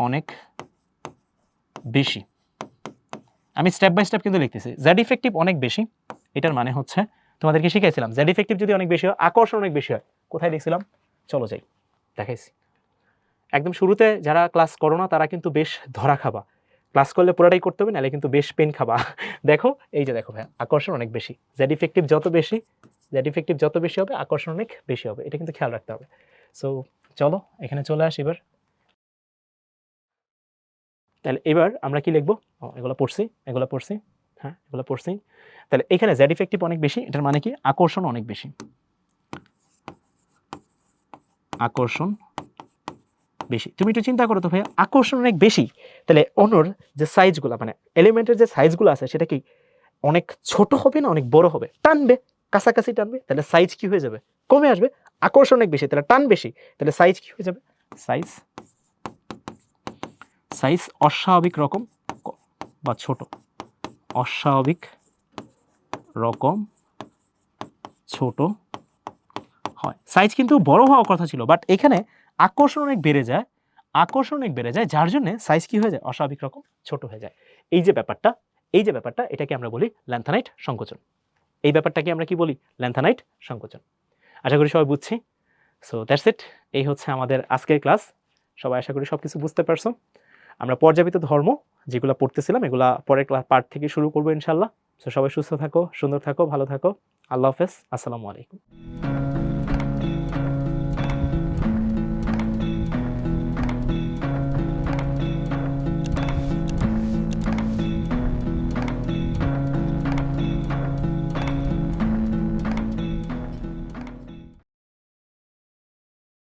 অনেক বেশি। আমি স্টেপ বাই স্টেপ কিন্তু লিখতেছি। জেড ইফেক্টিভ অনেক বেশি, এটার মানে হচ্ছে তোমাদেরকে শিখাইছিলাম জেড ইফেক্টিভ যদি অনেক বেশি হয় আকর্ষণ অনেক বেশি হয়। কোথায় লিখছিলাম? চলো যাই দেখাইছি। একদম শুরুতে যারা ক্লাস করো না তারা কিন্তু বেশ ধরা খাবা, ক্লাস করলে পুরোটাই করতে হবে, নাহলে কিন্তু বেশ পেন খাবা। দেখো এই যে দেখো ভাই, আকর্ষণ অনেক বেশি, জেড ইফেক্টিভ যত বেশি হবে আকর্ষণ অনেক বেশি হবে, এটা কিন্তু খেয়াল রাখতে হবে। সো চলো এখানে চলে আসি এবার। তাহলে এবার আমরা কি লিখবো? এগুলো পড়ছি। হ্যাঁ, এগুলো পড়ছি। তাহলে এখানে জেড ইফেক্টিভ অনেক বেশি, এটার মানে কি আকর্ষণ অনেক বেশি, তুমি একটু চিন্তা করো তো ভাই, আকর্ষণ অনেক বেশি, তাহলে অন্যর যে সাইজগুলো, মানে এলিমেন্টের যে সাইজগুলো আছে সেটা কি অনেক ছোট হবে না অনেক বড় হবে? টানবে, কাছাকাছি টানবে, তাহলে সাইজ কি হয়ে যাবে? কমে আসবে। আকর্ষণ অনেক বেশি, তাহলে টান বেশি, তাহলে সাইজ কি হয়ে যাবে? সাইজ অস্বাভাবিক রকম বা ছোট, অস্বাভাবিক রকম ছোট হয়। সাইজ কিন্তু বড় হওয়ার কথা ছিল, বাট এখানে আকর্ষণ অনেক বেড়ে যায়, যার জন্য সাইজ কি হয়ে যায়? অস্বাভাবিক রকম ছোট হয়ে যায়। এই যে ব্যাপারটা এটাকে আমরা বলি ল্যান্থানাইট সংকোচন। এই ব্যাপারটাকে আমরা কি বলি? ল্যান্থানাইট সংকোচন। আশা করি সবাই বুঝছি। সো দ্যাটস ইট, এই হচ্ছে আমাদের আজকের ক্লাস। সবাই আশা করি সবকিছু বুঝতে পারছো। আমরা পর্যাপিত ধর্ম যেগুলো পড়তেছিলাম এগুলা পরের পার্ট থেকে শুরু করবো ইনশাল্লাহ। সো সবাই সুস্থ থাকো, সুন্দর থাকো, ভালো থাকো। আল্লাহ হাফেজ, আসসালামু আলাইকুম।